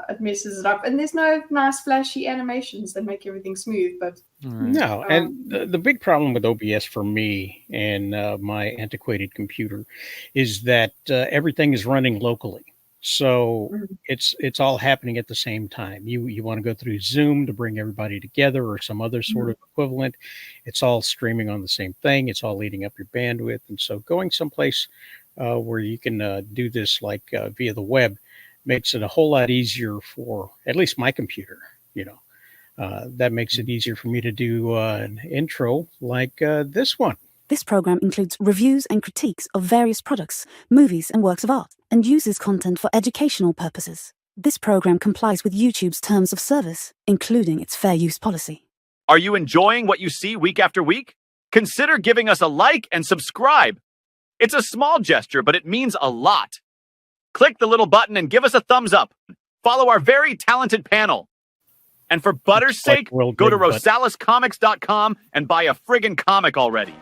it messes it up. And there's no nice flashy animations that make everything smooth. But no, and the big problem with OBS for me and my antiquated computer is that everything is running locally. So it's all happening at the same time. You want to go through Zoom to bring everybody together or some other sort of equivalent. It's all streaming on the same thing. It's all eating up your bandwidth. And so going someplace where you can do this like via the web makes it a whole lot easier for at least my computer. That makes it easier for me to do an intro like this one. This program includes reviews and critiques of various products, movies, and works of art, and uses content for educational purposes. This program complies with YouTube's terms of service, including its fair use policy. Are you enjoying what you see week after week? Consider giving us a like and subscribe. It's a small gesture, but it means a lot. Click the little button and give us a thumbs up. Follow our very talented panel. And for butter's sake, go to rosaliscomics.com and buy a friggin' comic already.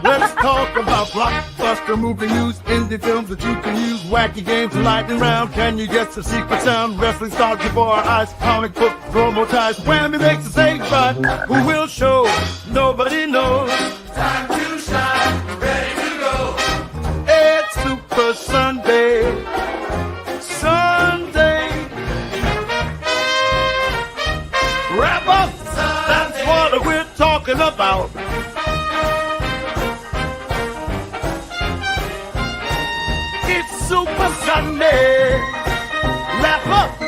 Let's talk about blockbuster movie news, indie films that you can use, wacky games and lightning round. Can you guess the secret sound? Wrestling starts before our eyes, comic book promo ties. Whammy makes us say goodbye. Who will show? Nobody knows. Time to shine, ready to go. It's Super Sunday. Sunday. Wrap up. That's what we're talking about. It's Super Sunday. Wrap up.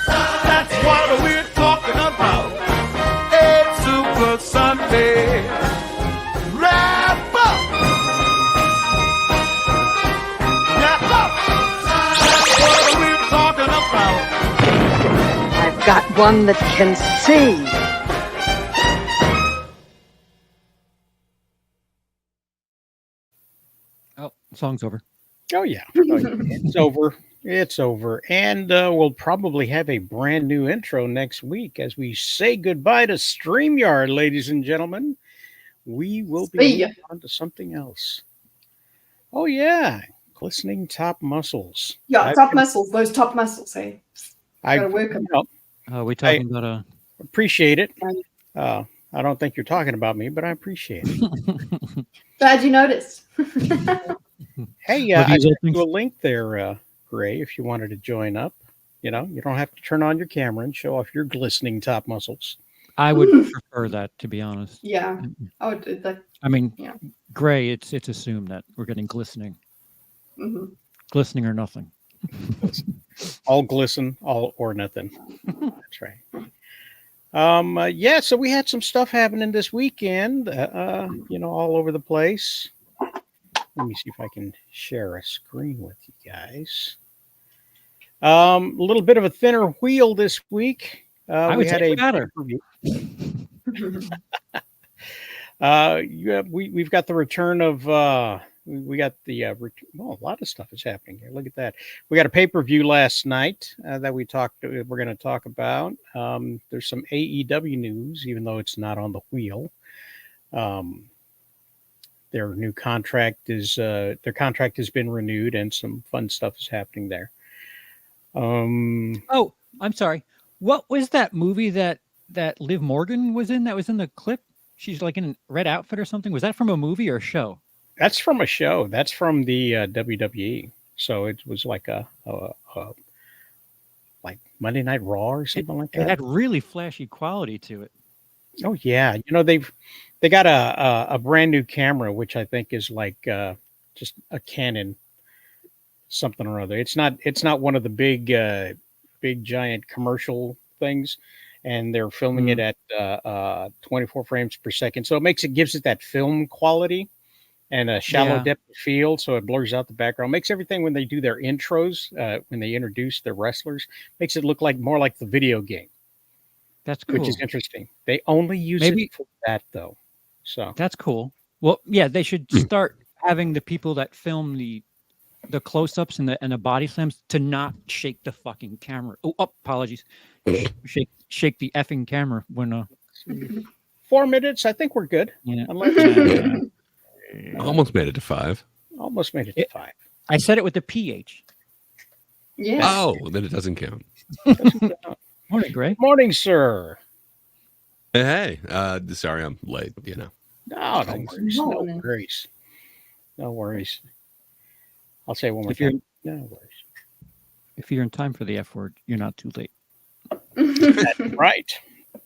That's what we're talking about. It's Super Sunday. Wrap up. Wrap up. That's what we're talking about. I've got one that can see. Oh, song's over. Oh, yeah. It's over. It's over. And we'll probably have a brand new intro next week as we say goodbye to StreamYard, ladies and gentlemen. We will be on to something else. Oh, yeah. Glistening top muscles. Yeah, top muscles. Those top muscles, hey. Gotta work them. We talking about a... Appreciate it. I don't think you're talking about me, but I appreciate it. Glad you noticed. Hey, I sent you a link there, Gray, if you wanted to join up. You don't have to turn on your camera and show off your glistening top muscles. I would prefer that, to be honest. Yeah. I would do that. I mean, Gray, it's assumed that we're getting glistening. Mm-hmm. Glistening or nothing. All glisten, all or nothing. That's right. So we had some stuff happening this weekend, all over the place. Let me see if I can share a screen with you guys. A little bit of a thinner wheel this week. We had a pay-per-view. We've got the return of we got the a lot of stuff is happening here. Look at that. We got a pay-per-view last night that we're going to talk about. There's some AEW news, even though it's not on the wheel. Their new contract has been renewed, and some fun stuff is happening there. Oh, I'm sorry. What was that movie that Liv Morgan was in? That was in the clip. She's like in a red outfit or something. Was that from a movie or a show? That's from a show. That's from the WWE. So it was like a like Monday Night Raw or something like that. It had really flashy quality to it. Oh yeah, they got a brand new camera, which I think is like just a Canon something or other. It's not one of the big giant commercial things, and they're filming it at 24 frames per second. So gives it that film quality and a shallow depth of field, so it blurs out the background. Makes everything when they do their intros, when they introduce their wrestlers, makes it look more like the video game. That's cool. Which is interesting. They only use it for that, though. So that's cool. Well, yeah, they should start having the people that film the close-ups and the body slams to not shake the fucking camera. Oh, apologies. Shake the effing camera when 4 minutes. I think we're good. Yeah. Almost made it to 5. Almost made it to 5. I said it with the PH. Yeah. Oh, then it doesn't count. Morning, Gray. Morning, sir. Hey, sorry I'm late, you know. No, no worries. No Morning. worries. No worries. I'll say it one more If you're time. No worries. if you're in time for the F word, you're not too late. Right.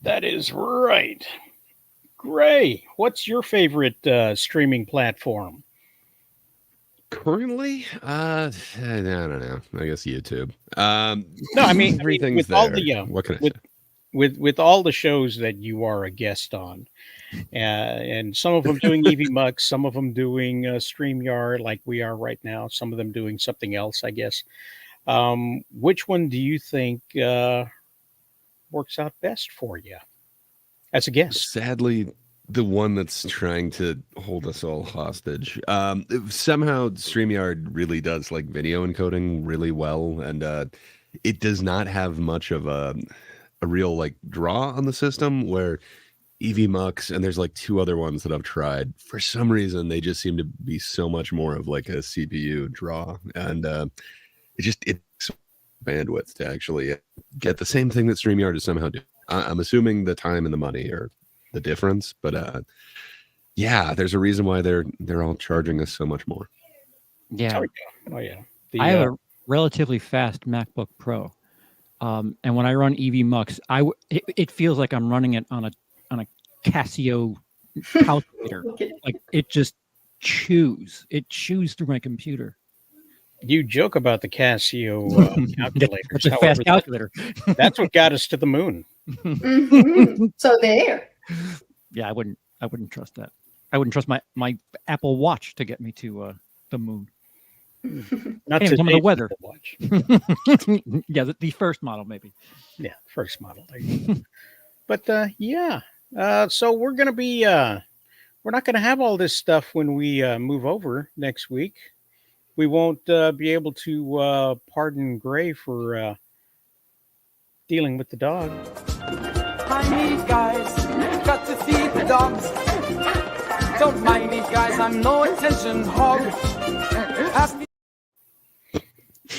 That is right. Gray, what's your favorite streaming platform? Currently, I don't know. I guess YouTube. No, I mean everything's with there. all the What can I with, say? with all the shows that you are a guest on, and some of them doing EV Mux, some of them doing StreamYard like we are right now, some of them doing something else, I guess. Which one do you think works out best for you as a guest? Sadly, the one that's trying to hold us all hostage. Somehow StreamYard really does like video encoding really well, and it does not have much of a real like draw on the system, where EV Mux and there's like two other ones that I've tried. For some reason, they just seem to be so much more of like a CPU draw, and it's bandwidth to actually get the same thing that StreamYard is somehow doing. I'm assuming the time and the money are the difference, but yeah, there's a reason why they're all charging us so much more. Yeah. Oh yeah. I have a relatively fast MacBook Pro, and when I run EV Mux, it feels like I'm running it on a Casio calculator. Like it just chews. It chews through my computer. You joke about the Casio calculators. It's a fast calculator. That's what got us to the moon. So there. Yeah, I wouldn't trust that. I wouldn't trust my Apple Watch to get me to the moon. Not Anyway, some of the today's weather. Apple Watch. Yeah, the first model maybe. Yeah, first model. There you go. But yeah, so we're gonna be we're not gonna have all this stuff when we move over next week. We won't be able to pardon Gray for dealing with the dog. I need guys, got to feed the dogs. Don't mind me, guys, I'm no attention hog. Ask me.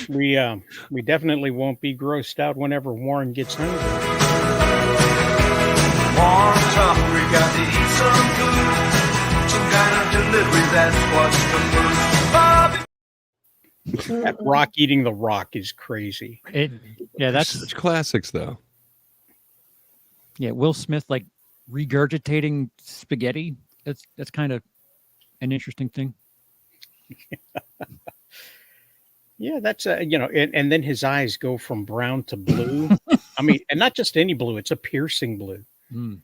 We definitely won't be grossed out whenever Warren gets hungry. Warren's hungry, got to eat some food. Some kind of delivery, that's what's the move. That Rock eating the Rock is crazy. Yeah, that's such classics though. Yeah, Will Smith like regurgitating spaghetti. That's kind of an interesting thing. Yeah, that's and then his eyes go from brown to blue. I mean, and not just any blue; it's a piercing blue. Warren's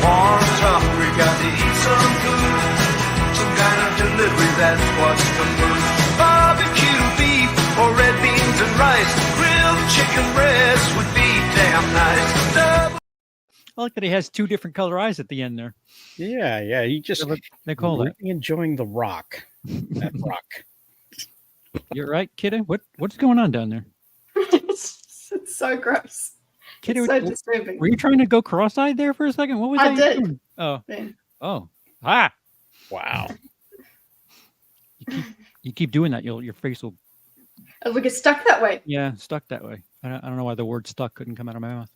hungry, got to eat some food. Some kind of delivery, that's what's the move. Barbecue beef or red beans and rice. Grilled chicken breast would be damn nice. I like that he has two different color eyes at the end there. Yeah. He just They call really that. enjoying the Rock. That Rock. You're right, Kiddo. What's going on down there? It's so gross. Kiddo, It's so disturbing. were you trying to go cross-eyed there for a second? What was that? I you did. doing? Oh. Yeah. Oh. Ah. Wow. You keep doing that, your face will We get stuck that way. stuck that way. I don't know why the word stuck couldn't come out of my mouth.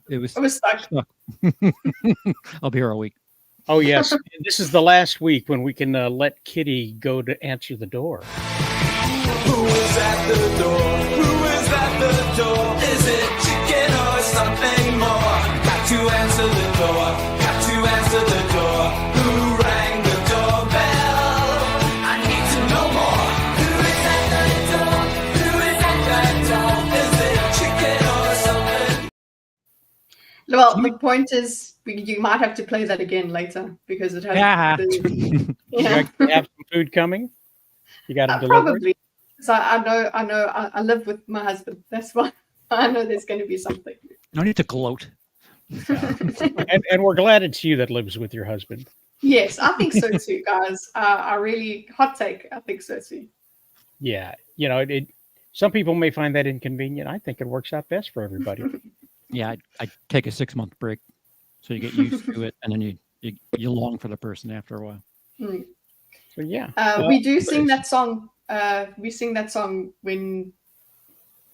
It was I was stuck. stuck. I'll be here all week. Oh yes, this is the last week when we can let Kitty go to answer the door. Who is at the door? Who is at the door? Is it chicken or something more? Got to answer the door. Got to answer the door. Who rang the doorbell? I need to know more. Who is at the door? Who is at that door? Is it chicken or something? Well, the point is, you might have to play that again later because it has. Yeah. You Yeah. have some food coming. You got to deliver. Probably. So I know. I live with my husband. That's why I know there's going to be something. No need to gloat. And we're glad it's you that lives with your husband. Yes, I think so too, guys. I really hot take. I think so too. Yeah, it. Some people may find that inconvenient. I think it works out best for everybody. Yeah, I take a 6-month break so you get used to it, and then you long for the person after a while. Mm. So yeah, we do sing that song. We sing that song when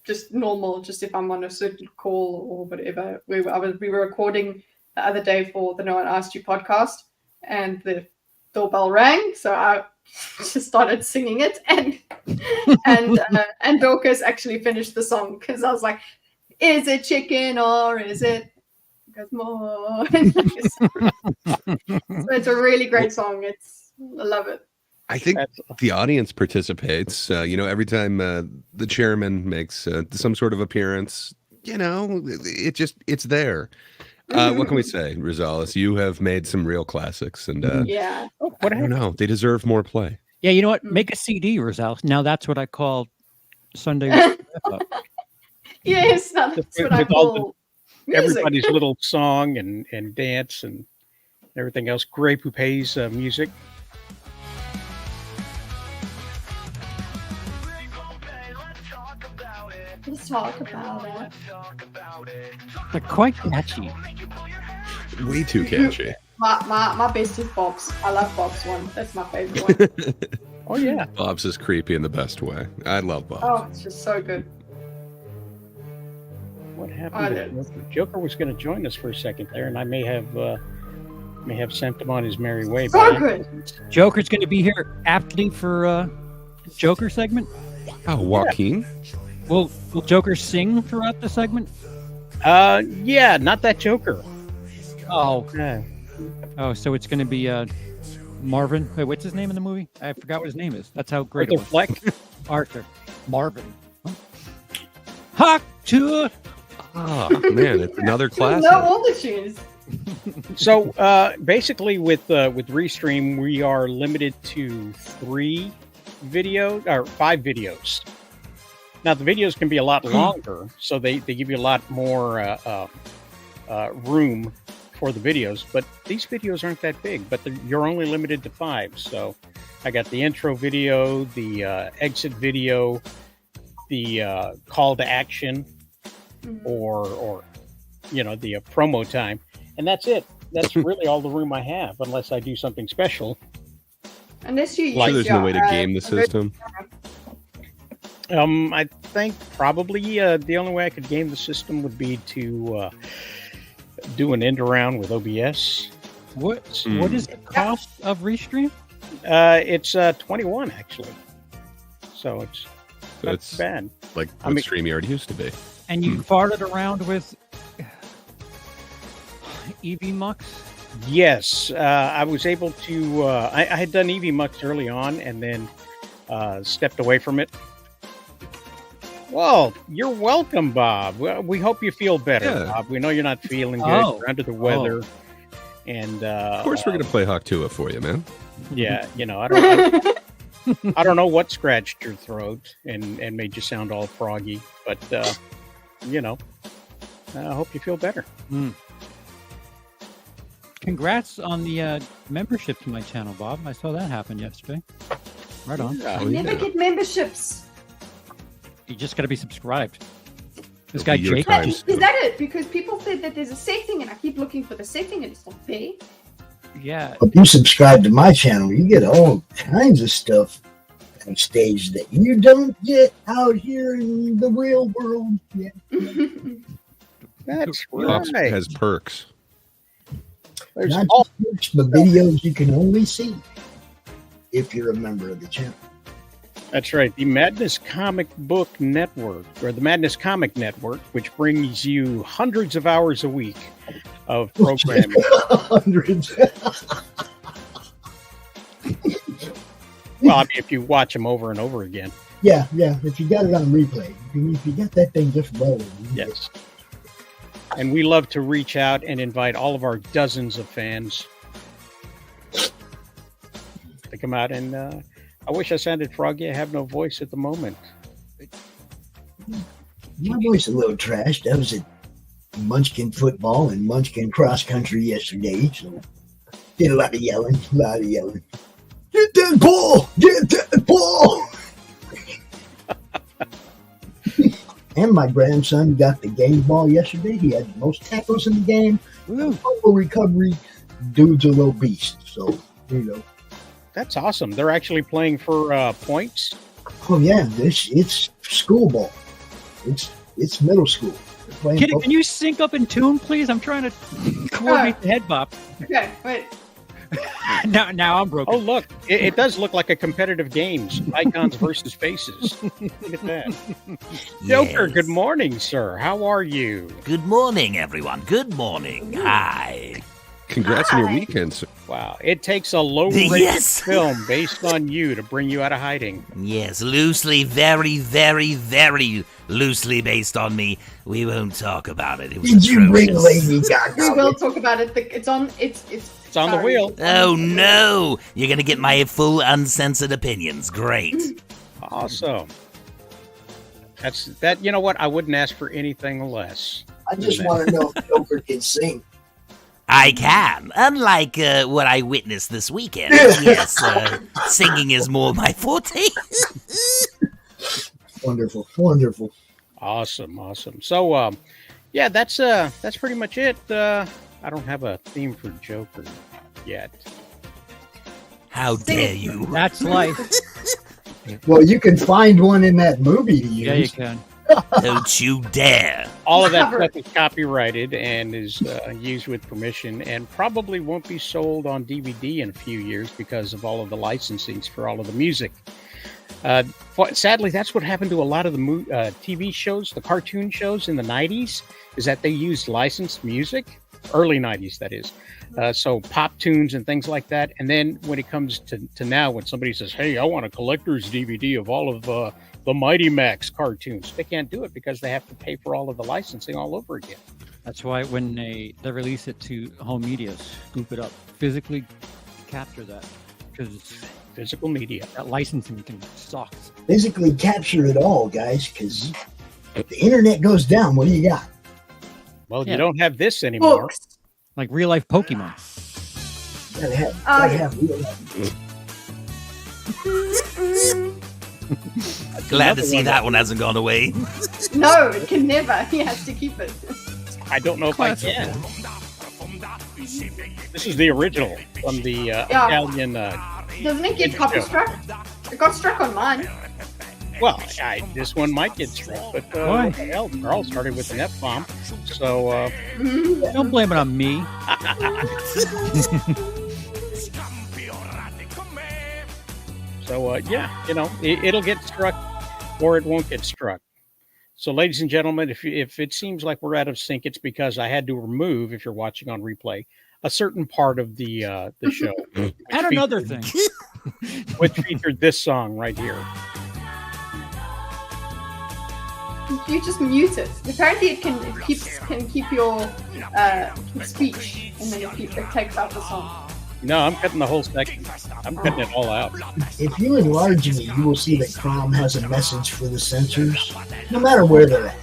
just normal, just if I'm on a certain call or whatever. We were recording the other day for the No One Asked You podcast, and the doorbell rang, so I just started singing it, and Dorcas actually finished the song because I was like, "Is it chicken or is it?" Goes more. So it's a really great song. I love it. I think the audience participates. Every time the chairman makes some sort of appearance, it's there. What can we say, Rosales? You have made some real classics, and yeah, I don't know, they deserve more play. Yeah, you know what? Make a CD, Rosales. Now that's what I call Sunday. Yes, that's what I call everybody's little song and dance and everything else. Grey Poupé's music. Let's talk about it. They're quite catchy. Way too catchy. My best is Bob's. I love Bob's one. That's my favorite one. Oh yeah, Bob's is creepy in the best way. I love Bob's. Oh, it's just so good. What happened? Joker was going to join us for a second there, and I may have sent him on his merry way. So good. Joker's going to be here aptly for Joker segment. Oh, Joaquin. Yeah. Will Joker sing throughout the segment? Yeah, not that Joker. Oh, oh, so it's going to be Marvin. Wait, what's his name in the movie? I forgot what his name is. That's how great Arthur Fleck. Arthur. Marvin. Hawk to. Oh man, it's another classic. No, all the tunes. So basically, with Restream, we are limited to 5 videos. Now the videos can be a lot longer, so they give you a lot more room for the videos. But these videos aren't that big, but you're only limited to 5. So I got the intro video, the exit video, the call to action, or the promo time, and that's it. That's really all the room I have, unless I do something special. Unless you like, there's no way to game the system. I think probably the only way I could game the system would be to do an end around with OBS. What is the cost of Restream? It's $21 actually, so it's not bad. Like what StreamYard used to be. And you farted around with EVMux? Yes, I was able to. I had done EVMux early on, and then stepped away from it. Well, you're welcome, Bob. Well, we hope you feel better, Bob. We know you're not feeling good. You're under the weather, and of course we're gonna play Hawk Tua for you, man. Yeah, I don't know what scratched your throat and made you sound all froggy, but I hope you feel better. Congrats on the membership to my channel, Bob. I saw that happen yesterday. Right on. I never get memberships. You just got to be subscribed. This guy Jake. Is that it? Because people said that there's a setting, and I keep looking for the setting, and it's not there. Yeah. If you subscribe to my channel, you get all kinds of stuff on stage that you don't get out here in the real world. Yeah. That's right. right. Has perks. There's not just perks, but videos you can only see if you're a member of the channel. That's right. The Madness Comic Book Network, or the Madness Comic Network, which brings you hundreds of hours a week of programming. Hundreds. Well, I mean, if you watch them over and over again. Yeah. If you got it on replay, if you got that thing just rolling. Yes. And we love to reach out and invite all of our dozens of fans to come out. And I wish I sounded froggy. I have no voice at the moment. My voice is a little trashed. I was at Munchkin football and Munchkin cross country yesterday, so did a lot of yelling. Get that ball! Get that ball! And my grandson got the game ball yesterday. He had the most tackles in the game. Fumble recovery. Dude's a little beast. So, That's awesome. They're actually playing for points. Oh yeah, it's school ball. It's middle school. They're playing Can football. you sync up in tune, please? I'm trying to coordinate the head bop. Okay, wait. Now I'm broken. Oh, look. It does look like a competitive games. Icons versus faces. Look at that. Joker, good morning, sir. How are you? Good morning, everyone. Good morning. Hi. Congrats on your weekend, sir. Wow. It takes a low-rated Yes. film based on you to bring you out of hiding. Yes, loosely, very, very, very loosely based on me. We won't talk about it. It was Did you bring atrocious. Lady We Gaga? will talk about it. It's on on the wheel. Oh, no. You're going to get my full uncensored opinions. Great. Awesome. That's that. You know what? I wouldn't ask for anything less. I just want to know if Joker can sing. I can. Unlike what I witnessed this weekend. Yes, singing is more my forte. Wonderful, wonderful. Awesome. So, yeah, that's pretty much it. I don't have a theme for Joker yet. How dare you? That's life. Well, you can find one in that movie to use. Yeah, you can. Don't you dare. All of that stuff is copyrighted and is used with permission and probably won't be sold on DVD in a few years because of all of the licensings for all of the music. Sadly, that's what happened to a lot of the TV shows, the cartoon shows in the 90s, is that they used licensed music. Early 90s, that is. So pop tunes and things like that. And then when it comes to now, when somebody says, hey, I want a collector's DVD of all of the Mighty Max cartoons, they can't do it because they have to pay for all of the licensing all over again. That's why when they release it to home media, scoop it up, physically capture that, because physical media, that licensing can suck. Physically capture it all, guys, because if the internet goes down, what do you got? Well, you don't have this anymore. Books. Like real life Pokemon. Gotta have, Oh, gotta yeah. have real life. Glad to see that one hasn't gone away. No, it can never. He has to keep it. I don't know if I can. This is the original from the Italian. Doesn't it get copy struck? It got struck on mine. Well, this one might get struck, but what the hell? Carl started with an F-bomb, so... Don't blame it on me. So, yeah, it'll get struck or it won't get struck. So, ladies and gentlemen, if it seems like we're out of sync, it's because I had to remove, if you're watching on replay, a certain part of the show. And another thing. Which featured this song right here. You just mute it. Apparently, it can keep your speech, and then it takes out the song. No, I'm cutting the whole section. I'm cutting it all out. If you enlarge me, you will see that Crom has a message for the censors, no matter where they're at.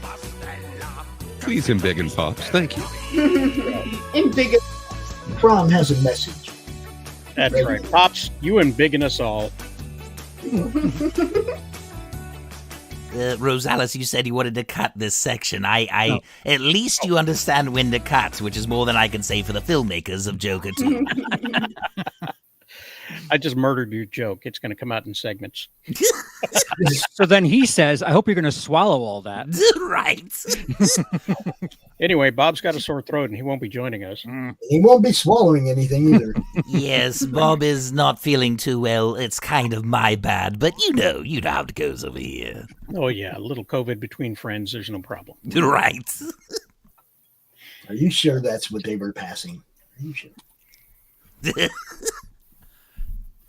Please embiggen Pops. Thank you. Embiggen. Crom has a message. That's right. Pops, you embiggen us all. Rosales, you said you wanted to cut this section. At least you understand when to cut, which is more than I can say for the filmmakers of Joker 2. I just murdered your joke. It's going to come out in segments. So then he says, I hope you're going to swallow all that. Right. Anyway, Bob's got a sore throat and he won't be joining us. He won't be swallowing anything either. Yes, Bob is not feeling too well. It's kind of my bad, but you know how it goes over here. Oh, yeah. A little COVID between friends. There's no problem. Right. Are you sure that's what they were passing? Are you sure?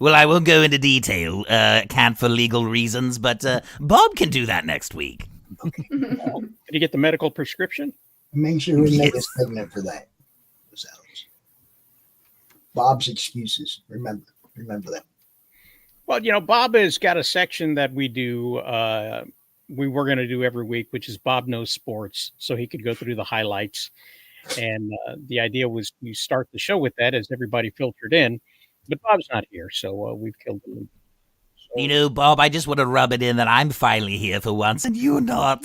Well, I won't go into detail. Can't for legal reasons, but Bob can do that next week. Okay. Did you get the medical prescription? Make sure we make a segment for that. Bob's excuses. Remember that. Well, Bob has got a section that we do. We were going to do every week, which is Bob Knows Sports, so he could go through the highlights. And the idea was to start the show with that as everybody filtered in. But Bob's not here, so we've killed him. So, Bob, I just want to rub it in that I'm finally here for once, and you're not.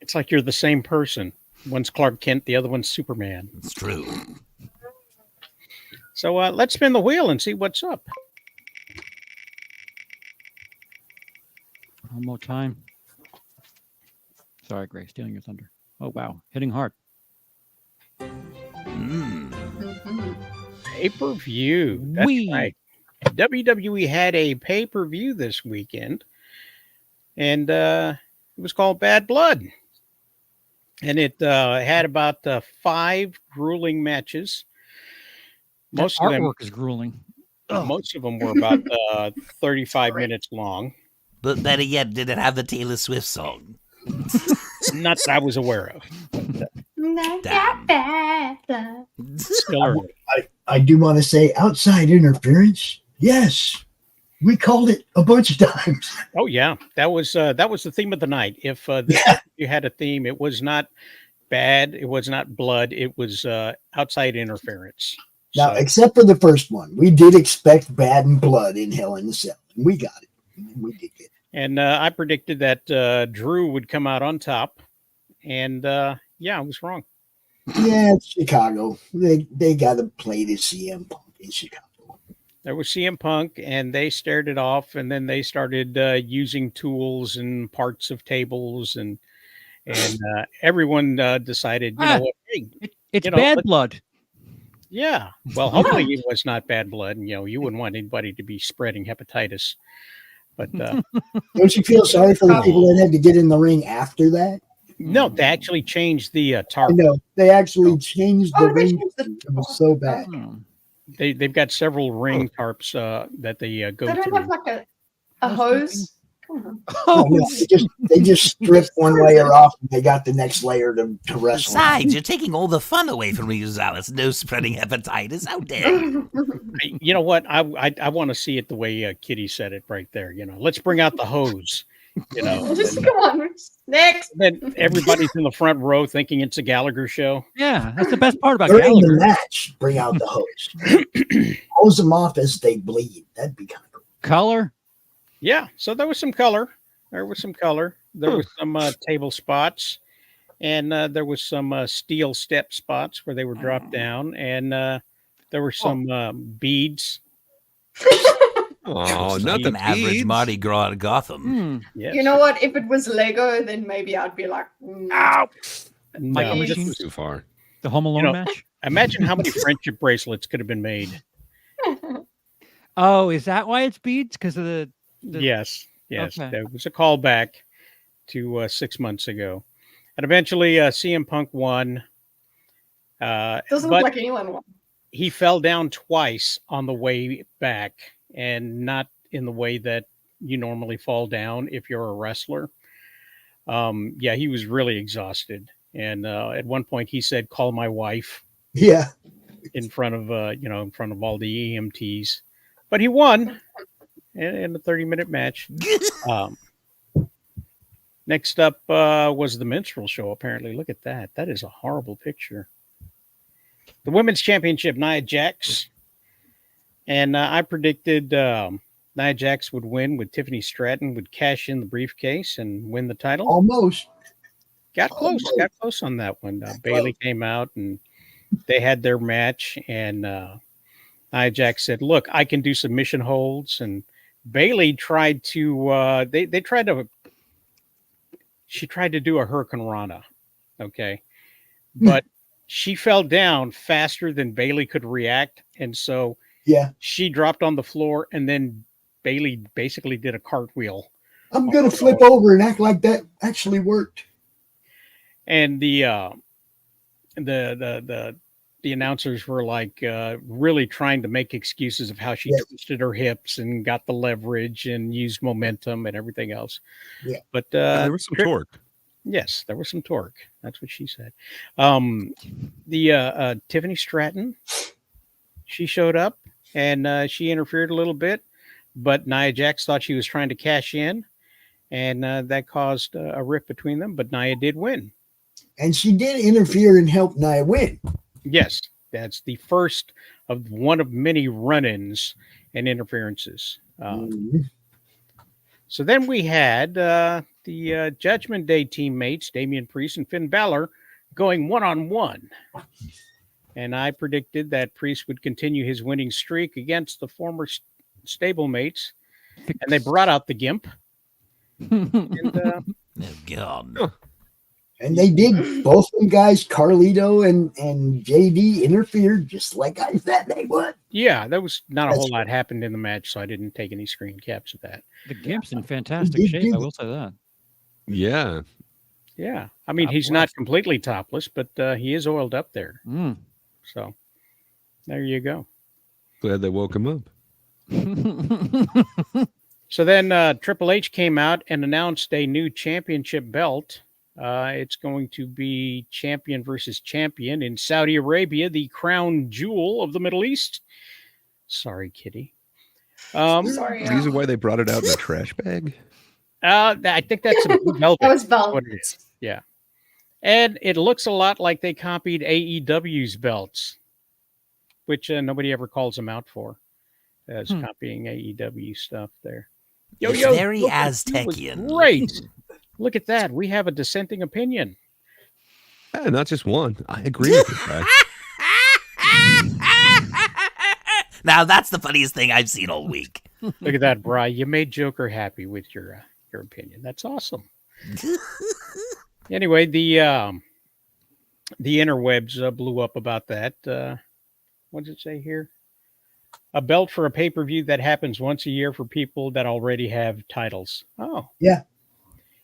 It's like you're the same person. One's Clark Kent, the other one's Superman. It's true. So let's spin the wheel and see what's up. One more time. Sorry, Gray, stealing your thunder. Oh, wow. Hitting hard. Pay-per-view. That's right. WWE had a pay-per-view this weekend, and it was called Bad Blood. And it had about 5 grueling matches. Most of them is grueling. Most of them were about 35 minutes long. But better yet, did it have the Taylor Swift song? Not that I was aware of. Still early. I do want to say outside interference. Yes, we called it a bunch of times. Oh yeah, that was the theme of the night. If you had a theme, it was not bad, it was not blood, it was outside interference. Now, except for the first one, we did expect bad and blood in Hell in the Cell, and we got it. We did it. And I predicted that Drew would come out on top, and yeah, I was wrong. Yeah, it's Chicago. They got to play the CM Punk in Chicago. There was CM Punk, and they stared it off, and then they started using tools and parts of tables, and everyone decided, you know what, hey, it's bad blood. Yeah, well, hopefully it was not bad blood, and you wouldn't want anybody to be spreading hepatitis. But don't you feel sorry for the people that had to get in the ring after that? No, they actually changed the tarp. No, they actually changed the ring. It was so bad. They've got several ring tarps that they go They don't through. have like a hose. Oh, no, they just stripped one layer off and they got the next layer to wrestle. Besides, you're taking all the fun away from me, Gonzalez. No spreading hepatitis out there. You know what? I want to see it the way Kitty said it right there. Let's bring out the hose. Just come on. Next. Then everybody's in the front row thinking it's a Gallagher show. Yeah, that's the best part about During Gallagher. the match, bring out the hose. Hose them off as they bleed. That'd be kind of cool. Color. Yeah, so there was some color. There was some table spots, and there was some steel step spots where they were dropped down, and there were some beads. Oh, not an average Mardi Gras at Gotham. Yes. You know what? If it was Lego, then maybe I'd be like, ow. Michael No, Machine? That's too far. The Home Alone match? Imagine how many friendship bracelets could have been made. Oh, is that why it's beads? Because of the Yes. Okay. There was a callback to 6 months ago. And eventually CM Punk won. doesn't but look like anyone won. he fell down twice on the way back, and not in the way that you normally fall down if you're a wrestler. Yeah, he was really exhausted. And at one point he said, "Call my wife." Yeah. In front of in front of all the EMTs. But he won in a 30-minute match. Next up was the minstrel show, apparently. Look at that. That is a horrible picture. The Women's Championship, Nia Jax. And I predicted Nia Jax would win, with Tiffany Stratton would cash in the briefcase and win the title. Almost. Got close on that one. Bailey came out and they had their match, and Nia Jax said, "Look, I can do submission holds." And Bailey tried to she tried to do a Hurricane Rana, okay, but she fell down faster than Bailey could react, and so she dropped on the floor, and then Bailey basically did a cartwheel. I'm gonna flip over and act like that actually worked. And the announcers were like really trying to make excuses of how she twisted her hips and got the leverage and used momentum and everything else. Yeah. But there was some torque. Yes, there was some torque. That's what she said. The Tiffany Stratton, she showed up and she interfered a little bit, but Nia Jax thought she was trying to cash in, and that caused a rift between them. But Nia did win. And she did interfere and help Nia win. Yes, that's the first of one of many run-ins and interferences. So then we had the Judgment Day teammates, Damian Priest and Finn Balor, going one-on-one. and I predicted that Priest would continue his winning streak against the former stablemates, and they brought out the Gimp. And, oh, God. And they did. Both of them guys, Carlito and JD, interfered just like I said they would. Yeah, there was not a whole lot happened in the match, so I didn't take any screen caps of that. The Gimp's in fantastic shape, I will say that. Yeah. Yeah. I mean, he's not completely topless, but he is oiled up there. So there you go. Glad they woke him up. So then Triple H came out and announced a new championship belt. It's going to be champion versus champion in Saudi Arabia, the crown jewel of the Middle East. Sorry, Kitty. Sorry. Reason why they brought it out in a trash bag? I think that's a velvet. That was velvet. What it is. Yeah. And it looks a lot like they copied AEW's belts, which nobody ever calls them out for as copying AEW stuff there. It's very Aztecian. Great. Look at that. We have a dissenting opinion. Not just one. I agree with you. Now that's the funniest thing I've seen all week. Look at that, Bri. You made Joker happy with your opinion. That's awesome. Anyway, the interwebs blew up about that. What does it say here? A belt for a pay-per-view that happens once a year for people that already have titles. Oh. Yeah.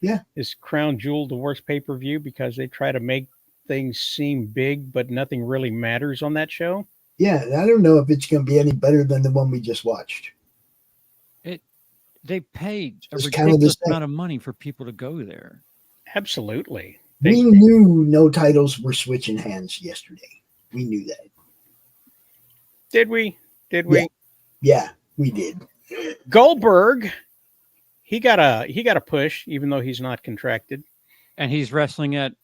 Yeah. Is Crown Jewel the worst pay-per-view because they try to make things seem big, but nothing really matters on that show? Yeah, I don't know if it's going to be any better than the one we just watched. They paid a It's kind of ridiculous the same. amount of money for people to go there. Absolutely. We knew no titles were switching hands yesterday. We knew that. Did we? Did we? Yeah, we did. Goldberg, he got a push, even though he's not contracted. And he's wrestling at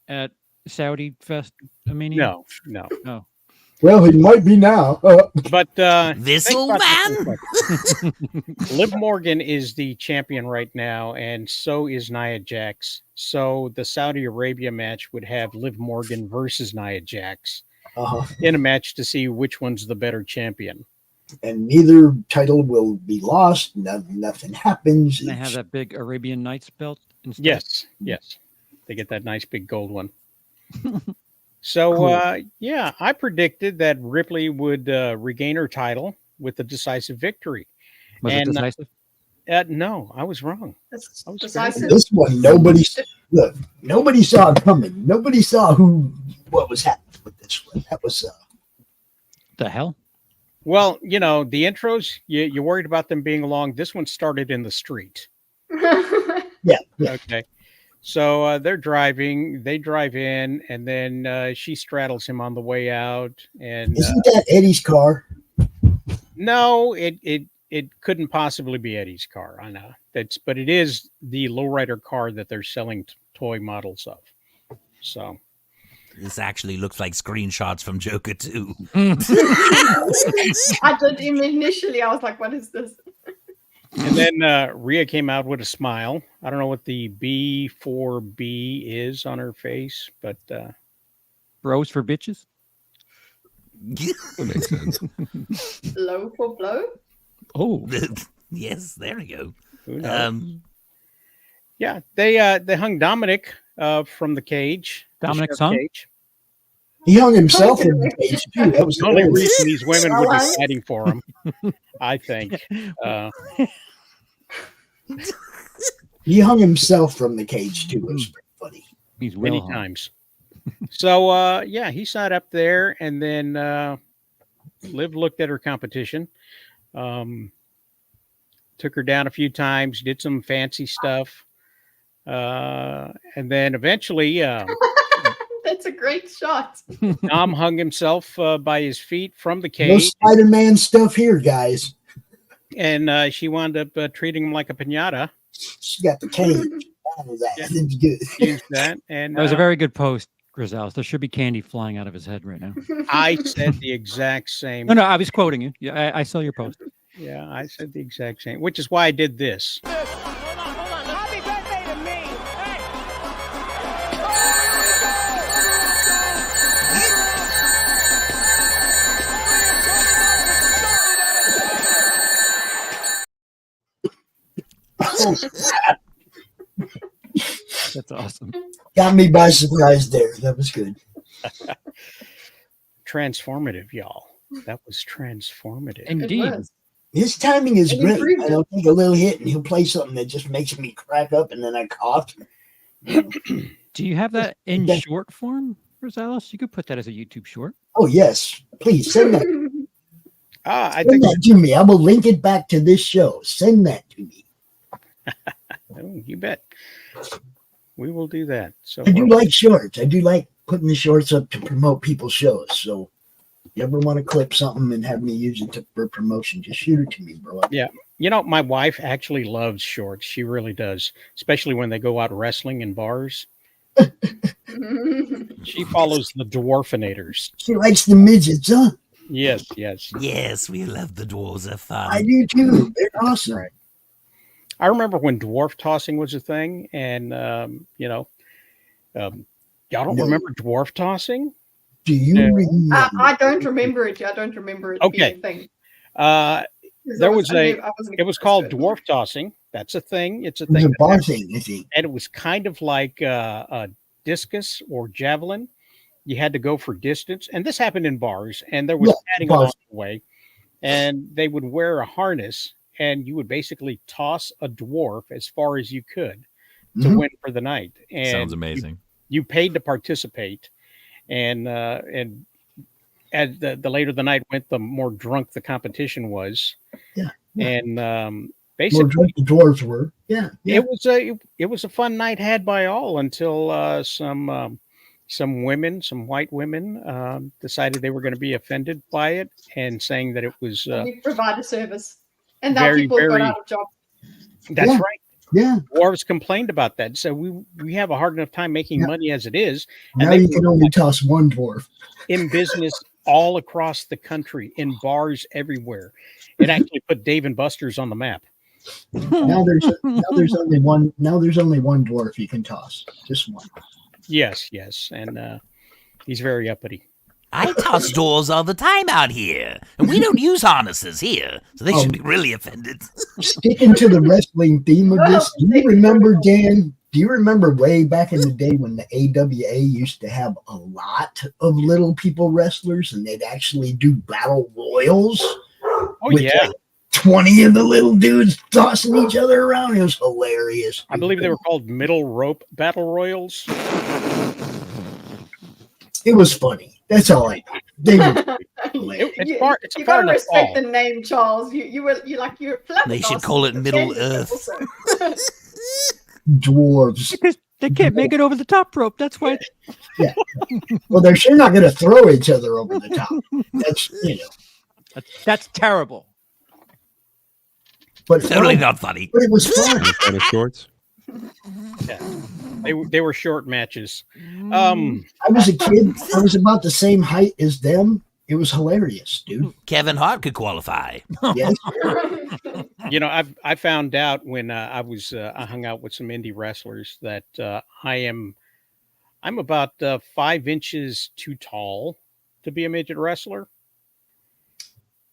Saudi Fest. No. Oh. Well, he might be now. But this old man. Liv Morgan is the champion right now, and so is Nia Jax. So the Saudi Arabia match would have Liv Morgan versus Nia Jax in a match to see which one's the better champion. And neither title will be lost. Nothing happens. And they have that big Arabian Nights belt instead. Yes. They get that nice big gold one. So, Cool. I predicted that Ripley would regain her title with a decisive victory. Was it decisive? No, I was wrong. That's I was decisive. This one, nobody saw it coming. Nobody saw what was happening with this one. That was the hell. Well, the intros, you worried about them being long. This one started in the street. Yeah. Okay. So they drive in, and then she straddles him on the way out. And Isn't that Eddie's car? no, it couldn't possibly be Eddie's car. I know but it is the lowrider car that they're selling toy models of. So This actually looks like screenshots from Joker 2. I did initially. I was like, "What is this?" And then Rhea came out with a smile. I don't know what the B4B is on her face, but Bros for bitches. That makes sense. Blow for blow. Oh, yes, there we go. who knows? Yeah, they hung Dominic from the cage. Dominic's the sheriff hung? cage. He hung himself in the cage too. That was The only hilarious. reason these women would be fighting for him, I think. He hung himself from the cage too. It was pretty funny. he's Many well times. So, he sat up there, and then Liv looked at her competition, took her down a few times, did some fancy stuff, and then eventually That's a great shot. Dom hung himself by his feet from the No cage, Spider-Man stuff here, guys. and she wound up treating him like a piñata. She got the cage. That's good. Used that, and That was a very good post, Grisales. There should be candy flying out of his head right now. I said the exact same. No, I was quoting you. Yeah, I saw your post. Yeah, I said the exact same, which is why I did this. Happy birthday to me. Oh, That's awesome. got me by surprise there. That was good. Transformative, y'all. That was transformative. Indeed. His timing is It great. improved I don't take a little hit and he'll play something that just makes me crack up and then I cough. Do you have that in Yeah. short form, Rosales? You could put that as a YouTube short. Oh, yes. Please send that. I Send think that to me. I will link it back to this show. Send that to me. oh, you bet. We will do that. So I do like shorts. I do like putting the shorts up to promote people's shows. So if you ever want to clip something and have me use it for promotion, just shoot it to me, bro. yeah. You know, my wife actually loves shorts. She really does, especially when they go out wrestling in bars. She follows the Dwarfinators. She likes the midgets, huh? Yes, yes. Yes, we love the dwarves. They're fun. I do too. They're awesome. Right. I remember when dwarf tossing was a thing, and y'all don't No. remember dwarf tossing? Do you No. remember? I don't remember it. I don't remember it Okay. being a thing. There was I wasn't it was exposed called to it. dwarf tossing. That's a thing. It's a It was thing. a bar thing, I think. And it was kind of like a discus or javelin. You had to go for distance, and this happened in bars. And there was Yeah, padding bars. along the way, and they would wear a harness, and you would basically toss a dwarf as far as you could to Mhm. win for the night. And Sounds amazing. You paid to participate, and as the later the night went, the more drunk the competition was. Yeah, yeah. And More basically, drunk the dwarves were. Yeah. it was a fun night had by all until some women, some white women, decided they were going to be offended by it and saying that it was We provide a service, and now very, people very- got out of jobs. that's Yeah. right. Yeah. Dwarves complained about that, so we have a hard enough time making Yeah. money as it is, and Now they you were can only toss one dwarf. in business all across the country, in bars everywhere. It actually put Dave and Buster's on the map. Now there's only one. Now there's only one dwarf you can toss. Just one. Yes, and he's very uppity. I toss doors all the time out here, and we don't use harnesses here, so they should be really offended. Sticking to the wrestling theme of this, do you remember, Dan? Do you remember way back in the day when the AWA used to have a lot of little people wrestlers, and they'd actually do battle royals? Oh with yeah, like 20 of the little dudes tossing each other around. It was hilarious. I believe they were called middle rope battle royals. It was funny. That's all I know. They were hilarious. It's You far gotta enough respect off. the name, Charles. You're They should call it Middle Earth. Dwarves. Because they can't make it over the top rope. That's why. Yeah. Well, they're sure not going to throw each other over the top. That's, That's terrible. But Totally not funny. But it was fun. Kind of shorts. Yeah. They were short matches. I was a kid. I was about the same height as them. It was hilarious, dude. Kevin Hart could qualify. Yes. You know, I found out when I hung out with some indie wrestlers that I'm about 5 inches too tall to be a midget wrestler.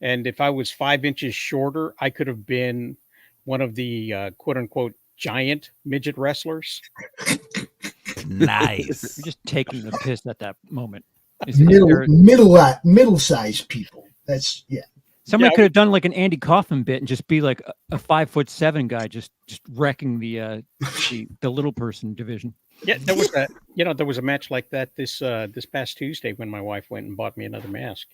And if I was 5 inches shorter, I could have been one of the quote unquote giant midget wrestlers. Nice. You're just taking the piss at that moment. Middle-sized people. That's Somebody could have done like an Andy Kaufman bit and just be like a 5'7" guy, just wrecking the little person division. Yeah, there was a match like that this past Tuesday when my wife went and bought me another mask.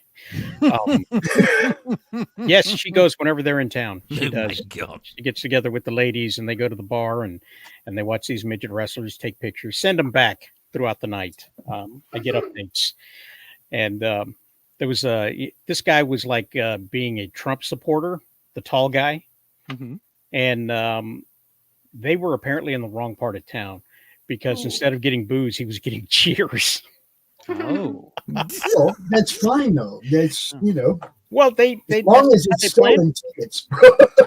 Yes, she goes whenever they're in town. She does. She gets together with the ladies and they go to the bar and they watch these midget wrestlers take pictures. Send them back throughout the night. I get updates, and there was this guy was like being a Trump supporter, the tall guy, and they were apparently in the wrong part of town. Because instead of getting boos, he was getting cheers. Oh, well, that's fine though. That's Well, they as long as that's it's how they selling planned. tickets.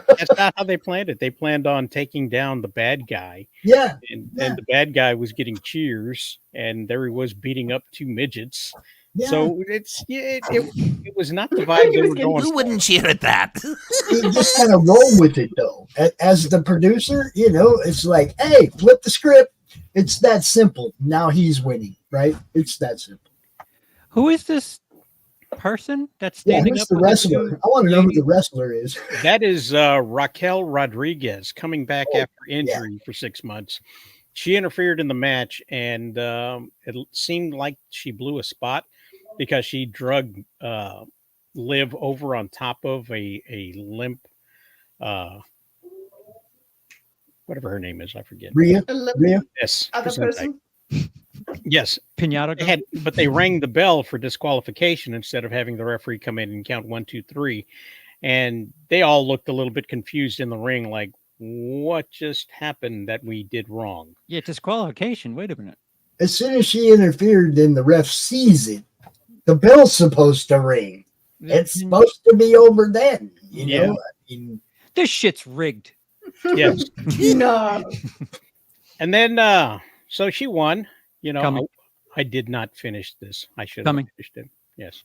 That's not how they planned it. They planned on taking down the bad guy. Yeah, and the bad guy was getting cheers, and there he was beating up 2 midgets, Yeah. So it was not the vibe they were going Who wouldn't cheer at that? You just kind of roll with it, though. As the producer, it's like, hey, flip the script. It's that simple. Now he's winning, right? It's that simple. Who is this person that's Yeah, standing who's up? the with wrestler? two I want to know who ladies? the wrestler is. That is Raquel Rodriguez coming back after injury for 6 months. She interfered in the match, and it seemed like she blew a spot because she drug Liv over on top of a limp, whatever her name is, I forget. Rhea? Yes. Other person. Yes. Pinata. But they rang the bell for disqualification instead of having the referee come in and count 1, 2, 3. And they all looked a little bit confused in the ring, like, what just happened that we did wrong? Yeah, disqualification. Wait a minute. As soon as she interfered, then the ref sees it. The bell's supposed to ring. It's supposed to be over then. You know? I mean, this shit's rigged. Yes. No. And then, so she won. Coming. I did not finish this. I should have finished it. Yes.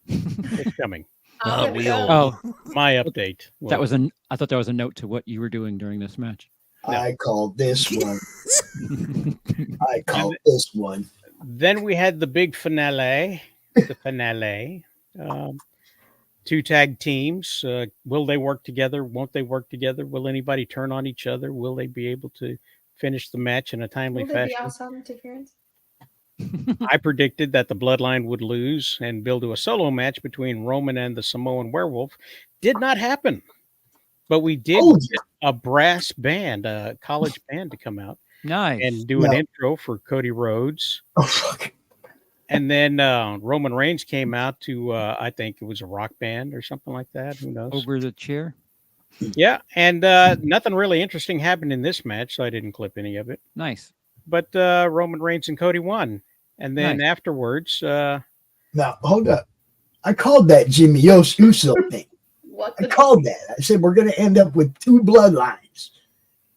It's coming. Oh, My update. I thought that was a note to what you were doing during this match. I called this one. This one. Then we had the big finale. The finale. 2 tag teams. Will they work together? Won't they work together? Will anybody turn on each other? Will they be able to finish the match in a timely Will there be fashion? outside interference? I predicted that the Bloodline would lose and build to a solo match between Roman and the Samoan Werewolf. Did not happen. But we did get a brass band, a college band to come out. Nice. And do an intro for Cody Rhodes. Oh, fuck. And then Roman Reigns came out to, I think it was a rock band or something like that. Who knows? Over the chair. Yeah. And nothing really interesting happened in this match, so I didn't clip any of it. Nice. But Roman Reigns and Cody won. And then afterwards. Now, hold up. I called that Jimmy Uso thing. I called that. I said, we're going to end up with 2 bloodlines.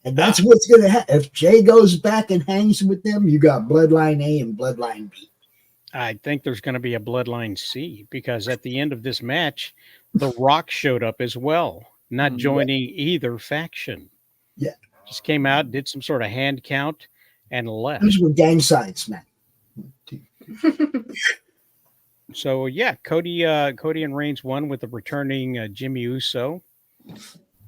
And that's what's going to happen. If Jay goes back and hangs with them, you got Bloodline A and Bloodline B. I think there's going to be a Bloodline C because at the end of this match, The Rock showed up as well, not joining either faction. Yeah. Just came out, did some sort of hand count, and left. Those were gang signs, man. So, yeah, Cody and Reigns won with the returning Jimmy Uso.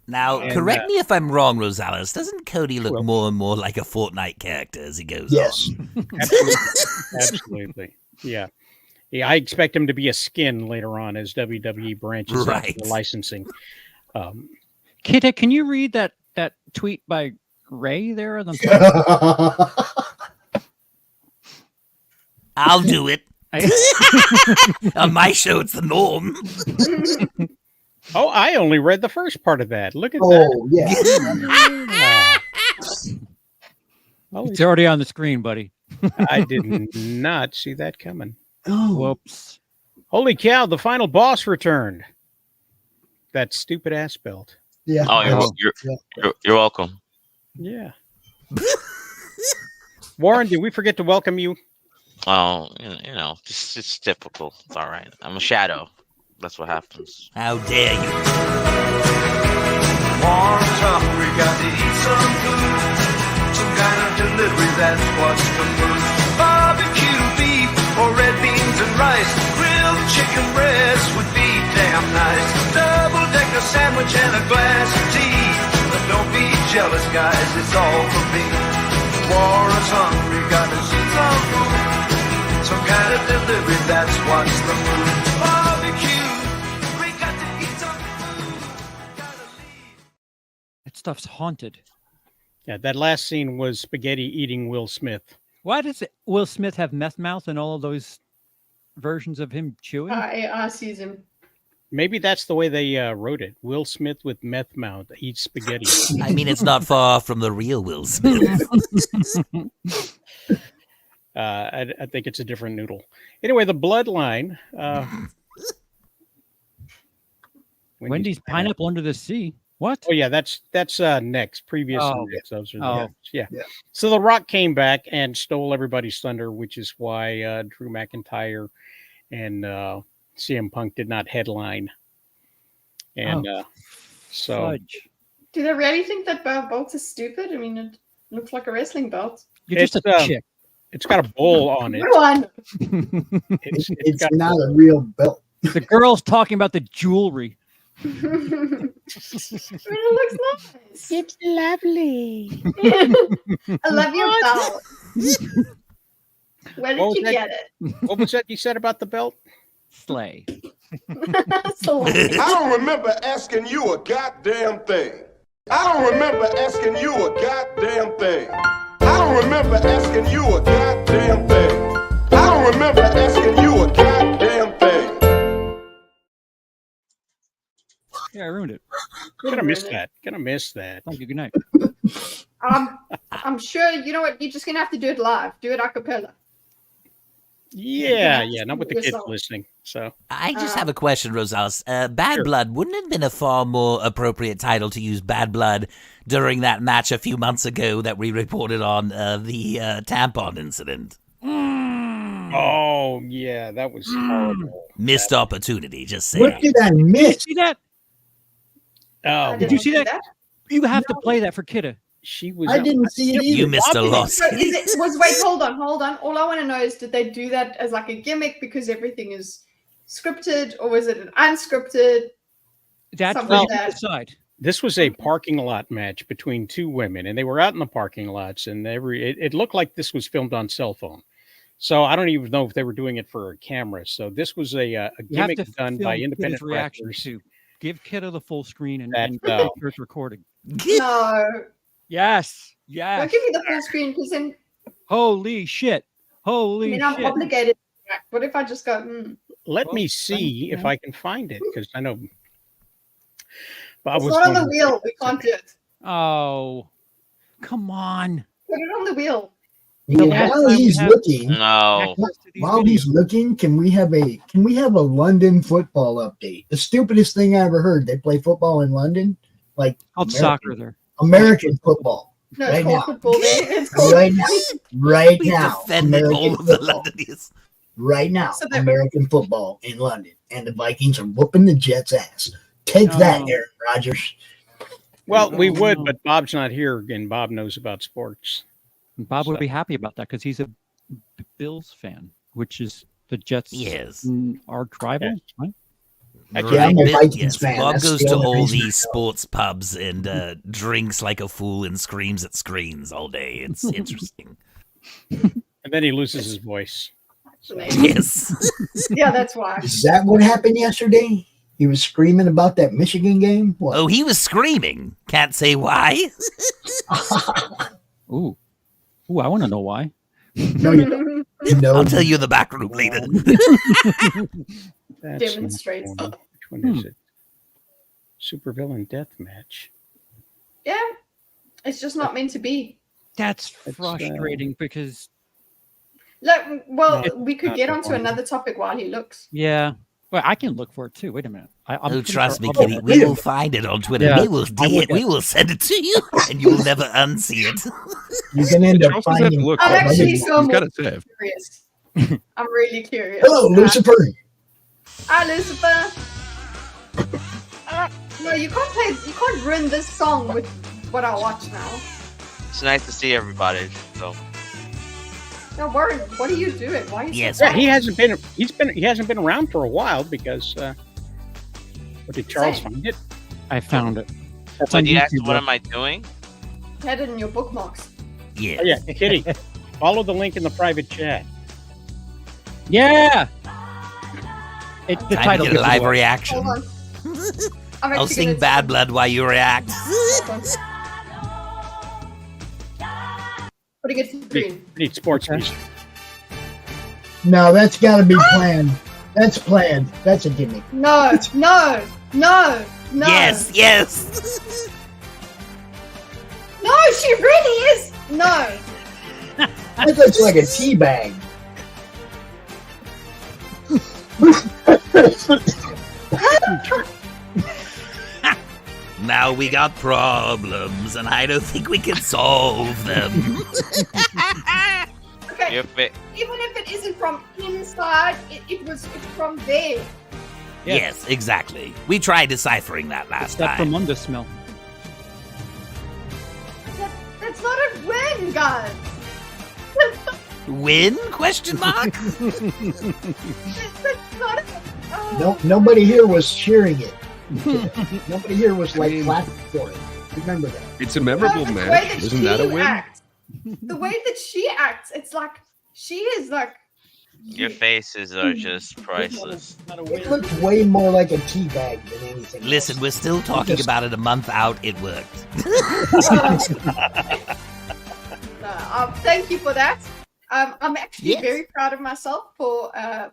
Now, correct me if I'm wrong, Rosales. Doesn't Cody look more and more like a Fortnite character as he goes on? Absolutely. Yeah. I expect him to be a skin later on as WWE branches out the licensing. Kita, can you read that tweet by Ray there? On the I'll do it. On my show, it's the norm. Oh, I only read the first part of that. Look at that. It's already on the screen, buddy. I did not see that coming. Oh, whoops. Holy cow, the final boss returned. That stupid ass belt. Yeah. Oh, you're welcome. Yeah. Warren, did we forget to welcome you? Oh, it's typical. It's all right. I'm a shadow. That's what happens. How dare you? Warren's hungry, got to eat some food. Some kind of delivery, that's what's the move. Barbecue beef or red beans and rice. Grilled chicken breast would be damn nice. Double-decker sandwich and a glass of tea. But don't be jealous, guys, it's all for me. Warren's hungry, got to eat some food. Some kind of delivery, that's what's the move. Barbecue, we got to eat some food. That stuff's haunted. Yeah, that last scene was Spaghetti eating Will Smith. Why does Will Smith have meth mouth in all of those versions of him chewing? AR sees him. Maybe that's the way they wrote it. Will Smith with meth mouth eats spaghetti. I mean, it's not far from the real Will Smith. I think it's a different noodle. Anyway, the Bloodline. Wendy's Pineapple Under the Sea. What? Oh yeah, that's next. Previous next. Those are the next. Yeah. So The Rock came back and stole everybody's thunder, which is why Drew McIntyre and CM Punk did not headline. And so, Fudge. Do they really think that belts is stupid? I mean, it looks like a wrestling belt. You're just a chick. It's got a bowl on it. What do I know? It's got not a real belt. The girl's talking about the jewelry. I mean, it looks nice. It's lovely. I love your belt. Where did you get it? What was that you said about the belt? Slay. I don't remember asking you a goddamn thing. I don't remember asking you a goddamn thing. I don't remember asking you a goddamn thing. I don't remember asking you a goddamn thing. Yeah, I ruined it. Gonna miss that. Gonna miss that. Thank you. Good night. I'm sure, you know what, you're just going to have to do it live. Do it a cappella. Yeah, not with the kids listening. So I just have a question, Rosales. Bad Blood, wouldn't it have been a far more appropriate title to use Bad Blood during that match a few months ago that we reported on the tampon incident? Oh, yeah, that was horrible. Missed opportunity, just saying. What did I miss? See that? Oh, Did you see that? You have to play that for Kidda. She was. I didn't see it either. You missed a lot. So wait, hold on. All I want to know is, did they do that as like a gimmick because everything is scripted, or was it an unscripted? That's something like that? decide. This was a parking lot match between two women, and they were out in the parking lots, and it looked like this was filmed on cell phone. So I don't even know if they were doing it for a camera. So this was a gimmick done by independent reaction wrestlers. to give Kidda the full screen and first recording. No. Yes. Don't give me the full screen, because then Holy shit. Holy I'm shit. obligated. What if I just go? Let me see if I can find it, because I know Bob It's was not on the going- wheel. We can't do it. Oh, come on. Put it on the wheel. Yeah, while he's looking, No. while he's looking, can we have a London football update? The stupidest thing I ever heard. They play football in London, like Called soccer there. American football. No, right it's called now. football there. It's called Right We now. defended American all of the football. Londonians. Right now, So they're- American football in London, and the Vikings are whooping the Jets' ass. Take that, Aaron Rodgers. Well, we would, but Bob's not here, and Bob knows about sports. Bob would be happy about that because he's a Bills fan, which is the Jets. Yes. Our rival, right? Yeah, I'm a Vikings Yes. fan. Bob That's goes the to only all reason I these know. sports pubs and drinks like a fool and screams at screens all day. It's interesting. And then he loses his voice. Yes. Yeah, that's why. Is that what happened yesterday? He was screaming about that Michigan game? What? Oh, he was screaming. Can't say why. Ooh, I want to know why. No, you don't. No. I'll tell you in the back room later. That's Demonstrates. not funny. Which one is it? Supervillain death match. Yeah, it's just not meant to be. That's frustrating because Look, well, No, we could not get the Uh-huh. onto another topic while he looks. yeah. Well, I can look for it too. Wait a minute. I'm Oh, pretty trust sure me, I'll- Kitty. We will find it on Twitter. Yeah, we will I will we will send it to you, and you will never unsee it. You're going to end up Charles doesn't have to finding. look. I'm He's actually so got more it saved. curious. I'm really curious. Hello, Lucifer. Hi, Lucifer. No, you can't ruin this song with what I watch now. It's nice to see everybody. So No, worry. What are you doing? Why are you Yes. so Yeah, he hasn't been around for a while because what did Charles Same. find it? I found it. That's when on you ask YouTube, what though. am I doing? Had it in your bookmarks. Yeah. Oh, yeah, Kitty. Follow the link in the private chat. Yeah. The Time to title get a gives it live away. reaction. Hold on. I'm I'll actually sing gonna- Bad Blood while you react. Hold on. Putting it to We green. need sports music. No, that's got to be planned. That's planned. That's a gimmick. No. Yes, yes. No, she really is. No. That looks like a tea bag. Now we got problems, and I don't think we can solve them. Okay, Okay. Your fa- Even if it isn't from inside, it's from there. Yes, exactly. We tried deciphering that last That time. Vermunda smell. That's not a win, guys. Win? Question mark? That's not a, No, nobody here was cheering it. Nobody here was like clapping for it. Remember that. It's a memorable the way match. that Isn't that a she win? acts, the way that she acts, it's like she is like. Your faces are just priceless. It looked way more like a tea bag than anything. Listen, we're still talking about it a month out. It worked. Thank you for that. I'm actually Yes. very proud of myself for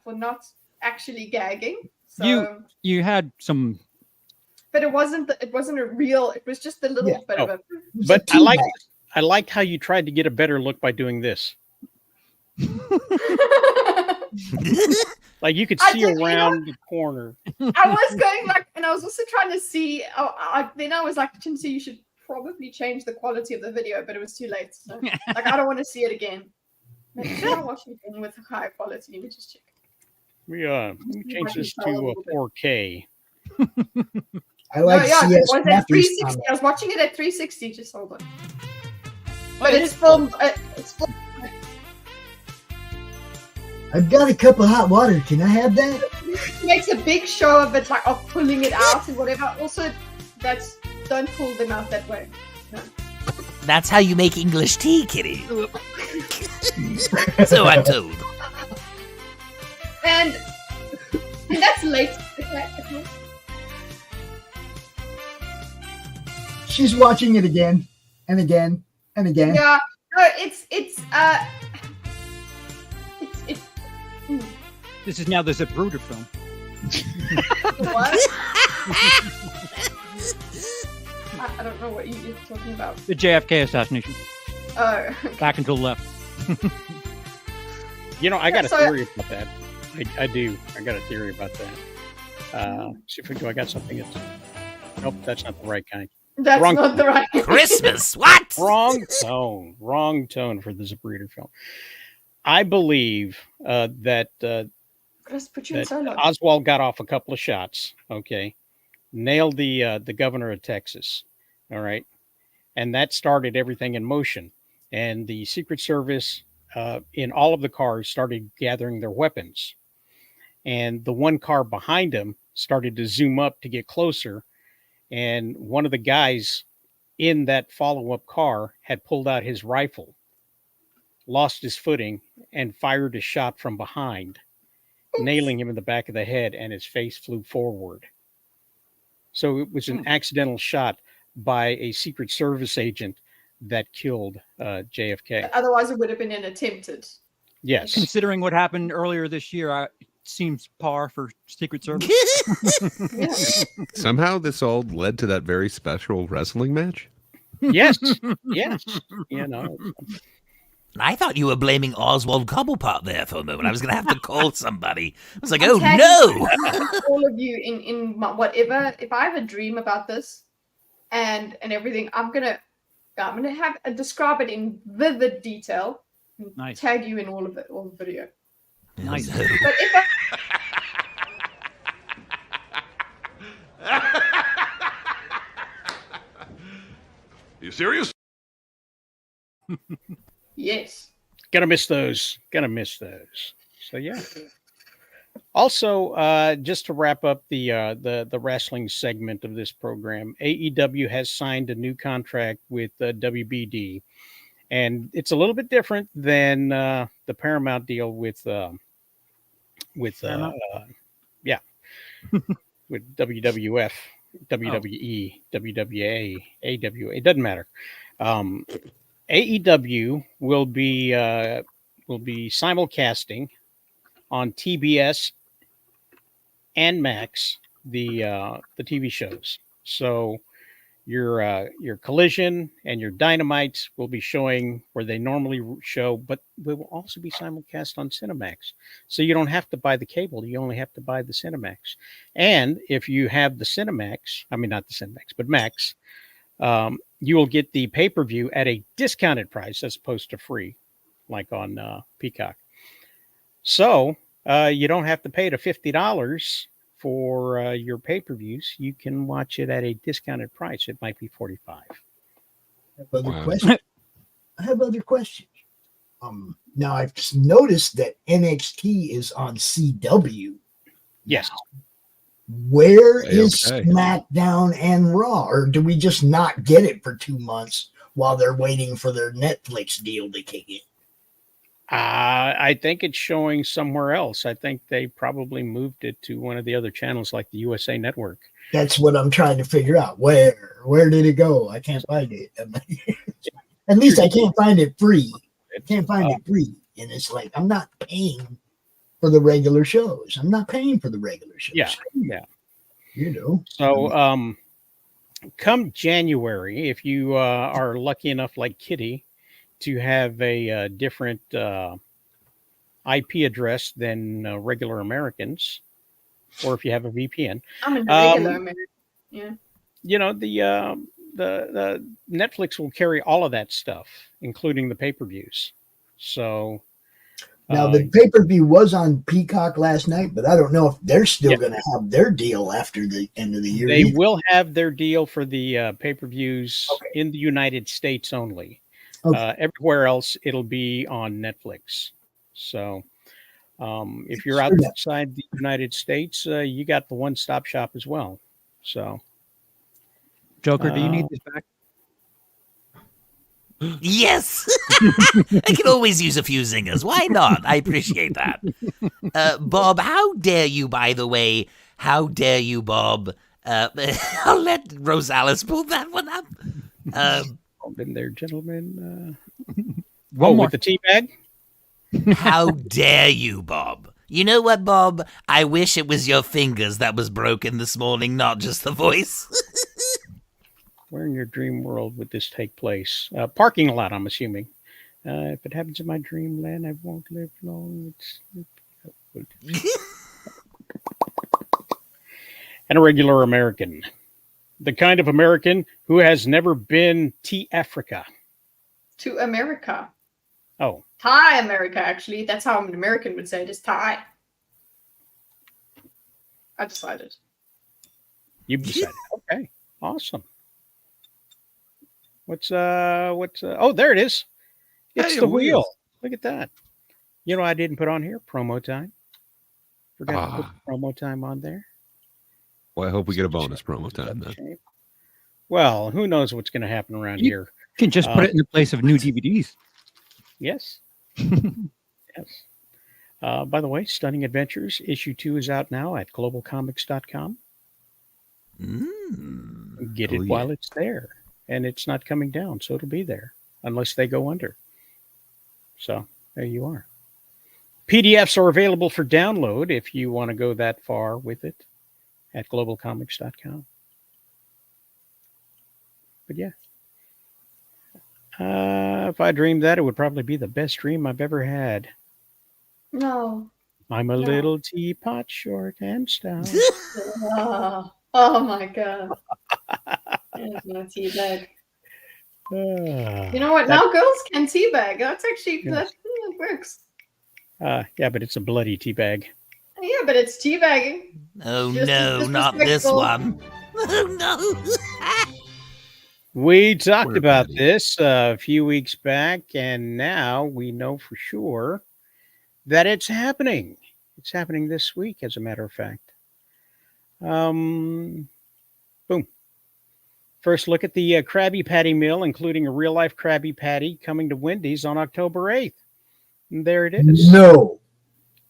not actually gagging. So, You had some. but it wasn't a real. It was just a little bit of a. But I liked how you tried to get a better look by doing this. Like you could I see did, around the corner. I was going like, and I was also trying to see. Then I was like, Chincy, you should probably change the quality of the video, but it was too late. So, like, I don't want to see it again. Maybe I'll watch it again with high quality. Let me just check. We change this to 4K. I like it CS was at Matthews 360. comment. I was watching it at 360. Just hold on. But it's filmed. It's filmed. I've got a cup of hot water. Can I have that? It makes a big show of it, like of pulling it out and whatever. Also, don't pull them out that way. No. That's how you make English tea, Kitty. So I'm told. And that's late. Okay. She's watching it again and again and again. Yeah. No, it's This is now the Zapruder film. what? I don't know what you're talking about. The JFK assassination. Oh. Back and to the left. You know, I got a So- theory about that. I do. I got a theory about that. See if do I got something that's. Nope, that's not the right kind. That's Wrong- not the right. Christmas? What? Wrong tone. Wrong tone for the Zapruder film. I believe that Just put you in that solo. Oswald got off a couple of shots. Okay, nailed the governor of Texas. All right, and that started everything in motion. And the Secret Service in all of the cars started gathering their weapons. And the one car behind him started to zoom up to get closer. And one of the guys in that follow-up car had pulled out his rifle, lost his footing, and fired a shot from behind, nailing him in the back of the head, and his face flew forward. So it was an accidental shot by a Secret Service agent that killed JFK. Otherwise, it would have been an attempted. Yes. Considering what happened earlier this year, it seems par for Secret Service. Somehow this all led to that very special wrestling match. Yes. Yes. You know. I thought you were blaming Oswald Cobblepot there for a moment. I was going to have to call somebody. I was like, I'm oh tagging no! all of you in my, whatever. If I have a dream about this and everything, I'm gonna have describe it in vivid detail. And Nice. Tag you in all of it, all the video. Nice. But if I, You serious? yes. Gonna miss those. Gonna miss those. So yeah. Also, just to wrap up the wrestling segment of this program, AEW has signed a new contract with WBD, and it's a little bit different than the Paramount deal with Paramount? yeah, with WWF, WWE, WWA, AWA. It doesn't matter. AEW will be simulcasting on TBS and Max the TV shows. So your Collision and your Dynamites will be showing where they normally show, but they will also be simulcast on Cinemax. So you don't have to buy the cable; you only have to buy the Cinemax. And if you have the Cinemax, I mean not the Cinemax, but Max, you will get the pay-per-view at a discounted price as opposed to free, like on Peacock. So you don't have to pay the $50 for your pay-per-views. You can watch it at a discounted price. It might be $45. I have other questions. Now I've noticed that NXT is on CW. Yes. Where is SmackDown and Raw? Or do we just not get it for 2 months while they're waiting for their Netflix deal to kick in? I think it's showing somewhere else. I think they probably moved it to one of the other channels like the USA Network. That's what I'm trying to figure out. Where did it go? I can't find it. At least I can't find it free. I can't find it free. And it's like, I'm not paying for the regular shows. Yeah. You know. So come January, if you are lucky enough like Kitty to have a different IP address than regular Americans, or if you have a VPN. I'm a regular American. Yeah. You know, the Netflix will carry all of that stuff, including the pay-per-views. So now the pay-per-view was on Peacock last night, but I don't know if they're still going to have their deal after the end of the year. They will have their deal for the pay-per-views in the United States only. Everywhere else, it'll be on Netflix. So if you're outside the United States, you got the one-stop shop as well. So, Joker, do you need this back? Yes. I can always use a few zingers. Why not? I appreciate that. Bob, how dare you, by the way? How dare you, Bob? I'll let Rosales pull that one up. Been there, gentlemen. One more. With the tea bag? How dare you, Bob? You know what, Bob? I wish it was your fingers that was broken this morning, not just the voice. Where in your dream world would this take place? Parking lot, I'm assuming. If it happens in my dreamland, I won't live long. And a regular American. The kind of American who has never been to Africa. To America. Oh. Thai America, actually. That's how an American would say it, is Thai. I decided. You've decided. Okay. Awesome. Oh, there it is. It's the wheel. Look at that. You know, I didn't put on here promo time. Forgot to put promo time on there. Well, I hope we get a bonus promo time then. Well, who knows what's going to happen around here? You can just put it in the place of new DVDs. Yes. Yes. By the way, Stunning Adventures issue 2 is out now at globalcomics.com. Get it while it's there. And it's not coming down, so it'll be there unless they go under. So there you are. PDFs are available for download if you want to go that far with it at globalcomics.com. But yeah. If I dreamed that, it would probably be the best dream I've ever had. No. I'm a little teapot, short and stout. Oh my God. There's no teabag. You know what? Now girls can teabag. That's actually, that works. Yeah, but it's a bloody teabag. Yeah, but it's teabagging. Oh, no, not this one. Oh, no. We talked about this a few weeks back, and now we know for sure that it's happening. It's happening this week, as a matter of fact. Boom. First look at the Krabby Patty meal, including a real-life Krabby Patty, coming to Wendy's on October 8th. And there it is. No.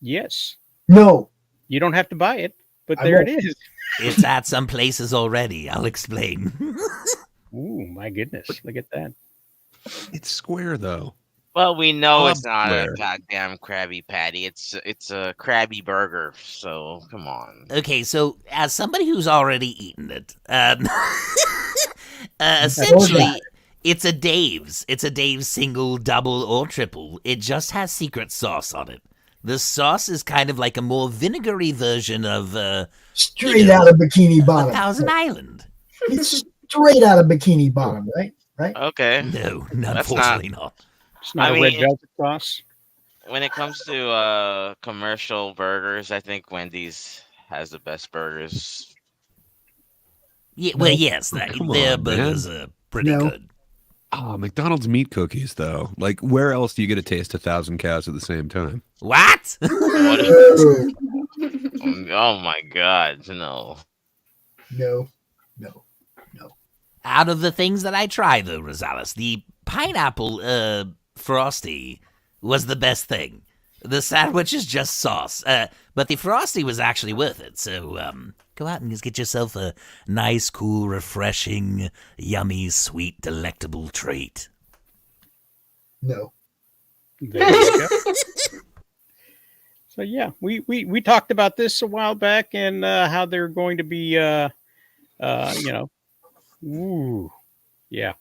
Yes. No. You don't have to buy it, but there it is. It's at some places already. I'll explain. Ooh, my goodness. Look at that. It's square, though. Well, we know it's not a goddamn Krabby Patty. It's a Krabby Burger. So come on. Okay, so as somebody who's already eaten it, essentially, it's a Dave's. It's a Dave's single, double, or triple. It just has secret sauce on it. The sauce is kind of like a more vinegary version of straight out of Bikini Bottom. Thousand Island. It's straight out of Bikini Bottom, right? Right? Okay. No, unfortunately not. It's not I a red mean, velvet sauce. when it comes to commercial burgers, I think Wendy's has the best burgers. Yeah, No. well, yes, Come their on, burgers man. are pretty No. good. Oh, McDonald's meat cookies, though. Like, where else do you get to taste 1,000 cows at the same time? What? Oh my God, no. No. Out of the things that I tried, though, Rosales, the pineapple frosty was the best thing. The sandwich is just sauce, but the frosty was actually worth it. So go out and just get yourself a nice, cool, refreshing, yummy, sweet, delectable treat. No. There you go. So yeah, we talked about this a while back and how they're going to be, ooh, yeah.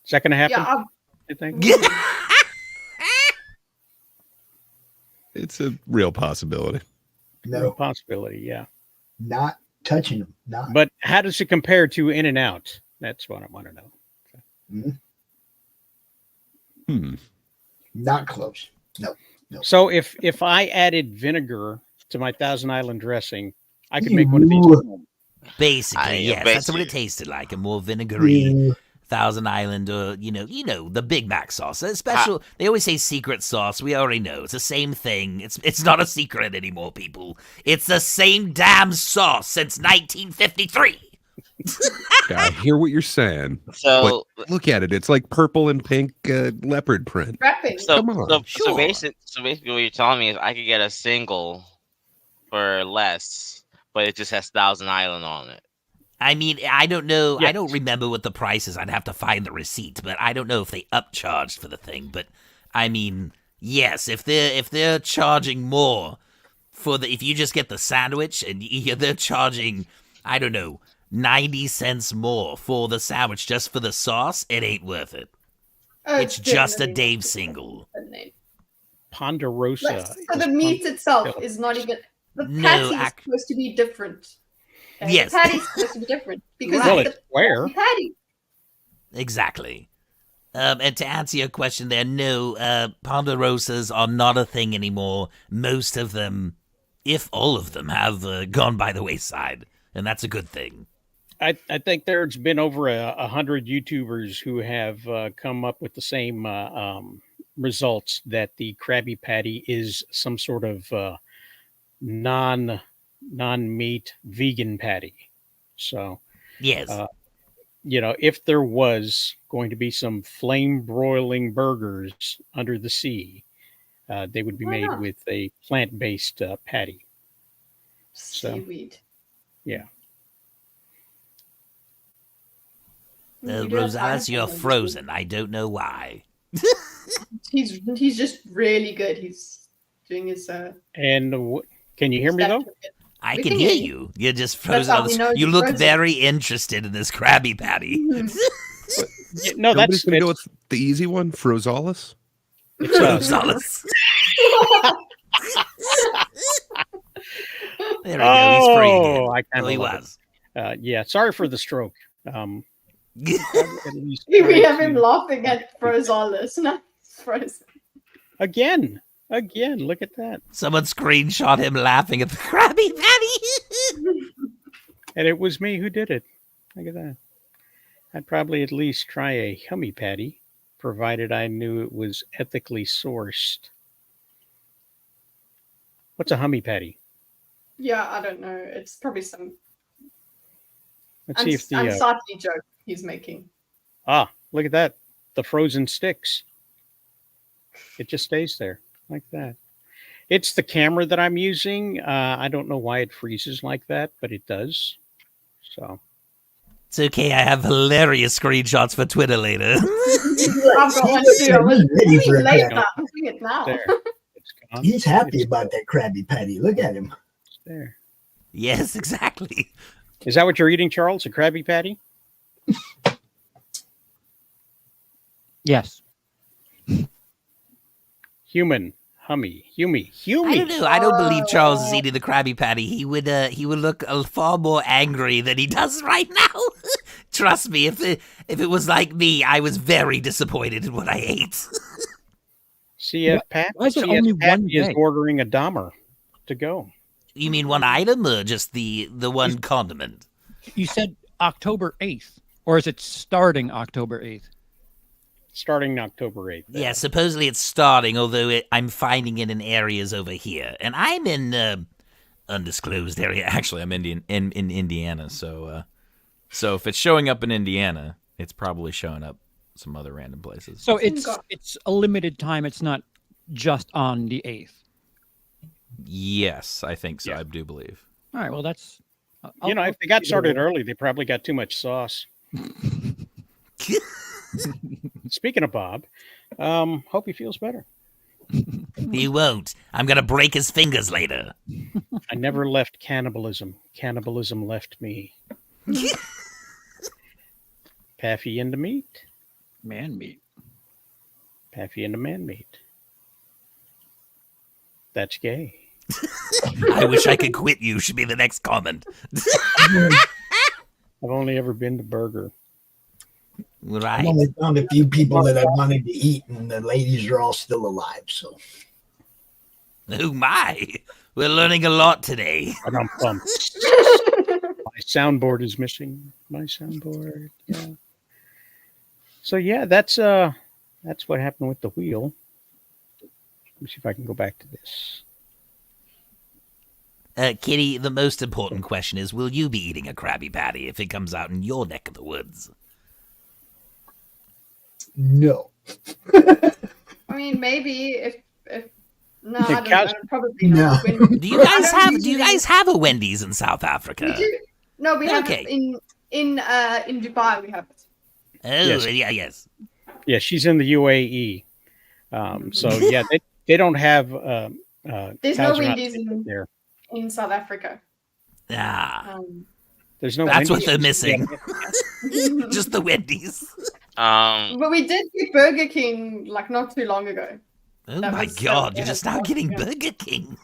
Is that going to happen? Yeah, I think. It's a real possibility. No. Real possibility, yeah. Not touching them. Not. But how does it compare to In-N-Out? That's what I want to know. Not close. No. So if I added vinegar to my Thousand Island dressing, I could make one of these at home. Basically, yes, that's what it tasted like. A more vinegary Thousand Island, or you know, the Big Mac sauce. A special. They always say secret sauce. We already know it's the same thing. It's not a secret anymore, people. It's the same damn sauce since 1953. Yeah, I hear what you're saying. So but look at it. It's like purple and pink leopard print. Wrapping. Come on. So basically, what you're telling me is I could get a single for less, but it just has Thousand Island on it. I mean, I don't know. Yes. I don't remember what the price is. I'd have to find the receipt, but I don't know if they upcharged for the thing. But I mean, yes, if they're charging more for if you just get the sandwich and they're charging, I don't know, 90 cents more for the sandwich just for the sauce, it ain't worth it. Oh, It's just a definitely Dave not. single. Ponderosa. Like, so the meat itself is not even. The No, patty is supposed to be different. Okay? Yes. The patty's supposed to be different because Right. it's It's square. patty. Exactly. And to answer your question there, no, ponderosas are not a thing anymore. Most of them, if all of them, have gone by the wayside, and that's a good thing. I think there's been over 100 YouTubers who have come up with the same results, that the Krabby Patty is some sort of non-meat vegan patty. So Yes. if there was going to be some flame broiling burgers under the sea, they would be Why made not? with a plant-based patty. So, Seaweed. yeah. You do have Rosales, pineapple you're on the frozen. I don't know why. He's just really good. He's doing his And can you hear me though? I We can can hear hear you. you. You're just That's frozen how on we the know You you're look frozen. very interested in this Krabby Patty. No, Nobody's that's gonna go with the easy one, Frozalis. it's Rosales. There we go. He's free again. I kind Oh, of he love was. it. Yeah, sorry for the stroke. At least we try have him to- laughing at Frozalis. No, it's frozen. again. Look at that. Someone screenshot him laughing at the Krabby Patty. And it was me who did it. Look at that. I'd probably at least try a hummy patty, provided I knew it was ethically sourced. What's a hummy patty? Yeah, I don't know. It's probably some Let's see if the unsightly joke he's making. look at that. The frozen sticks. It just stays there like that. It's the camera that I'm using. I don't know why it freezes like that, but it does. So It's okay. I have hilarious screenshots for Twitter later. I've got one too. I was Ready for a late Krabby. now. I'm doing it now. there. It's gone. He's happy It's about that Krabby Patty. Look at him. there. Yes, exactly. Is that what you're eating, Charles? A Krabby Patty? Yes. Human. Hummy. Humy. I don't know. I don't believe Charles is eating the Krabby Patty. He would look far more angry than he does right now. Trust me, if it was like me, I was very disappointed in what I ate. CF Pat, why is it CF only Pat one is day? ordering a Dahmer to go. You mean one item or just the one condiment? You said October 8th, or is it starting October 8th? Starting October 8th. Yeah, supposedly it's starting, although I'm finding it in areas over here. And I'm in undisclosed area. Actually, I'm in Indiana, so if it's showing up in Indiana, it's probably showing up some other random places. So it's a limited time. It's not just on the 8th. Yes, I think so. Yeah. I do believe. All right. Well, that's. If they got started early, they probably got too much sauce. Speaking of Bob, hope he feels better. He won't. I'm gonna break his fingers later. I never left cannibalism. Cannibalism left me. Paffy into meat. Man meat. Paffy into man meat. That's gay. I wish I could quit you should be the next comment. I've only ever been to Burger. Right. I've only found a few people that I wanted to eat, and the ladies are all still alive. So, oh my, we're learning a lot today. My soundboard is missing. My soundboard. Yeah. So yeah, that's what happened with the wheel. Let me see if I can go back to this. Kitty, the most important question is, will you be eating a Krabby Patty if it comes out in your neck of the woods? No. I mean, maybe if no, Hey, I don't, probably not. Do you guys have a Wendy's in South Africa? We do. No, we have it in Dubai. We have it. Oh, yes. Yeah, she's in the UAE. So yeah, they don't have. There's no Wendy's in South Africa. There's no. That's Wendy's. what they're missing. Just the Wendy's. But we did get Burger King like not too long ago. Oh my God! You're just now getting Burger King.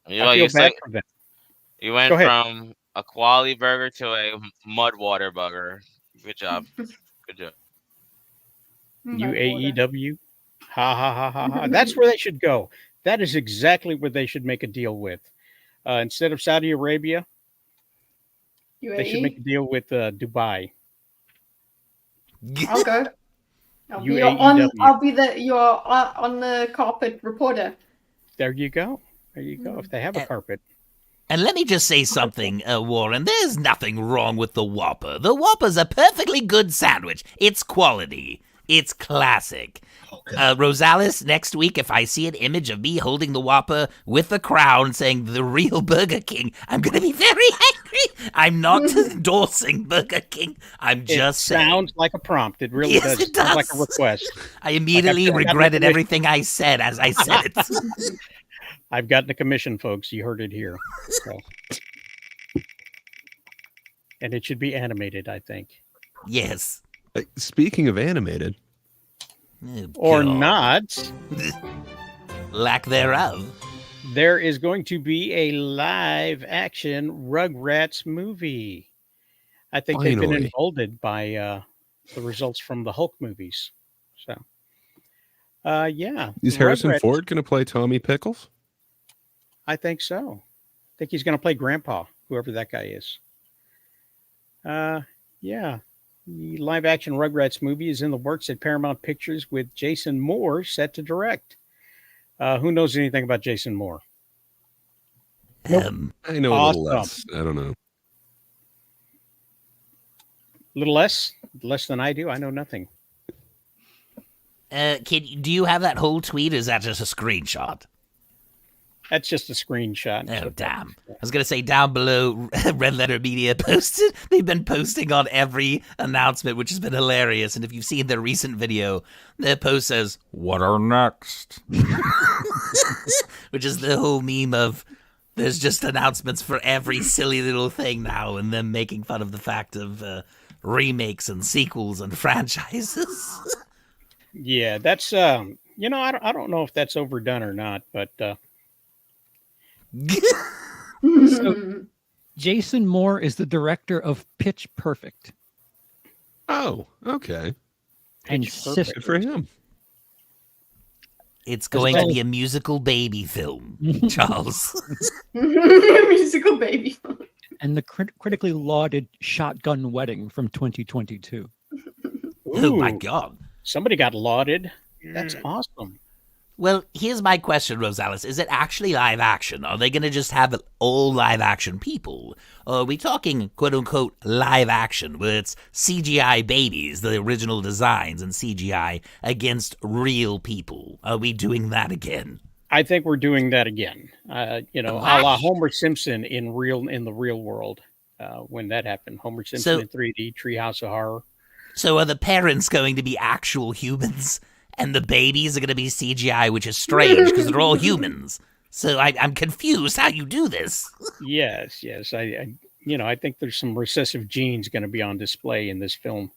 You went from a quality burger to a mudwater burger. Good job. Good job. UAEW. Ha ha ha ha ha. That's where they should go. That is exactly what they should make a deal with. Instead of Saudi Arabia, they should make a deal with Dubai. I'll go. I'll be your on the carpet reporter. There you go. There you go. If they have a carpet. And let me just say something, Warren. There's nothing wrong with the Whopper. The Whopper's a perfectly good sandwich. It's quality. It's classic. Rosales, next week, if I see an image of me holding the Whopper with the crown saying the real Burger King, I'm going to be very angry. I'm not endorsing Burger King. I'm just saying. It sounds like a prompt. It really does. It does. Sounds like a request. I immediately regretted everything I said as I said it. I've gotten a commission, folks. You heard it here. So. And it should be animated, I think. Yes. Speaking of animated. Or not. Lack thereof. There is going to be a live action Rugrats movie. I think they've been emboldened by the results from the Hulk movies. So, yeah. Is Harrison Ford going to play Tommy Pickles? I think so. I think he's going to play Grandpa, whoever that guy is. Yeah. The live-action Rugrats movie is in the works at Paramount Pictures with Jason Moore set to direct. Who knows anything about Jason Moore? Nope. I know a little less. I don't know. A little less? Less than I do? I know nothing. Do you have that whole tweet, or is that just a screenshot? That's just a screenshot. Oh, damn. I was going to say down below, Red Letter Media posted. They've been posting on every announcement, which has been hilarious. And if you've seen their recent video, their post says, "What are next?" Which is the whole meme of there's just announcements for every silly little thing now, and them making fun of the fact of remakes and sequels and franchises. Yeah, that's, I don't know if that's overdone or not, but... Jason Moore is the director of Pitch Perfect. Oh, okay. And Good for him. It's going to be a musical baby film, Charles. Musical baby. And the critically lauded Shotgun Wedding from 2022. Oh my God. Somebody got lauded. That's awesome. Well, here's my question, Rosales. Is it actually live action? Are they going to just have all live action people? Or are we talking, quote unquote, live action, where it's CGI babies, the original designs, and CGI against real people? Are we doing that again? I think we're doing that again. A la Homer Simpson in the real world. When that happened, Homer Simpson in 3D, Treehouse of Horror. So are the parents going to be actual humans? And the babies are going to be CGI, which is strange because they're all humans. So I'm confused how you do this. Yes. I think there's some recessive genes going to be on display in this film.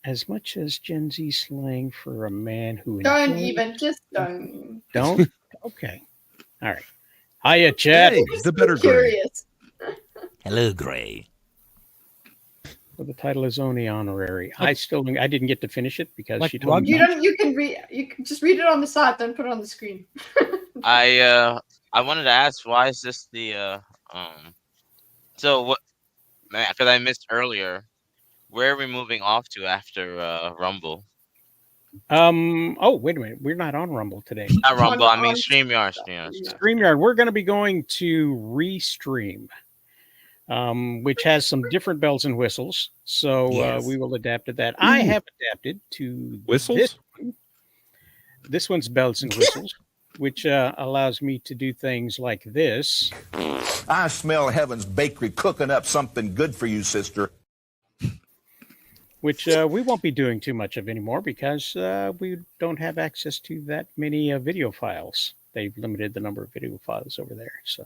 As much as Gen Z slang for a man who Don't even. Don't? Okay. All right. Hiya, Chad. Hey, the better curious. Hello, Gray. Well, the title is only honorary. I didn't get to finish it because she told me. You can just read it on the side, don't put it on the screen. I wanted to ask, why is this the so what, because I missed earlier, where are we moving off to after Rumble? Oh, wait a minute. We're not on Rumble today. Not Rumble, I mean StreamYard. StreamYard. We're going to be going to Restream, which has some different bells and whistles. So we will adapt to that. I have adapted to whistles. This one's bells and whistles, which allows me to do things like this. I smell Heaven's Bakery cooking up something good for you, sister. Which we won't be doing too much of anymore because we don't have access to that many video files. They've limited the number of video files over there. So,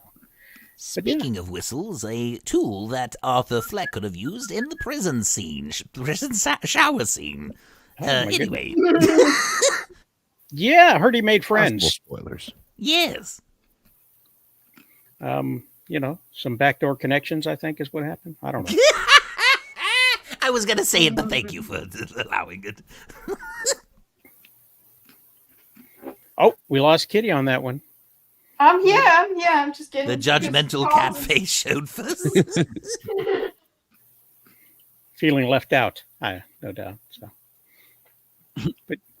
Speaking of whistles, a tool that Arthur Fleck could have used in the prison scene, shower scene. Anyway. Yeah, I heard he made friends. Spoilers. Yes. Some backdoor connections, I think, is what happened. I don't know. I was going to say it, but thank you for allowing it. Oh, we lost Kitty on that one. I'm here. I'm just getting the judgmental cat face showed first. Feeling left out, no doubt. So,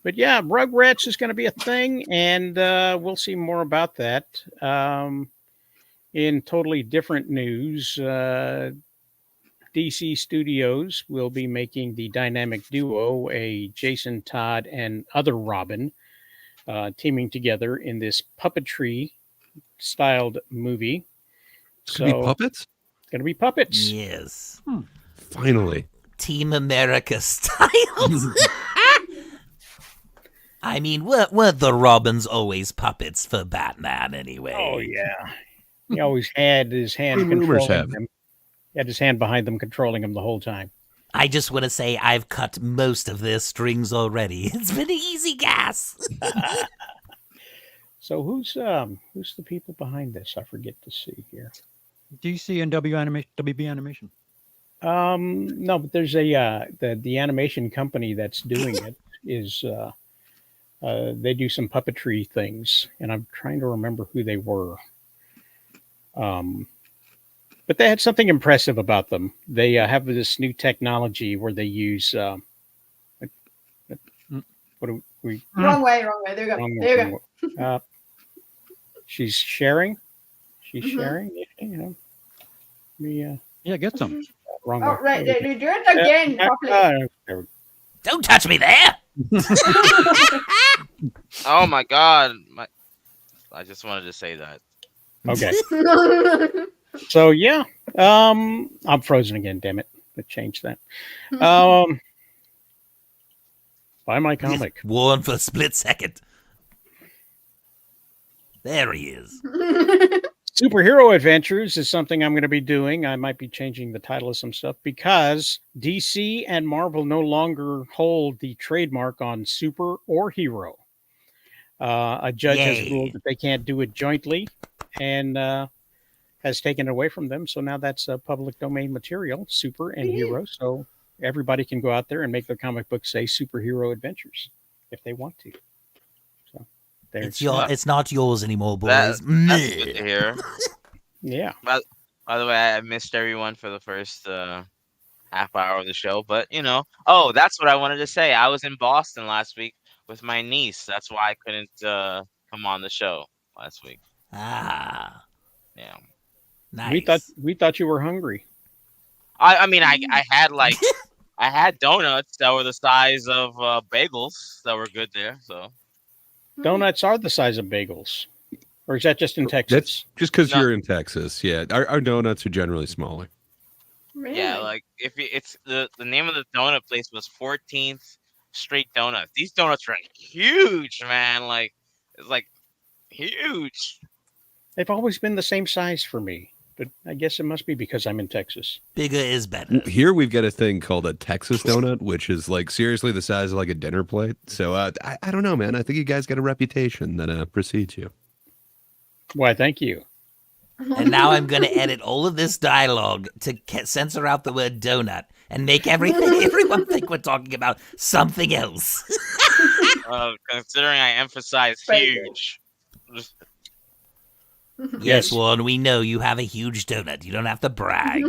but yeah, Rugrats is going to be a thing, and we'll see more about that. In totally different news, DC Studios will be making the dynamic duo, a Jason Todd and other Robin, teaming together in this puppetry-styled movie. It's going to be puppets? It's going to be puppets. Yes. Finally. Team America style. I mean, weren't the Robins always puppets for Batman anyway? Oh, yeah. He always had his hand controlling them. He had his hand behind them, controlling them the whole time. I just want to say I've cut most of their strings already. It's been easy gas. So who's the people behind this? I forget to see here. DC and WB Animation. No, but there's the animation company that's doing it is they do some puppetry things, and I'm trying to remember who they were. But they had something impressive about them. They have this new technology where they use what do we? Wrong way. There you go. She's sharing. She's sharing. Get some. Wrong way. Right, do it again properly. Don't touch me there. Oh my God! I just wanted to say that. Okay. So yeah, I'm frozen again. Damn it! Let's change that. Buy my comic. Warren for a split second. There he is. Superhero Adventures is something I'm going to be doing. I might be changing the title of some stuff because DC and Marvel no longer hold the trademark on super or hero. A judge has Yay. ruled that they can't do it jointly, and has taken it away from them. So now that's public domain material, super and hero. So everybody can go out there and make their comic book say superhero adventures if they want to. So It's not yours anymore, boys. That's good to hear. Yeah. By the way, I missed everyone for the first half hour of the show, but oh, that's what I wanted to say. I was in Boston last week with my niece. That's why I couldn't come on the show last week. Ah, yeah. Nice. We thought you were hungry. I mean, I had I had donuts that were the size of bagels that were good there. So Donuts are the size of bagels, or is that just in Texas? That's just because you're in Texas. Yeah, our donuts are generally smaller. Really? yeah, like if it's the name of the donut place was 14th Street Donuts. These donuts are huge, man. Like it's like huge. They've always been the same size for me, but I guess it must be because I'm in Texas. Bigger is better. Here we've got a thing called a Texas donut, which is like seriously the size of like a dinner plate. So I don't know, man. I think you guys got a reputation that precedes you. Why, thank you. And now I'm going to edit all of this dialogue to censor out the word donut and make everyone think we're talking about something else. Considering I emphasize huge. Yes, Warren, we know you have a huge donut. You don't have to brag.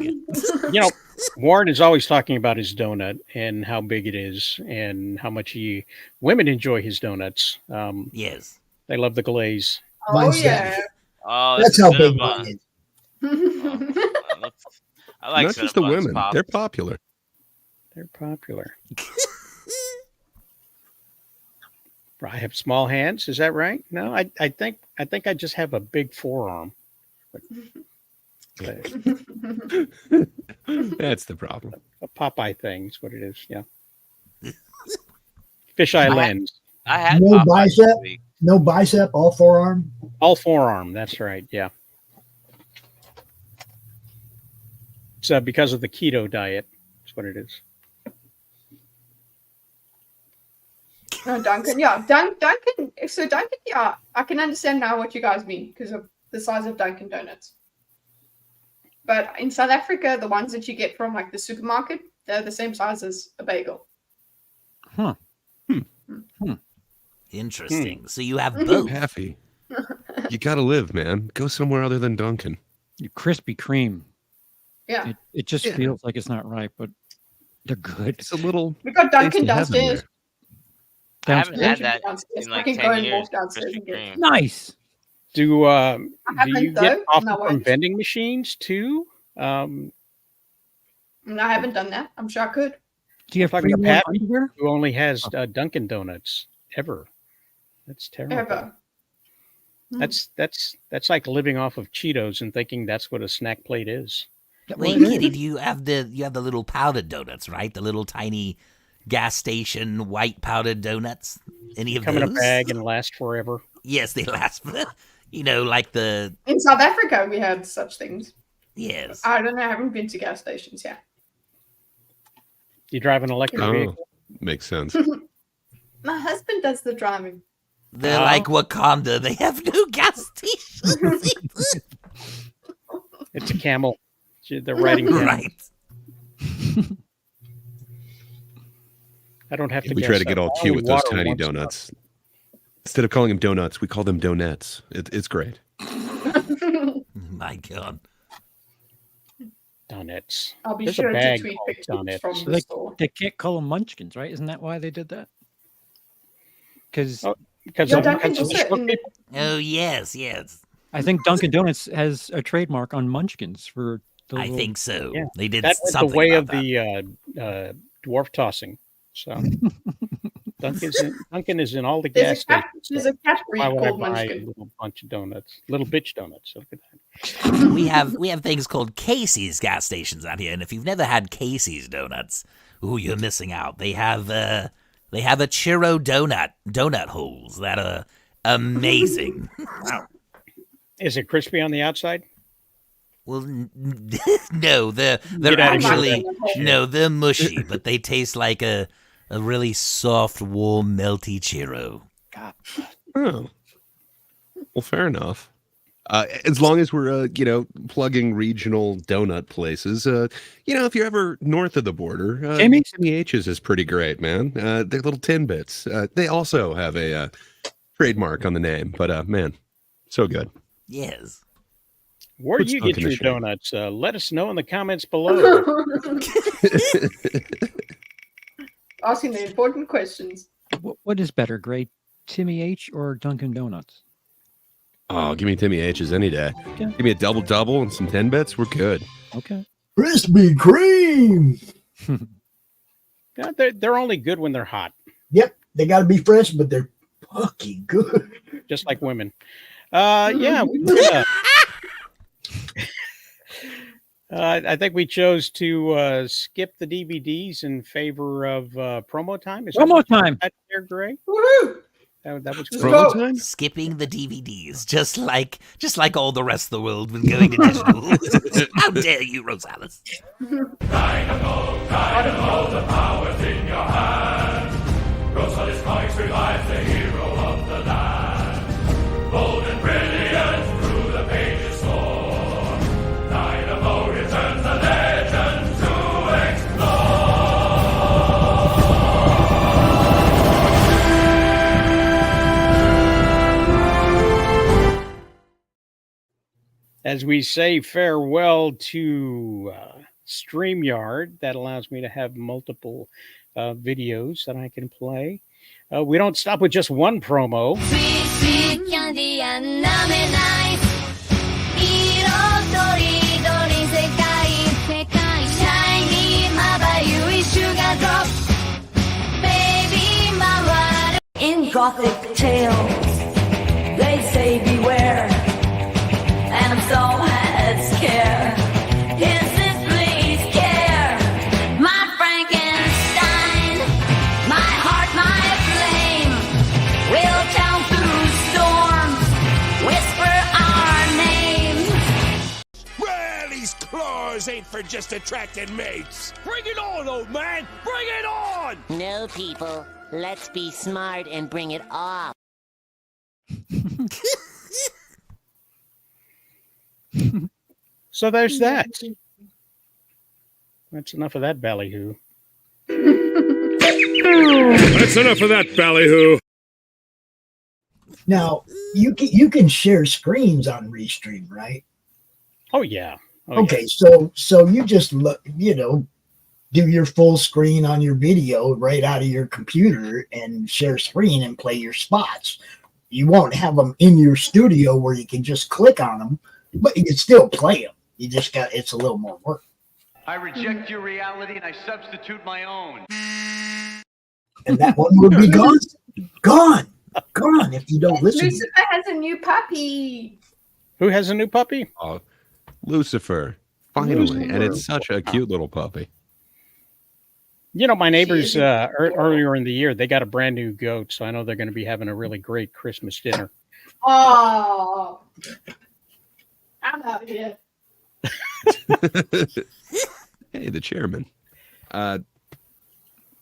Warren is always talking about his donut and how big it is and how much women enjoy his donuts. Yes. They love the glaze. Oh, yeah. Oh, That's how big mine is. I like Not just the women. They're popular. They're popular. I have small hands. Is that right? No, I think I just have a big forearm. That's the problem. A Popeye thing is what it is. Yeah. Fisheye lens. I had No Popeyes bicep. this week. No bicep. All forearm. All forearm. That's right. Yeah. It's because of the keto diet. That's what it is. Duncan, yeah. Duncan, yeah. I can understand now what you guys mean because of the size of Dunkin' Donuts. But in South Africa, the ones that you get from like the supermarket, they're the same size as a bagel. Huh. Interesting. So you have both. Happy. You gotta live, man. Go somewhere other than Dunkin'. You Krispy Kreme. Yeah. It just feels like it's not right, but they're good. It's a little. We got Dunkin' downstairs. I haven't had that Downstairs. in like I can 10 go and years. walk downstairs and get it. Nice. Do you haven't, get though. coffee No, from wait. vending machines too? No, I haven't done that. I'm sure I could. Do you have talking to free warm Pat, underwear? who only has Dunkin' Donuts ever. That's terrible. Ever. That's like living off of Cheetos and thinking that's what a snack plate is. Wait, Kitty, do you have the little powdered donuts, right? The little tiny gas station white powdered donuts. Any of Come those? in a bag and last forever. Yes, they last for like the In South Africa, we had such things. yes. I don't know. I haven't been to gas stations yet. You drive an electric vehicle. Makes sense. My husband does the driving. They're like Wakanda. They have no gas stations. It's a camel. They're riding camels. Right. I don't have to. We guess. try to get all cute with those Water tiny once donuts. Instead of calling them donuts, we call them donuts. It's great. My God. Donuts. I'll be There's a sure to bag tweet called pictures donuts. from So the store. they can't call them munchkins, right? Isn't that why they did that? Because Because Yeah, of Dunkin' because of the does it short in- people. Oh yes, yes. I think Dunkin' Donuts has a trademark on munchkins for the I little- think so. Yeah. They did That was something the way about of that. the dwarf tossing. So Dunkin' is in all the There's gas a cat, stations. there's a cat breed Why would I called buy a Munchkin. little bunch of donuts? Little bitch donuts. Look at that. we have things called Casey's gas stations out here, and if you've never had Casey's donuts, ooh, you're missing out. They have a churro donut holes that are amazing. Wow. Is it crispy on the outside? Well, no, they're Get out of here actually with that. no, they're mushy, but they taste like a really soft, warm, melty churro. God, Oh, well, fair enough. As long as we're, plugging regional donut places, if you're ever north of the border, Jamie? Timmy H's is pretty great, man. They're little tin bits. They also have a trademark on the name, but man, so good. Yes. Where do Puts you Dunk get in the your shade. donuts? Let us know in the comments below. Asking the important questions. What is better, Great Timmy H or Dunkin' Donuts? Oh, give me Timmy H's any day. Okay. Give me a double and some 10 bits. We're good. Okay. Krispy Kreme. Yeah, they're only good when they're hot, Yep, they got to be fresh, but they're fucking good. just like women. Yeah. I think we chose to skip the DVDs in favor of promo time. Is Promo time. There, Greg? Woohoo! That was Promo time? Skipping the DVDs, just like all the rest of the world when going to digital. How dare you, Rosales? Dynamo, the power's in your hand. Rosales Comics revives the hero of the land. Bold and brilliant through the pages soar. Dynamo returns the legend to explore. As we say farewell to StreamYard, that allows me to have multiple videos that I can play. We don't stop with just one promo. In Gothic tales, they say beware. And I'm so had scare. Is this please care? My Frankenstein, my heart, my flame, will count through storms, whisper our names. Well, these claws ain't for just attracting mates. Bring it on, old man! Bring it on! No, people. Let's be smart and bring it off. So there's that. That's enough of that ballyhoo. That's enough of that ballyhoo. Now, you can share screens on Restream, right? Oh, yeah. Okay, so you just look, do your full screen on your video right out of your computer and share screen and play your spots. You won't have them in your studio where you can just click on them, but you can still play them. You just it's a little more work. I reject your reality and I substitute my own. And that one would be gone if you don't listen. Lucifer has a new puppy. Who has a new puppy? Oh, Lucifer. Finally. And it's such a cute little puppy. My neighbors earlier in the year, they got a brand new goat, so I know they're going to be having a really great Christmas dinner. Oh, I'm out of here. Hey, the chairman.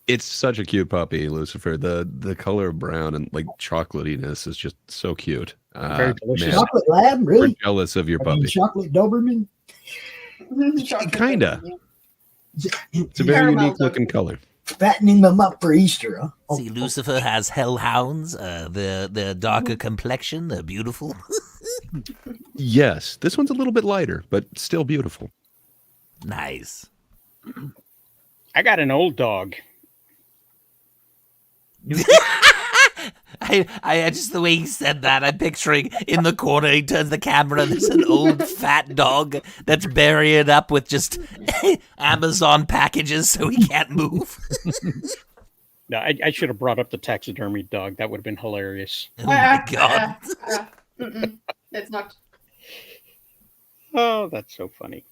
It's such a cute puppy, Lucifer. The color of brown and like chocolatiness is just so cute. Very delicious. Chocolate lab, really? We're jealous of your puppy. Chocolate Doberman? Kinda. It's a very unique looking color. Fattening them up for Easter, huh? See, Lucifer has hellhounds. The darker complexion. They're beautiful. Yes, this one's a little bit lighter, but still beautiful. Nice. I got an old dog. I just the way he said that, I'm picturing in the corner, he turns the camera, there's an old fat dog that's buried up with just Amazon packages so he can't move. No, I should have brought up the taxidermy dog. That would have been hilarious. Oh my God. It's not. Oh, that's so funny.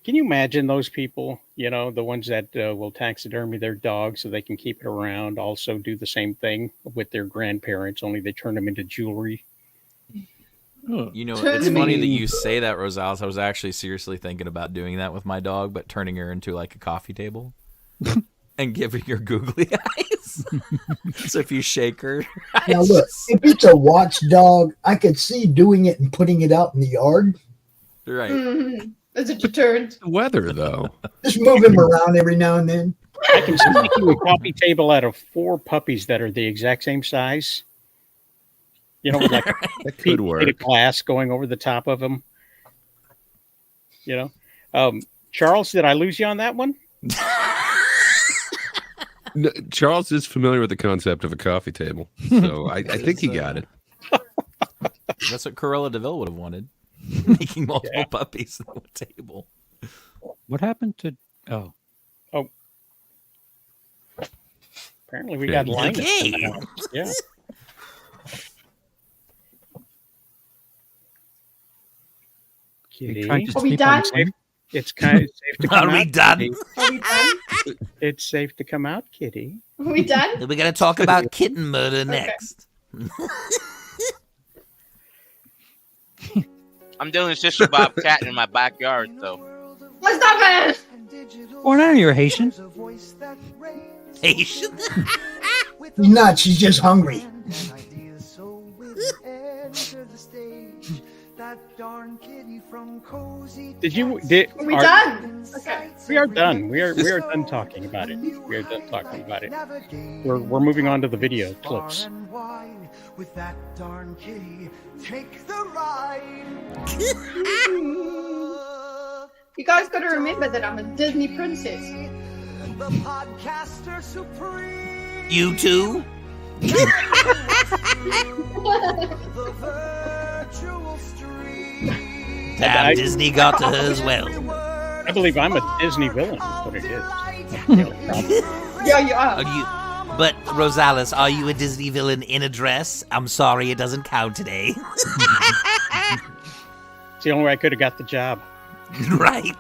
Can you imagine those people, the ones that will taxidermy their dog so they can keep it around, also do the same thing with their grandparents, only they turn them into jewelry? It's funny that you say that, Rosales. I was actually seriously thinking about doing that with my dog, but turning her into like a coffee table and giving her googly eyes. ice. So if you shake her, Now look, if it's a watchdog, I could see doing it and putting it out in the yard. Right. Mm-hmm. As a deterrent. The weather, though. Just move him around every now and then. I can see making a coffee table out of 4 puppies that are the exact same size. You know, with like That could a work. glass going over the top of them. You know, Charles, did I lose you on that one? No, Charles is familiar with the concept of a coffee table, so I think he got it. That's what Cruella DeVille would have wanted. Making multiple puppies on the table. What happened to? Oh, apparently we got Linus. Okay. Yeah. Kitty. trying to Are we sleep on done? the same- It's kind of safe to come Are we out. done? Kitty. Are we done? It's safe to come out, Kitty. Are we done? We're going to talk about kitten murder next. I'm doing Sister Bob Cat in my backyard, so. Let's stop it! Or none of you are Haitian. Haitian? She's not. She's just hungry. Are we done? Okay. We are done. We are done talking about it. We are done talking about it. We're moving on to the video clips. With that darn kitty, take the ride. You guys got to remember that I'm a Disney princess. The podcaster supreme. You too? The virtual stream. Damn, Disney got to her as well. I believe I'm a Disney villain. That's what it is. That's the only problem. Yeah, you are. Are you? But Rosales, are you a Disney villain in a dress? I'm sorry, it doesn't count today. It's the only way I could have got the job. Right.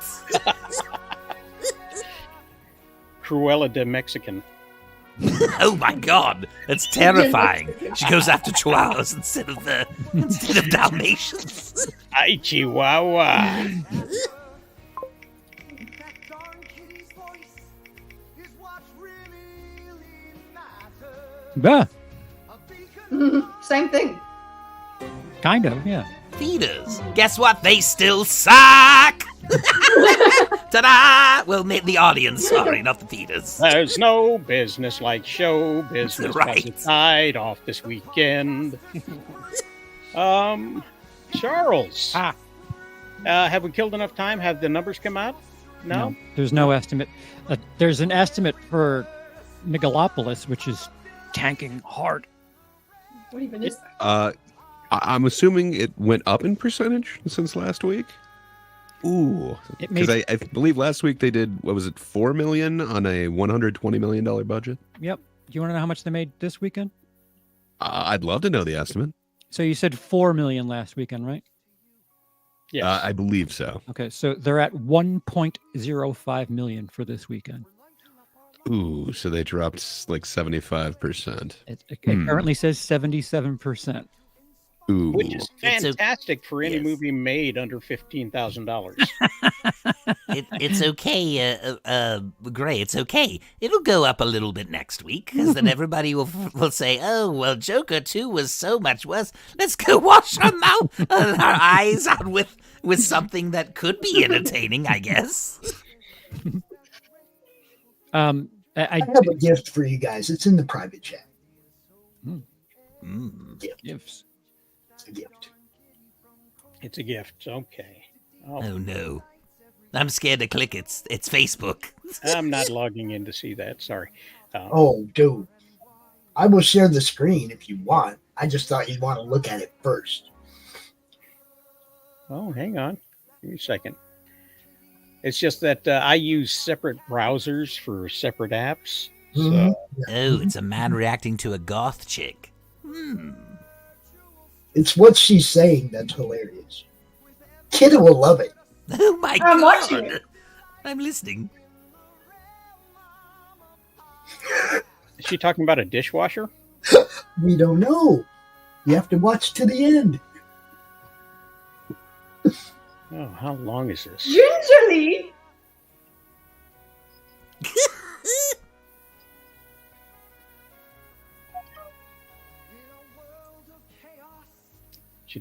Cruella de Mexican. Oh my God, that's terrifying. She goes after chihuahuas instead of Dalmatians. Ay, Chihuahua. Yeah, Same thing. kind of. Yeah. Feeders. Guess what? They still suck. Ta-da! Well, the audience, sorry, not the feeders. There's no business like show business. Right. Right. Tied off this weekend. Charles. Have we killed enough time? Have the numbers come out? No. There's no estimate. There's an estimate for Megalopolis, which is tanking hard. What even is that? I'm assuming it went up in percentage since last week. Ooh, because I believe last week they did, what was it, $4 million on a $120 million budget. Yep. Do you want to know how much they made this weekend? I'd love to know the estimate. So you said 4 million last weekend, right? Yeah, I believe so. Okay, so they're at 1.05 million for this weekend. Ooh, so they dropped like 75%. It currently says 77%. Ooh, which is fantastic for any movie made under $15,000. It's okay, Gray. It's okay. It'll go up a little bit next week because then everybody will say, "Oh, well, Joker 2 was so much worse. Let's go wash our eyes out with something that could be entertaining, I guess." I have a gift for you guys. It's in the private chat. Gifts. It's a gift. It's a gift. Okay. Oh no. I'm scared to click it. It's Facebook. I'm not logging in to see that. Sorry. Oh, dude. I will share the screen if you want. I just thought you'd want to look at it first. Oh, hang on. Give me a second. It's just that I use separate browsers for separate apps. So. Oh, it's a man reacting to a goth chick. It's what she's saying that's hilarious. Kidda will love it. Oh my I'm God. watching it. I'm listening. Is she talking about a dishwasher? We don't know. You have to watch to the end. Oh, how long is this? Gingerly.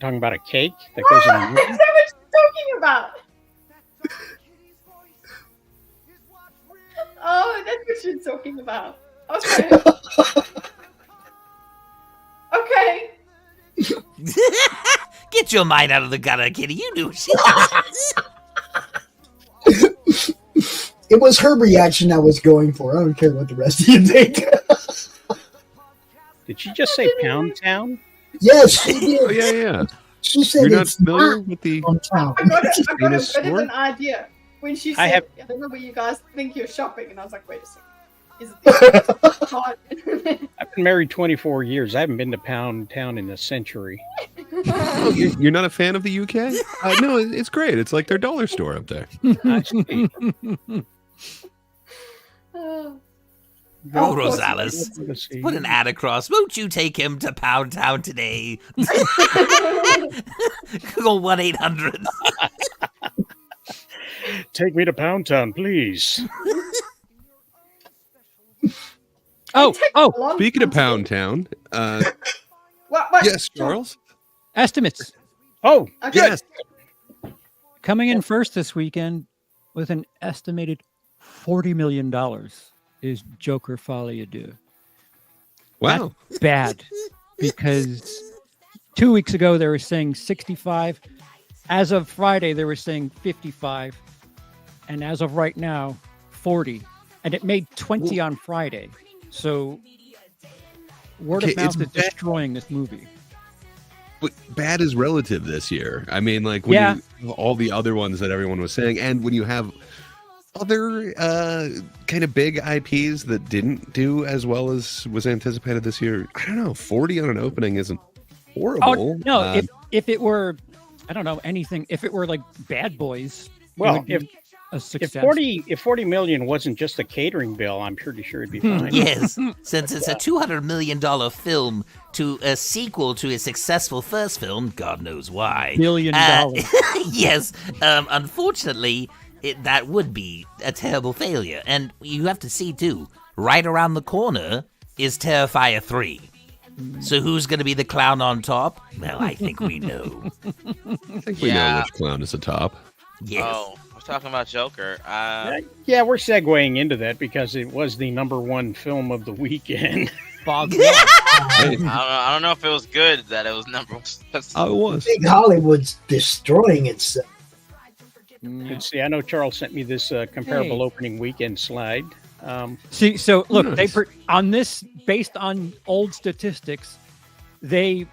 talking about a cake that goes in the Is that what you're talking about? Oh, that's what you're talking about. Okay. Okay. Get your mind out of the gutter, Kitty. You knew she. It was her reaction I was going for. I don't care what the rest of you think. Did she just say Pound Town? Yes, she did. Oh, yeah. She said You're not it's familiar not with the on town. I got a famous bit of store? an idea when she said, I don't know where you guys think you're shopping, and I was like, wait a second. Is it I've been married 24 years. I haven't been to Pound Town in a century. Oh, you're not a fan of the UK? No, it's great. It's like their dollar store up there. Oh, Rosales, put an ad across. Won't you take him to Pound Town today? Go 1-800. Take me to Pound Town, please. Oh! Speaking of Pound Town, what? Yes, Charles. Estimates. Oh, yes. Coming in first this weekend with an estimated $40 million is Joker Folie à Deux. Wow. That's bad because 2 weeks ago they were saying 65. As of Friday, they were saying 55. And as of right now, 40. And it made 20 on Friday. So word of mouth is destroying this movie. But bad is relative this year. I mean, like when you have all the other ones that everyone was saying, and when you have other kind of big IPs that didn't do as well as was anticipated this year, I don't know. 40 on an opening isn't horrible. Oh, no, if it were, I don't know, anything, if it were like Bad Boys, well, if a success. If 40 million wasn't just a catering bill, I'm pretty sure it'd be fine. Yes, since it's a $200 million film to a sequel to a successful first film, God knows why. $1 million. Yes, unfortunately, that would be a terrible failure. And you have to see, too, right around the corner is Terrifier 3. So who's going to be the clown on top? Well, I think we know. I think we know which clown is the top. Yes. Oh, we're talking about Joker. Yeah, we're segueing into that because it was the #1 film of the weekend. I don't know if it was good that it was number one. Oh, it was. I think Hollywood's destroying itself. Let's see. I know Charles sent me this comparable opening weekend slide. See, so look, they on this based on old statistics, they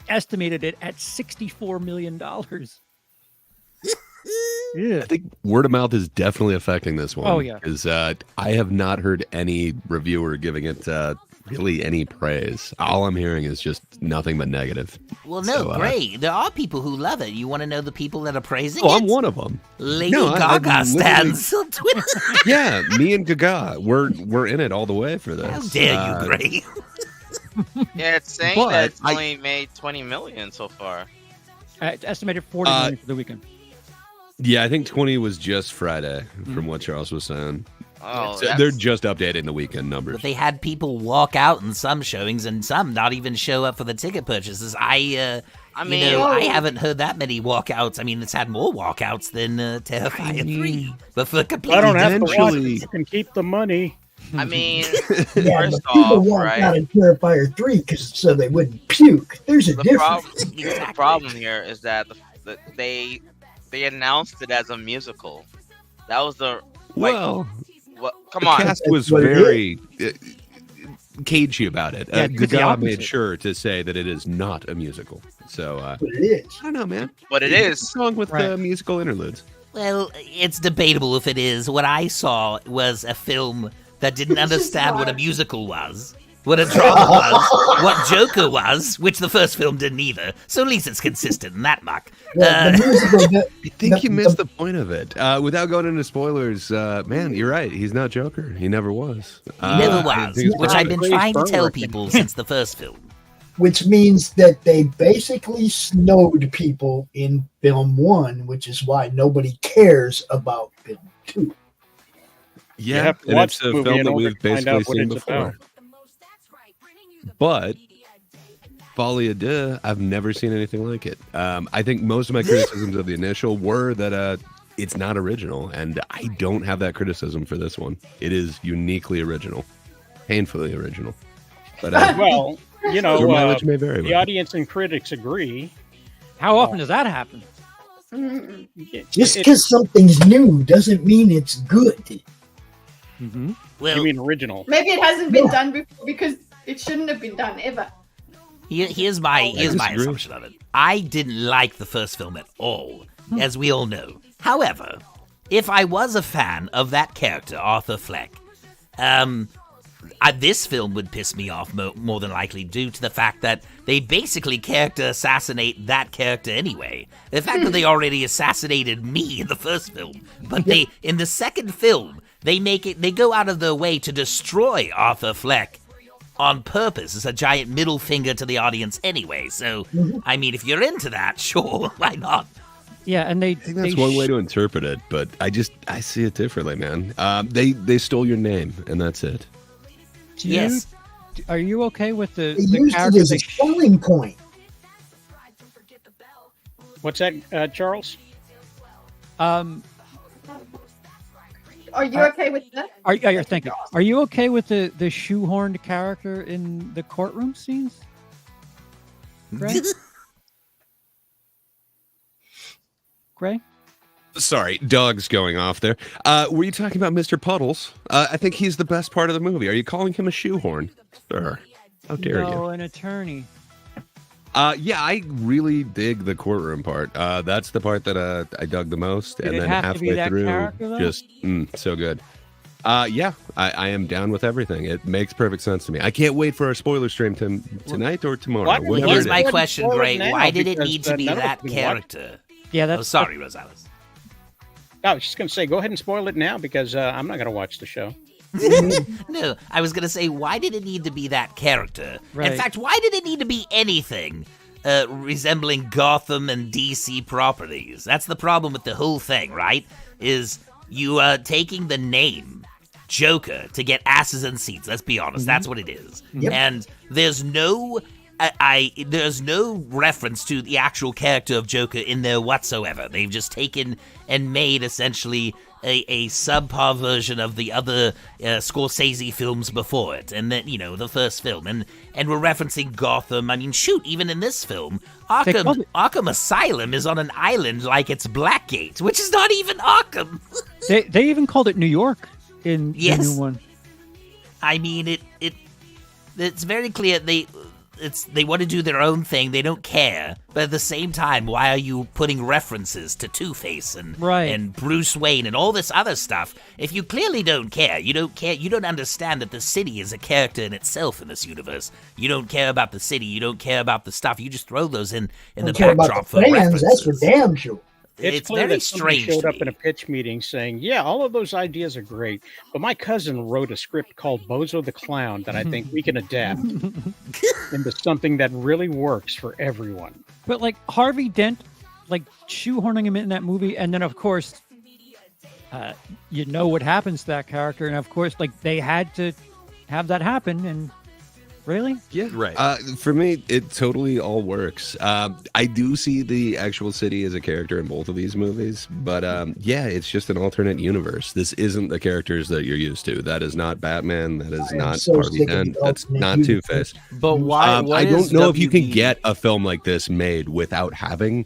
estimated it at $64 million. Yeah, I think word of mouth is definitely affecting this one. Oh, yeah. Because I have not heard any reviewer giving it really any praise. All I'm hearing is just nothing but negative. Well, no, great. There are people who love it. You want to know the people that are praising Oh, it? I'm one of them. Lady Gaga stands on Twitter. Yeah, me and Gaga, we're in it all the way for this. How dare you, Gray? Yeah, it's saying that it's only made 20 million so far. It's estimated 40 million for the weekend. Yeah, I think 20 was just Friday, from what Charles was saying. Oh, so they're just updating the weekend numbers. But they had people walk out in some showings and some not even show up for the ticket purchases. I haven't heard that many walkouts. I mean, it's had more walkouts than Terrifier 3. But for completely I don't have to watch it. You can keep the money. I mean, Yeah, first but people off, walked right? out in Terrifier 3 so they wouldn't puke. There's a difference. The problem here is that they announced it as a musical. That was the come on. The cast was very cagey about it. Yeah, Gaga made sure to say that it is not a musical. So But it is. I don't know, man. But it is. A song with musical interludes. Well, it's debatable if it is. What I saw was a film that didn't understand what a musical was, what a drama was, what Joker was, which the first film didn't either. So at least it's consistent in that muck. I think you missed the point of it. Without going into spoilers, man, you're right. He's not Joker. He never was. He never was, which I've been trying to tell people since the first film. Which means that they basically snowed people in film 1, which is why nobody cares about film 2. Yeah, and it's a film that we've basically seen before. But folie à deux. I've never seen anything like it. I think most of my criticisms of the initial were that it's not original, and I don't have that criticism for this one. It is uniquely original, painfully original. But well, you know, your mileage may vary. the audience and critics agree. How often does that happen? Just because something's new doesn't mean it's good. Mm-hmm. Well, you mean original? Maybe it hasn't been done before because it shouldn't have been done ever. Here's my assumption of it. I didn't like the first film at all, as we all know. However, if I was a fan of that character, Arthur Fleck, this film would piss me off more than likely due to the fact that they basically character assassinate that character anyway. The fact that they already assassinated me in the first film, but they in the second film they go out of their way to destroy Arthur Fleck on purpose as a giant middle finger to the audience anyway. So, I mean, if you're into that, sure, why not? Yeah, and I think that's one way to interpret it, but I see it differently, man. They stole your name, and that's it. Yes. Are you okay with the used character it as a selling point? What's that, Charles? Are you okay with that? Thank you. Are you okay with the shoehorned character in the courtroom scenes? Gray? Gray? Sorry, dog's going off there. Were you talking about Mr. Puddles? I think he's the best part of the movie. Are you calling him a shoehorn? Sir, how dare you? No, an attorney. Yeah, I really dig the courtroom part. That's the part that I dug the most. Did and it then have to be halfway that through, character, though? just so good. Yeah, I am down with everything. It makes perfect sense to me. I can't wait for our spoiler stream tonight or tomorrow. Here's my question, Gray. now, Why did it because, need to be none of that us can watch character? Yeah, that's. Oh, sorry, Rosales. I was just going to say, go ahead and spoil it now because I'm not going to watch the show. No, I was going to say, why did it need to be that character? Right. In fact, why did it need to be anything resembling Gotham and DC properties? That's the problem with the whole thing, right? Is you are taking the name Joker to get asses in seats. Let's be honest, that's what it is. Yep. And there's no reference to the actual character of Joker in there whatsoever. They've just taken and made essentially a subpar version of the other Scorsese films before it, and then the first film, and we're referencing Gotham. I mean, shoot, even in this film, Arkham Asylum is on an island like it's Blackgate, which is not even Arkham. They even called it New York in the new one. I mean, it's very clear they want to do their own thing. They don't care, but at the same time, why are you putting references to Two-Face and Bruce Wayne and all this other stuff? If you clearly don't care, you don't understand that the city is a character in itself in this universe. You don't care about the city. You don't care about the stuff. You just throw those in the backdrop for references. That's for damn sure. It's clear very that somebody strange. showed up in a pitch meeting saying, yeah, all of those ideas are great, but my cousin wrote a script called Bozo the Clown that I think we can adapt into something that really works for everyone. But like Harvey Dent, like shoehorning him in that movie, and then of course, you know what happens to that character, and of course, like they had to have that happen, and really, yeah, right. For me, it totally all works. I do see the actual city as a character in both of these movies, but yeah, it's just an alternate universe. This isn't the characters that you're used to. That is not Batman. That is not Harvey Dent. That's not Two-Face. But why? I don't know if you can get a film like this made without having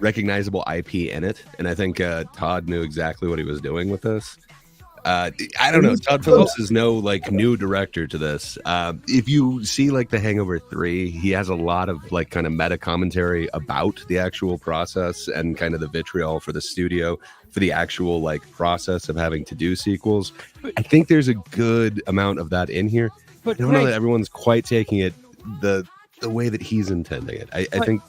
recognizable IP in it, and I think Todd knew exactly what he was doing with this. I don't know. Todd Phillips is no new director to this. If you see The Hangover 3, he has a lot of kind of meta commentary about the actual process and kind of the vitriol for the studio for the actual process of having to do sequels. I think there's a good amount of that in here. But I don't know that everyone's quite taking it the way that he's intending it. I think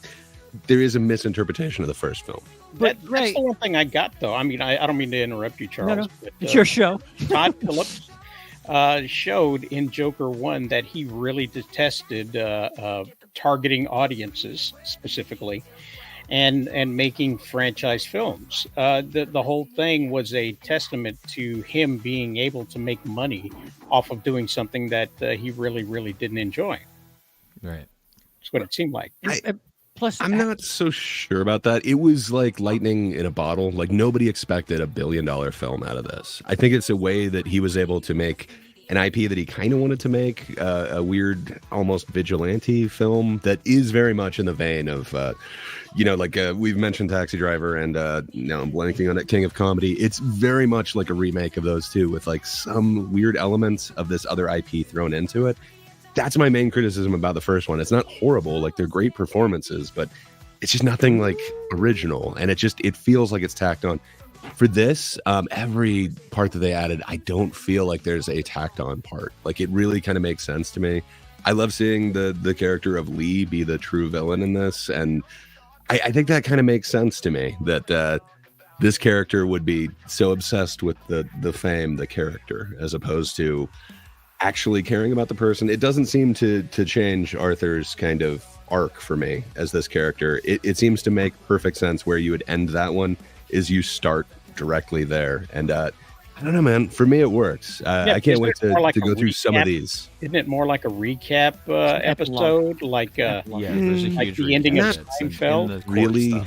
there is a misinterpretation of the first film. That's the one thing I got, though. I mean, I don't mean to interrupt you, Charles. No. But, it's your show. Todd Phillips showed in Joker 1 that he really detested targeting audiences specifically and making franchise films. The whole thing was a testament to him being able to make money off of doing something that he really, really didn't enjoy. Right. That's what it seemed like. Plus, I'm not so sure about that. It was like lightning in a bottle. Like nobody expected $1 billion film out of this. I think it's a way that he was able to make an IP that he kind of wanted to make, a weird, almost vigilante film that is very much in the vein of, we've mentioned Taxi Driver and now I'm blanking on it, King of Comedy. It's very much like a remake of those two with like some weird elements of this other IP thrown into it. That's my main criticism about the first one. It's not horrible, like they're great performances, but it's just nothing like original, and it feels like it's tacked on. For this, every part that they added, I don't feel like there's a tacked on part. Like it really kind of makes sense to me. I love seeing the character of Lee be the true villain in this, and I think that kind of makes sense to me that this character would be so obsessed with the fame, the character, as opposed to actually caring about the person. It doesn't seem to change Arthur's kind of arc for me as this character. It seems to make perfect sense where you would end that one is you start directly there. And I don't know, man. For me, it works. I can't wait to go through some of these. Isn't it more like a recap episode? Like there's a huge the ending of Seinfeld? Really?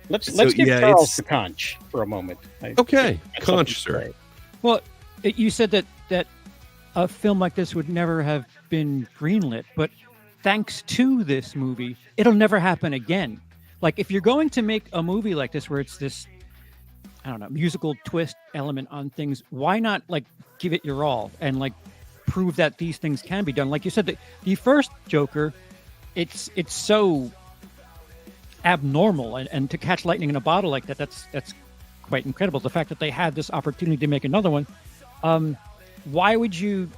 Let's give Charles the conch for a moment. Okay, conch, sir. Well, you said that a film like this would never have been greenlit, but thanks to this movie, it'll never happen again. Like, if you're going to make a movie like this where it's this, I don't know, musical twist element on things, why not, like, give it your all and, like, prove that these things can be done? Like you said, the first Joker, it's so abnormal, and to catch lightning in a bottle like that, that's quite incredible. The fact that they had this opportunity to make another one, why would you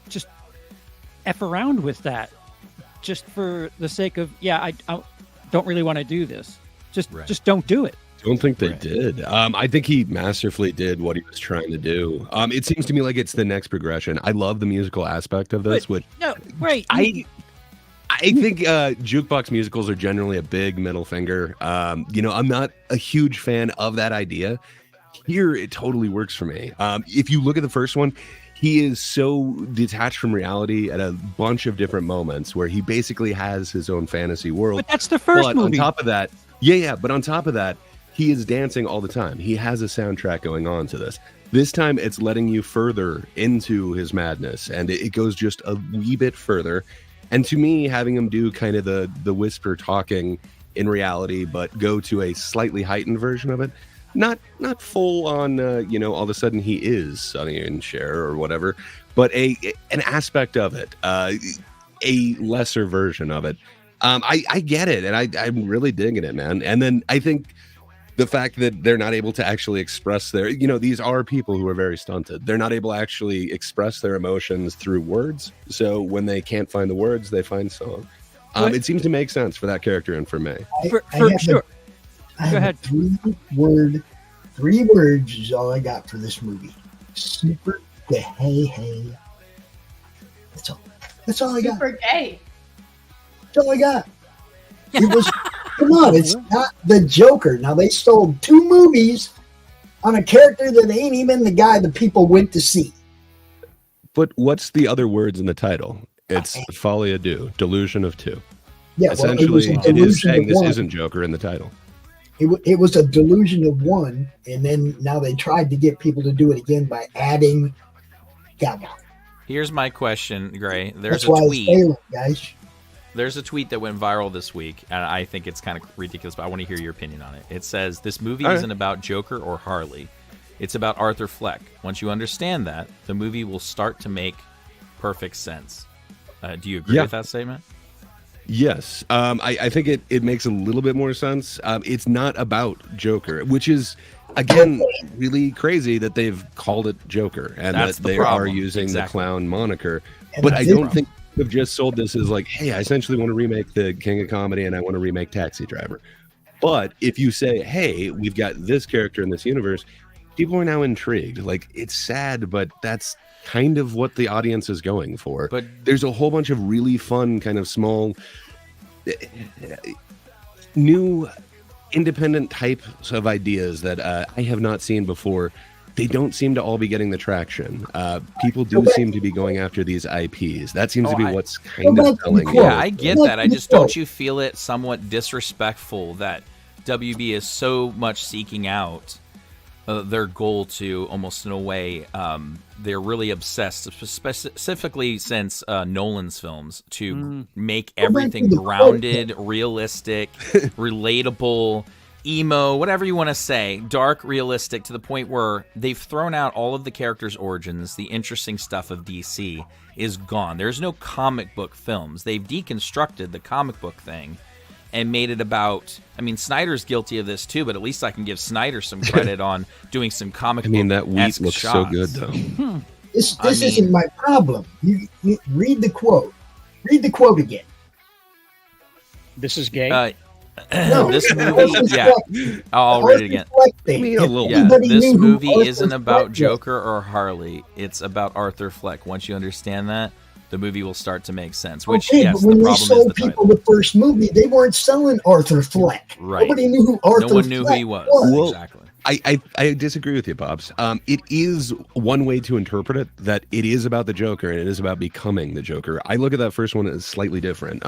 just F around with that just for the sake of, I don't really want to do this. Just don't do it. Don't think they did. I think he masterfully did what he was trying to do. It seems to me like it's the next progression. I love the musical aspect of this, I think jukebox musicals are generally a big middle finger. I'm not a huge fan of that idea. Here, it totally works for me. If you look at the first one, he is so detached from reality at a bunch of different moments where he basically has his own fantasy world. But that's the first movie. On top of that, but on top of that, he is dancing all the time. He has a soundtrack going on to this. This time, it's letting you further into his madness, and it goes just a wee bit further. And to me, having him do kind of the whisper talking in reality, but go to a slightly heightened version of it, not full on, all of a sudden he is Sonny and Cher or whatever, but an aspect of it, a lesser version of it. I get it, and I'm really digging it, man. And then I think the fact that they're not able to actually express these are people who are very stunted. They're not able to actually express their emotions through words. So when they can't find the words, they find song. It seems to make sense for that character and for me. Go ahead. Three words is all I got for this movie. Super gay. That's all I got. Super gay. That's all I got. It was, come on, it's not the Joker. Now, they stole 2 movies on a character that ain't even the guy the people went to see. But what's the other words in the title? It's Folie à Deux, Delusion of Two. Yeah, essentially, it is saying this isn't Joker in the title. It was a delusion of one, and then now they tried to get people to do it again by adding Gaga. Here's my question, Gray. That's why it's failing, guys. There's a tweet that went viral this week, and I think it's kind of ridiculous, but I want to hear your opinion on it. It says, this movie isn't about Joker or Harley. It's about Arthur Fleck. Once you understand that, the movie will start to make perfect sense. Do you agree with that statement? Yes. I think it makes a little bit more sense. It's not about Joker, which is, again, really crazy that they've called it Joker and that they are using the clown moniker. But I don't think have just sold this as like, hey, I essentially want to remake the King of Comedy and I want to remake Taxi Driver. But if you say, hey, we've got this character in this universe, people are now intrigued. Like, it's sad, but that's kind of what the audience is going for. But there's a whole bunch of really fun, kind of small, new independent types of ideas that I have not seen before they don't seem to all be getting the traction. People do seem to be going after these IPs. That seems to be what's kind of selling. Yeah, I get that. I just don't you feel it somewhat disrespectful that WB is so much seeking out their goal to almost in a way they're really obsessed, specifically since Nolan's films, to make everything grounded, realistic, relatable, emo, whatever you want to say, dark, realistic, to the point where they've thrown out all of the characters' origins. The interesting stuff of DC is gone. There's no comic book films. They've deconstructed the comic book thing and made it about, I mean, Snyder's guilty of this too, but at least I can give Snyder some credit on doing some comic book. I mean, that wheat looks shots. so good, though. This isn't my problem. You read the quote. Read the quote again. This is gay. No, this movie, yeah. I'll read it again. This movie isn't about Joker or Harley. It's about Arthur Fleck. Once you understand that, the movie will start to make sense. Which, okay, yes, but when the they problem sold is the people title. the first movie, they weren't selling Arthur Fleck. Right. Nobody knew who Arthur No one knew who Fleck he was. Well, Exactly. I disagree with you, Pops. It is one way to interpret it, that it is about the Joker and it is about becoming the Joker. I look at that first one as slightly different.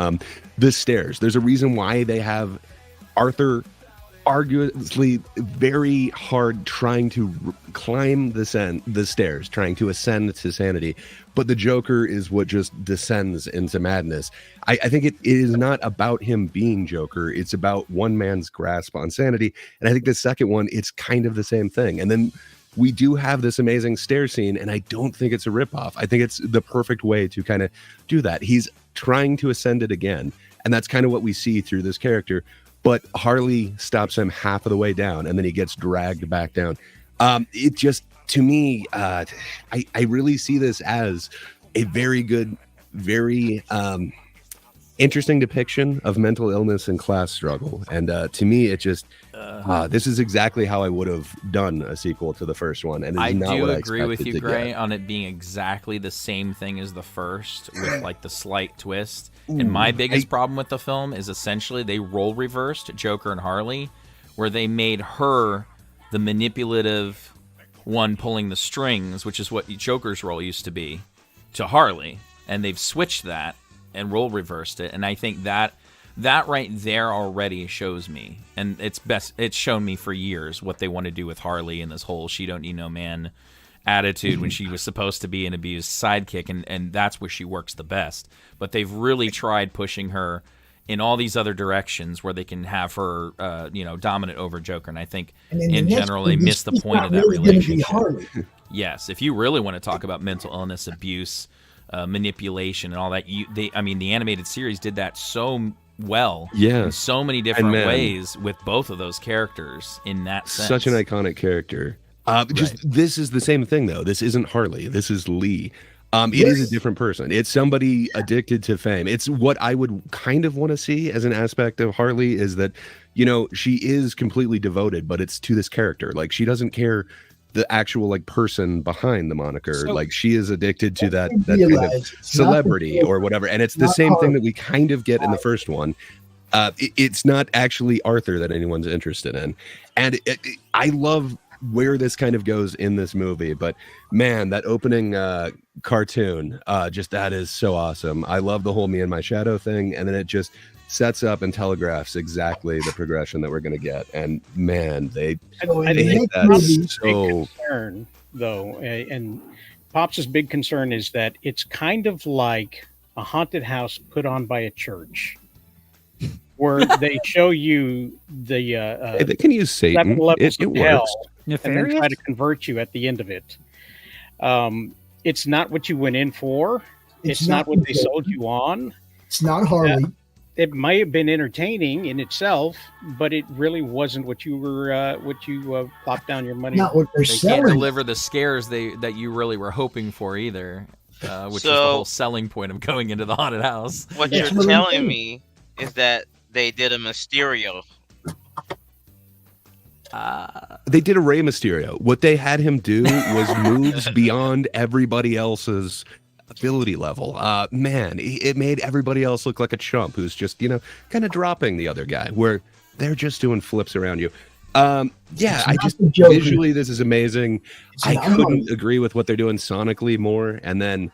The stairs. There's a reason why they have Arthur arguably very hard trying to climb the stairs, trying to ascend to sanity. But the Joker is what just descends into madness. I think it is not about him being Joker. It's about one man's grasp on sanity. And I think the second one, it's kind of the same thing. And then we do have this amazing stair scene, and I don't think it's a ripoff. I think it's the perfect way to kind of do that. He's trying to ascend it again. And that's kind of what we see through this character. But Harley stops him half of the way down, and then he gets dragged back down. It just, to me, I really see this as a very good, very interesting depiction of mental illness and class struggle. And to me, it just, this is exactly how I would have done a sequel to the first one. And I not do what agree with you, Gray, get. on it being exactly the same thing as the first, with like the slight twist. And my biggest problem with the film is essentially they role reversed Joker and Harley, where they made her the manipulative one pulling the strings, which is what Joker's role used to be, to Harley. And they've switched that and role reversed it. And I think that right there already shows me, and it's shown me for years what they want to do with Harley and this whole she don't need no man attitude when she was supposed to be an abused sidekick, and that's where she works the best. But they've really tried pushing her in all these other directions where they can have her dominant over Joker, and I think in general they miss the point of that relationship. Yes, if you really want to talk about mental illness, abuse, manipulation, and all that, the animated series did that so well, in so many different ways with both of those characters in that sense. Such an iconic character. This is the same thing, though. This isn't Harley. This is Lee. It is a different person. It's somebody addicted to fame. It's what I would kind of want to see as an aspect of Harley, is that, she is completely devoted, but it's to this character. Like, she doesn't care the actual person behind the moniker. So, she is addicted to that kind of celebrity or whatever. And it's the same thing that we kind of get in the first one. It's not actually Arthur that anyone's interested in. And I love where this kind of goes in this movie, but man, that opening cartoon, that is so awesome. I love the whole me and my shadow thing, and then it just sets up and telegraphs exactly the progression that we're going to get. And man, they hit that so. Concern, though, and Pops' big concern is that it's kind of like a haunted house put on by a church, where they show you the they can use Satan. It works. And then try to convert you at the end of it. It's not what you went in for. It's not what they sold you on. It's not Harley. It might have been entertaining in itself, but it really wasn't what you were plopped down your money. Not what they're They selling. can't deliver the scares that you really were hoping for either, which is the whole selling point of going into the haunted house. What you're telling me is that they did a Mysterio. They did a Rey Mysterio. What they had him do was moves beyond everybody else's ability level. Man, it made everybody else look like a chump who's just, kind of dropping the other guy, where they're just doing flips around you. Yeah, I just visually this is amazing. I couldn't agree with what they're doing sonically more, and then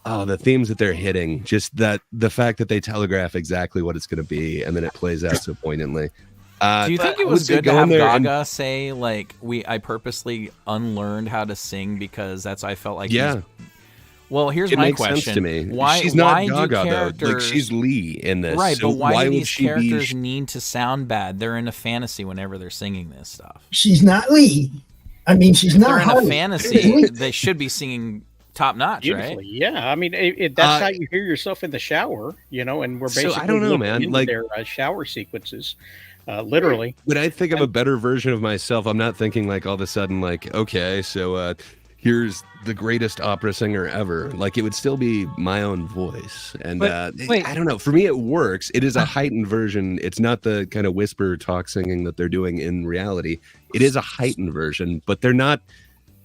the themes that they're hitting, just that the fact that they telegraph exactly what it's going to be, and then it plays out so poignantly. Do you think it was good to have Gaga say like I purposely unlearned how to sing because that's I felt like yeah. Well, here's it my makes question: sense to me. Why? She's not why Gaga do characters, though. Like she's Lee in this, right? so But why do would these she characters be? need to sound bad? They're in a fantasy whenever they're singing this stuff. She's not Lee. I mean, she's If not. they're in a Harley. fantasy. They should be singing top notch, right? Beautifully, yeah. I mean, that's how you hear yourself in the shower, and we're basically So I don't know, looking man. into Like their shower sequences, literally. When I think of a better version of myself, I'm not thinking like all of a sudden like, okay, so here's the greatest opera singer ever. Like it would still be my own voice. And wait. I don't know. For me, it works. It is a heightened version. It's not the kind of whisper talk singing that they're doing in reality. It is a heightened version, but they're not.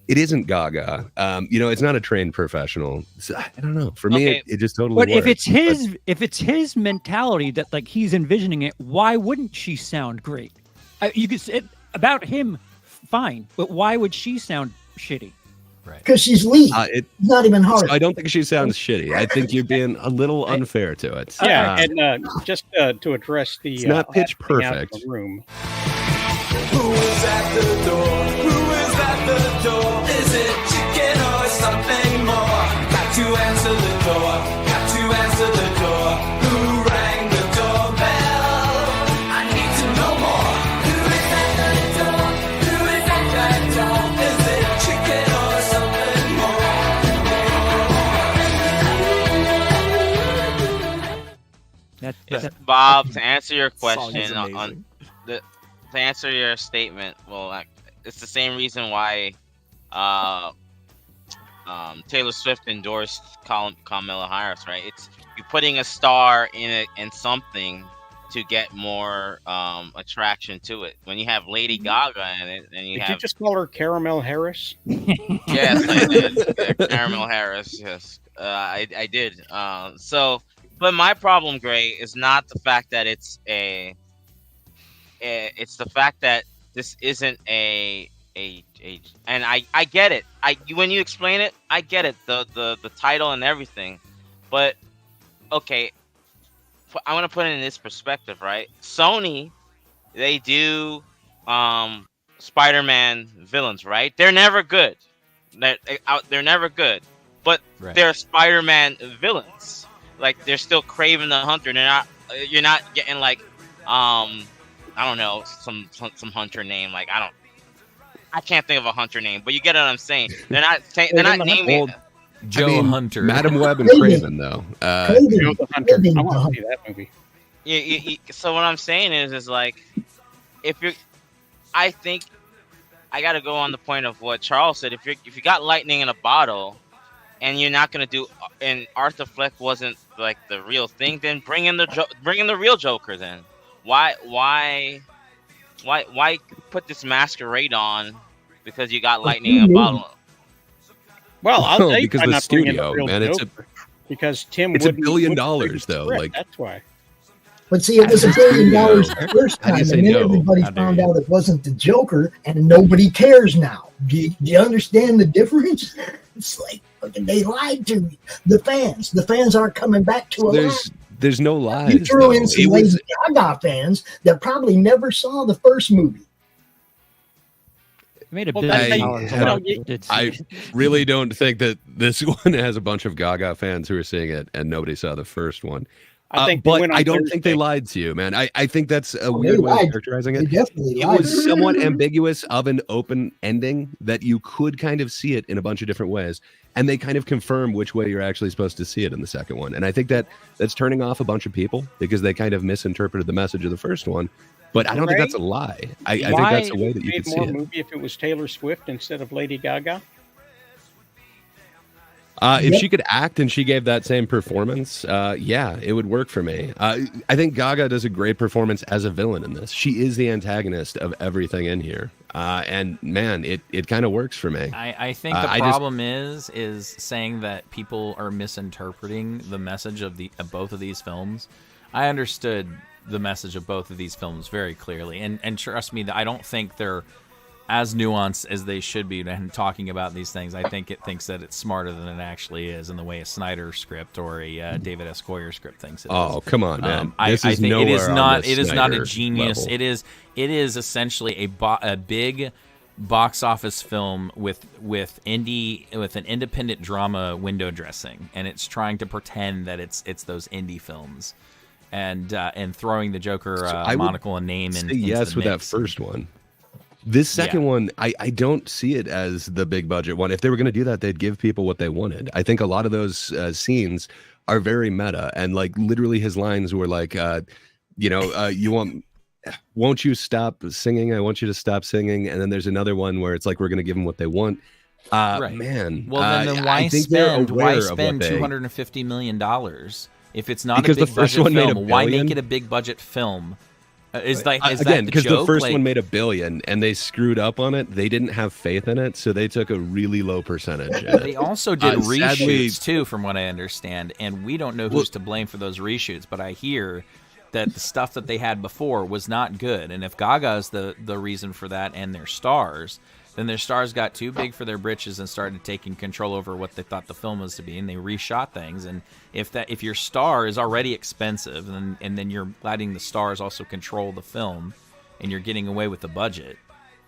It isn't Gaga. It's not a trained professional. So, I don't know. For me, it just totally But works. if it's his mentality that like he's envisioning it, why wouldn't she sound great? You could say about him, fine, but why would she sound shitty? Right. Because she's Lee. Not even hard. I don't think she sounds shitty. I think you're being a little unfair to it. Yeah, and just to address the it's not pitch acting out perfect. of the room. Who is at the door? Who is at the door? Is it chicken or something more? Got to answer the door. Got to answer the door. Who rang the doorbell? I need to know more. Who is at the door? Who is at the door? Is it chicken or something Yes, Bob, to answer your Song is question amazing. to answer your statement, well, it's the same reason why Taylor Swift endorsed Kamala Harris, right? It's you putting a star in something to get more attraction to it. When you have Lady Gaga in it, and you Did have you just call her Caramel Harris? yes, I did. Caramel Harris, yes, I did. But my problem, Gray, is not the fact that it's it's the fact that this isn't and I get it. When you explain it, I get it. The title and everything, but okay, I want to put it in this perspective, right? Sony, they do Spider-Man villains, right? They're never good. They're never good, but they're Spider-Man villains. Like they're still Kraven the Hunter. You're not getting like I don't know, some hunter name. Like I can't think of a hunter name, but you get what I'm saying. They're not naming Joe Hunter, Madam Web, and Craven though. Joe the Hunter. I want to see that movie. So what I'm saying is like I think I got to go on the point of what Charles said. If you got lightning in a bottle, and you're not gonna do, and Arthur Fleck wasn't like the real thing, then bring in the real Joker. Then why put this masquerade on because you got lightning in a bottle? Well, I'll tell you because why the not bring in studio, the real man, Joker. Because Tim it's $1 wouldn't billion read the though. script, Like that's why. But see, it was $1 billion the first How do time, you and say then no? everybody How dare found you? out it wasn't the Joker, and nobody cares now. Do you understand the difference? It's like fucking they lied to me. The fans aren't coming back to a lie. There's no lies. You threw though. in some It was- Lady Gaga fans that probably never saw the first movie. It made $1 Well, billion. that's- A lot of people did see I it. really don't think that this one has a bunch of Gaga fans who are seeing it and nobody saw the first one. I think they but went on I don't think they Thursday. lied to you, man. I think that's a they weird way of lied. characterizing They it. definitely It lied. was somewhat ambiguous of an open ending that you could kind of see it in a bunch of different ways. And they kind of confirm which way you're actually supposed to see it in the second one. And I think that's turning off a bunch of people because they kind of misinterpreted the message of the first one. But I don't think that's a lie. I think that's a way that you made could see more it. movie if it was Taylor Swift instead of Lady Gaga. If she could act and she gave that same performance, yeah, it would work for me. I think Gaga does a great performance as a villain in this. She is the antagonist of everything in here. And man, it kind of works for me. I think the problem is saying that people are misinterpreting the message of both of these films. I understood the message of both of these films very clearly. And trust me, I don't think they're as nuanced as they should be when talking about these things. I think it thinks that it's smarter than it actually is in the way a Snyder script or a David S. Goyer script thinks it is. Oh, come on, man! I think it is not. It is not a Snyder genius. level. It is essentially a big box office film with an independent drama window dressing, and it's trying to pretend that it's those indie films, and throwing the Joker monocle and name in. Yes, with that first one. This second one, I don't see it as the big budget one. If they were going to do that, they'd give people what they wanted. I think a lot of those scenes are very meta, and like literally his lines were like, won't you stop singing? I want you to stop singing. And then there's another one where it's like, we're going to give them what they want. Man. Well, then why spend $250 million if it's not because a big the first budget one film? made $1 billion? Why make it a big budget film? Is that because the first like, one made $1 billion and they screwed up on it. They didn't have faith in it, so they took a really low percentage. They also did reshoots too, from what I understand, and we don't know who's to blame for those reshoots. But I hear that the stuff that they had before was not good, and if Gaga is the reason for that, and their stars, then their stars got too big for their britches and started taking control over what they thought the film was to be, and they reshot things. And if your star is already expensive, and then you're letting the stars also control the film, and you're getting away with the budget,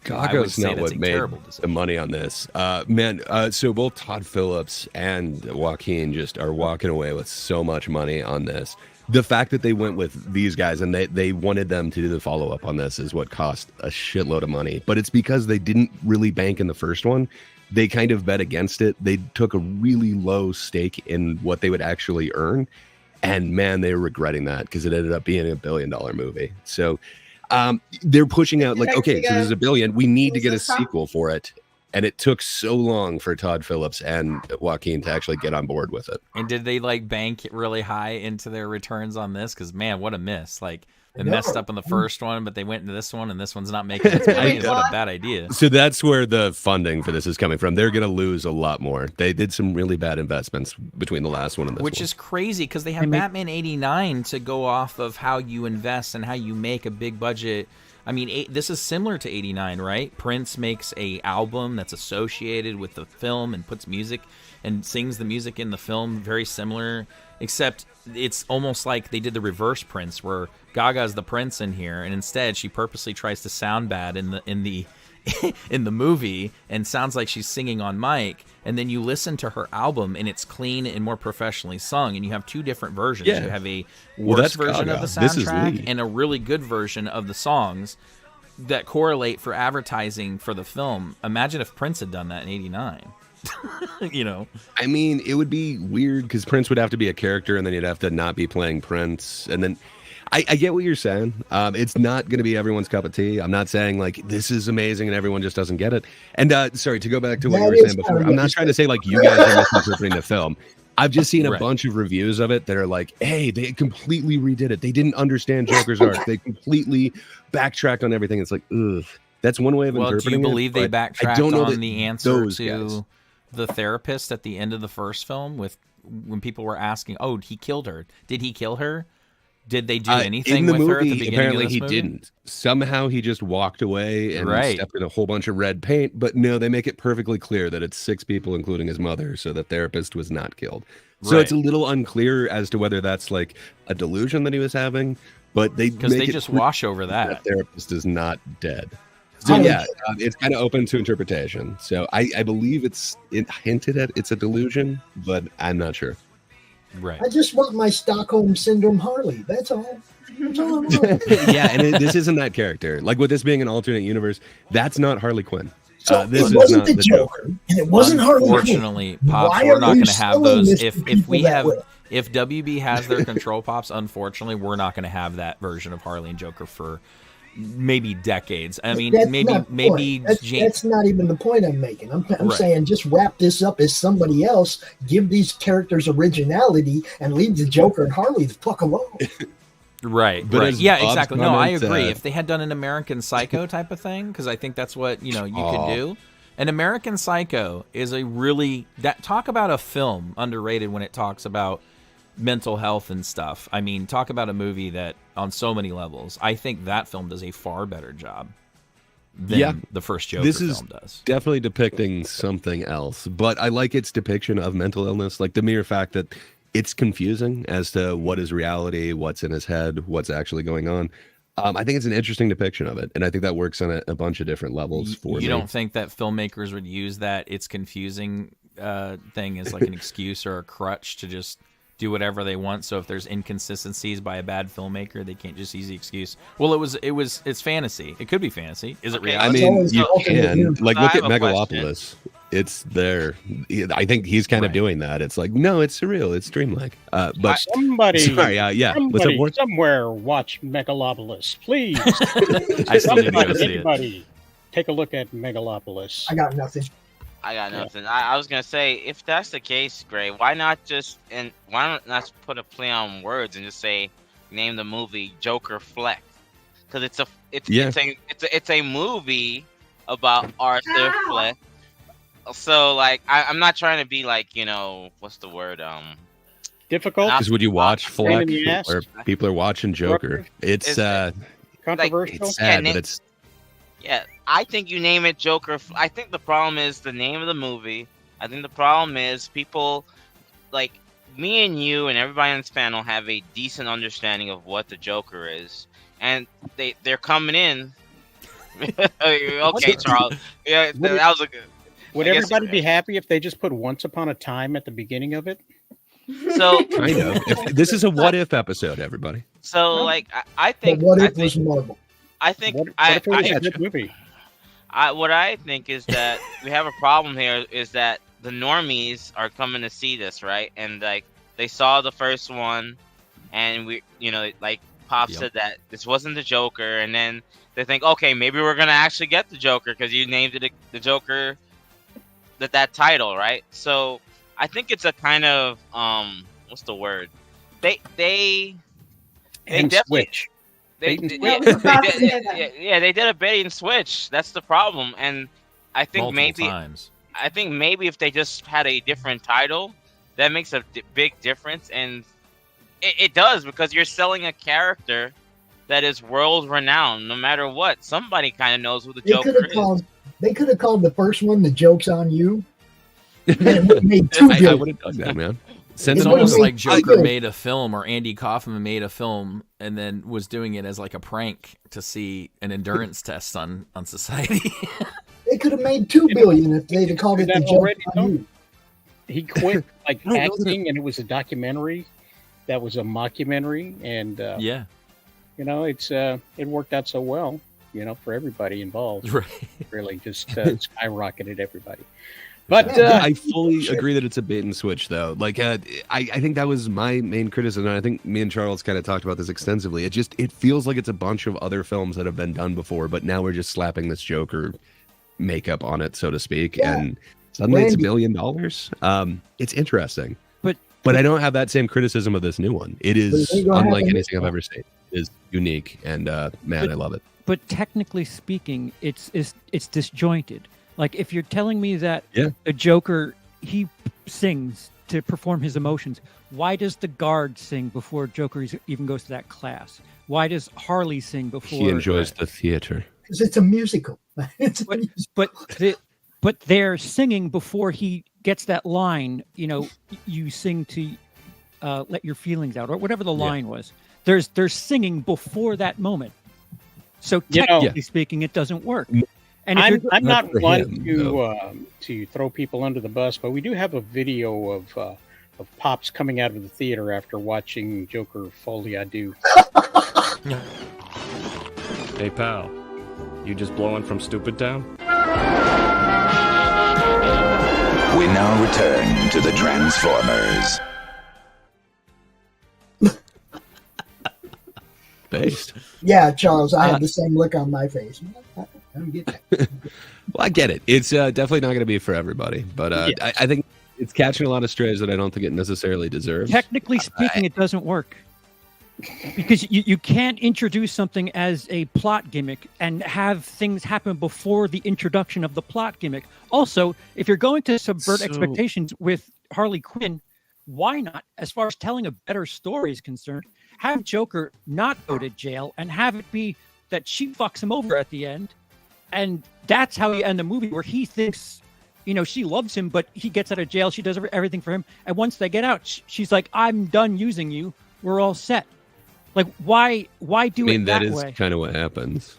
Gaga's not what made the money on this. So both Todd Phillips and Joaquin just are walking away with so much money on this. The fact that they went with these guys and they wanted them to do the follow-up on this is what cost a shitload of money. But it's because they didn't really bank in the first one. They kind of bet against it. They took a really low stake in what they would actually earn. And man, they were regretting that because it ended up being a $1 billion movie. So they're pushing out like, okay, so there's $1 billion. We need to get a sequel for it. And it took so long for Todd Phillips and Joaquin to actually get on board with it. And did they like bank really high into their returns on this? Because man, what a miss! Like they messed up on the first one, but they went into this one, and this one's not making its money. What a bad idea! So that's where the funding for this is coming from. They're going to lose a lot more. They did some really bad investments between the last one and this Which one. is crazy because they have Batman '89 to go off of how you invest and how you make a big budget. I mean, this is similar to '89, right? Prince makes a album that's associated with the film and puts music and sings the music in the film, very similar, except it's almost like they did the reverse Prince, where Gaga's the Prince in here, and instead she purposely tries to sound bad in the in the movie and sounds like she's singing on mic, and then you listen to her album and it's clean and more professionally sung, and you have two different versions. Yeah. You have a worse version Gaga. of the This is soundtrack Lee. and a really good version of the songs that correlate for advertising for the film. Imagine if Prince had done that in '89. I mean, it would be weird because Prince would have to be a character and then you'd have to not be playing Prince. And then I get what you're saying. It's not going to be everyone's cup of tea. I'm not saying like this is amazing and everyone just doesn't get it. And sorry, to go back to what you were saying before, I'm not trying to say like you guys are misinterpreting the film. I've just seen a bunch of reviews of it that are like, hey, they completely redid it. They didn't understand Joker's arc. They completely backtracked on everything. It's like, ugh. That's one way of interpreting it. Do you believe they backtracked on the answer to guys. the therapist at the end of the first film when people were asking, oh, he killed her. Did he kill her? Did they do anything in the with movie, her at the beginning apparently of this he movie? didn't. Somehow he just walked away and Right. stepped in a whole bunch of red paint. But no, they make it perfectly clear that it's 6 people, including his mother, so the therapist was not killed. So Right. it's a little unclear as to whether that's like a delusion that he was having, but Because they just wash over that. The therapist is not dead. So yeah, it's kind of open to interpretation. So I believe it hinted at it's a delusion, but I'm not sure. Right. I just want my Stockholm Syndrome Harley. That's all. That's all I want. Yeah, and this isn't that character. Like with this being an alternate universe, that's not Harley Quinn. So This it wasn't not the Joker, and it wasn't Harley Quinn. Unfortunately, Pops, Why we're are not you going to have selling those. this to If people we that have, way? if WB has their control pops, unfortunately, we're not going to have that version of Harley and Joker for maybe decades. I mean, That's maybe not the maybe point. That's not even the point I'm making. I'm Right. saying just wrap this up as somebody else, give these characters originality, and leave the Joker and Harley the fuck alone. Right, But right. as Yeah, Bob's exactly. No, I comment, agree. If they had done an American Psycho type of thing, because I think that's what you could do. An American Psycho is a really talk about a film underrated when it talks about mental health and stuff. I mean, talk about a movie that on so many levels, I think that film does a far better job than the first Joker film does. Definitely depicting something else, but I like its depiction of mental illness, like the mere fact that it's confusing as to what is reality, what's in his head, what's actually going on. I think it's an interesting depiction of it, and I think that works on a bunch of different levels for me. You don't think that filmmakers would use that it's confusing thing as like an excuse or a crutch to just do whatever they want? So if there's inconsistencies by a bad filmmaker, they can't just use the excuse, well, it's fantasy. It could be fantasy. Is it reality? I mean, you can. Like, look at Megalopolis. It's there. I think he's kind of doing that. It's like, no, it's surreal. It's dreamlike. But somebody, sorry, somebody somewhere watch Megalopolis, please. I still need to go see it. Anybody, take a look at Megalopolis. I got nothing. I was gonna say, if that's the case, Gray, why not put a play on words and just say, name the movie Joker Fleck? Because it's a movie about Arthur Fleck. So, like, I'm not trying to be like, what's the word? Difficult? Because would you watch Fleck where people are watching Joker? It's controversial. It's sad, but it's... Yeah, I think you name it Joker. I think the problem is the name of the movie. I think the problem is people, like me and you and everybody on this panel, have a decent understanding of what the Joker is. And they're coming in. Okay, Charles. Yeah, that was a good... Would everybody be happy if they just put Once Upon a Time at the beginning of it? So kind of. This is a what if episode, everybody. So like I think what if was Marvel? I think what if it was a good movie? What I think is that we have a problem here is that the normies are coming to see this, right? And like they saw the first one, and we, like Pop said that this wasn't the Joker, and then they think, okay, maybe we're gonna actually get the Joker because you named it the Joker. That title, right? So I think it's a kind of what's the word? They definitely switch. They did a bait and switch. That's the problem, and I think maybe if they just had a different title, that makes a big difference, and it does, because you're selling a character that is world renowned. No matter what, somebody kind of knows who the Joker is. They could have called the first one "The Joke's on You." And it would have made two I would have done that, man. It's almost like Joker made a film, or Andy Kaufman made a film and then was doing it as like a prank to see an endurance test on society. They could have made $2 billion if they'd have called it "The Joke's on You." He quit acting, and it was a documentary that was a mockumentary, and it worked out so well. For everybody involved, right? Really, just skyrocketed everybody. But I fully agree that it's a bait and switch, though. Like, I think that was my main criticism, and I think me and Charles kind of talked about this extensively. It feels like it's a bunch of other films that have been done before, but now we're just slapping this Joker makeup on it, so to speak, and suddenly it's $1 billion. It's interesting, but I don't have that same criticism of this new one. It is unlike anything I've ever seen. It is unique, and man, I love it. But technically speaking, it's disjointed. Like, if you're telling me that the Joker, he sings to perform his emotions, why does the guard sing before Joker even goes to that class? Why does Harley sing before? He enjoys the theater. Because it's a musical. But they're singing before he gets that line. You sing to let your feelings out, or whatever the line was. They're singing before that moment. So technically speaking, it doesn't work. And I'm not one to throw people under the bus, but we do have a video of Pops coming out of the theater after watching Joker Folie à Deux. Hey pal, you just blowing from Stupid Town? We now return to the Transformers. Based. Yeah, Charles, I had the same look on my face. I don't get that. Well, I get it. It's definitely not going to be for everybody, but I think it's catching a lot of strays that I don't think it necessarily deserves. Technically speaking, it doesn't work. Because you can't introduce something as a plot gimmick and have things happen before the introduction of the plot gimmick. Also, if you're going to subvert expectations with Harley Quinn, why not, as far as telling a better story is concerned, have Joker not go to jail and have it be that she fucks him over at the end, and that's how you end the movie, where he thinks, she loves him, but he gets out of jail, she does everything for him, and once they get out, she's like, I'm done using you, we're all set. Like, why do it that way? That is kind of what happens.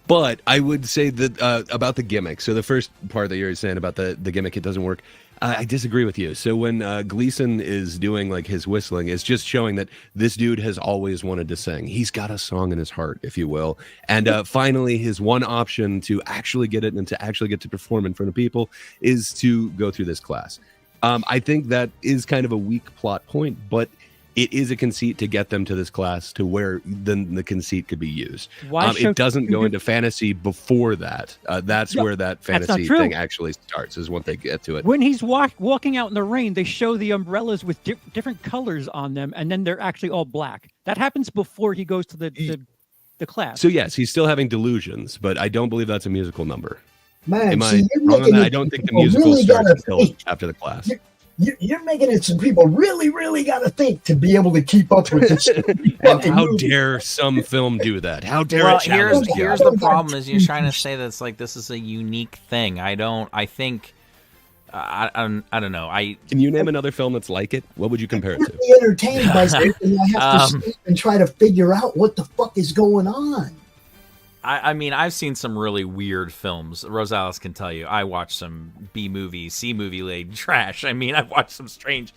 But I would say that about the gimmick. So the first part that you're saying about the gimmick, it doesn't work. I disagree with you. So when Gleason is doing like his whistling, it's just showing that this dude has always wanted to sing. He's got a song in his heart, if you will. And finally, his one option to actually get it and to actually get to perform in front of people is to go through this class. I think that is kind of a weak plot point, but it is a conceit to get them to this class to where then the conceit could be used. It doesn't go into fantasy before that. That's where that fantasy thing actually starts, is when they get to it. When he's walking out in the rain, they show the umbrellas with different colors on them, and then they're actually all black. That happens before he goes to the class. So yes, he's still having delusions, but I don't believe that's a musical number. Man, Am I wrong on that? I don't think the musical starts until after the class. You're making it some people really, really got to think to be able to keep up with this. And how dare some film do that? How dare it challenge here's the problem, is you're trying to say that it's like this is a unique thing. I don't know. Can you name another film that's like it? What would you compare it to? Be entertained by something. I have to stop and try to figure out what the fuck is going on. I mean, I've seen some really weird films. Rosales can tell you. I watched some B-movie, C-movie laid trash. I mean, I've watched some strange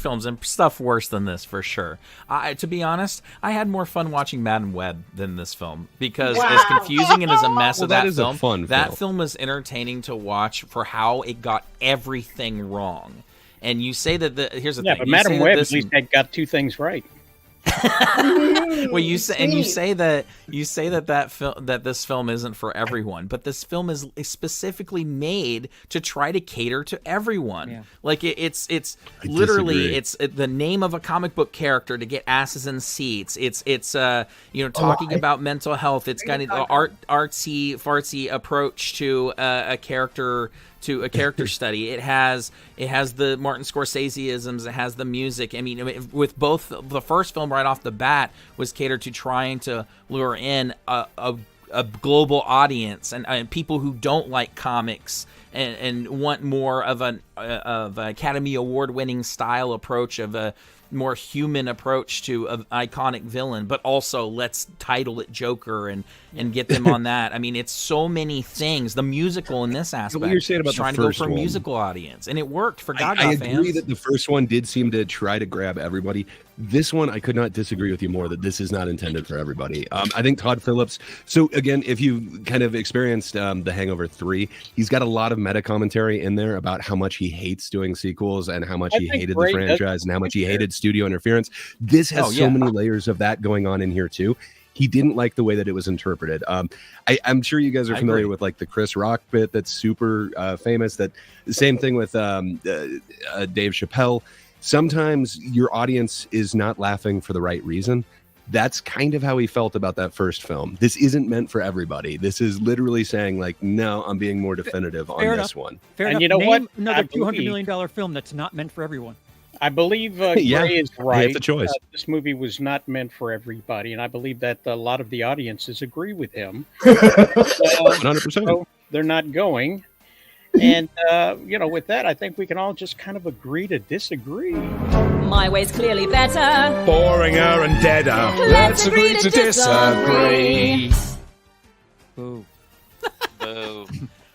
films and stuff worse than this, for sure. To be honest, I had more fun watching Madam Web than this film, because as confusing and as a mess of that film, that film was entertaining to watch for how it got everything wrong. And you say that here's the thing. Yeah, but Madam Web at least got two things right. Well, you say that this film isn't for everyone, but this film is specifically made to try to cater to everyone. Yeah. Like it's literally it's the name of a comic book character to get asses in seats. It's talking about mental health. It's got an artsy fartsy approach to a character. To a character study. It has the Martin Scorsese-isms. It has the music. I mean, with both the first film right off the bat was catered to trying to lure in a global audience and people who don't like comics and want more of an Academy Award-winning style approach, of a more human approach to an iconic villain, but also let's title it Joker and get them on that. I mean, it's so many things. The musical in this aspect, what you're saying about trying to go for a musical audience, and it worked for Gaga I fans. agree that the first one did seem to try to grab everybody. This one, I could not disagree with you more that this is not intended for everybody. I think Todd Phillips. So again, if you kind of experienced The Hangover 3, he's got a lot of meta commentary in there about how much he hates doing sequels and how much he hated the franchise and how much he hated studio interference. This has so many layers of that going on in here too. He didn't like the way that it was interpreted. I'm sure you guys are familiar with like the Chris Rock bit that's super famous. That same thing with Dave Chappelle. Sometimes your audience is not laughing for the right reason. That's kind of how he felt about that first film. This isn't meant for everybody. This is literally saying like, no, I'm being more definitive on this one. Fair enough. You know what? Another $200 million film that's not meant for everyone. I beyeve Gray is right. They have the choice. This movie was not meant for everybody, and I believe that a lot of the audiences agree with him. 100%. So they're not going. And, with that, I think we can all just kind of agree to disagree. My way's clearly better. Boringer and deader. Let's agree to disagree. Boo. Boo.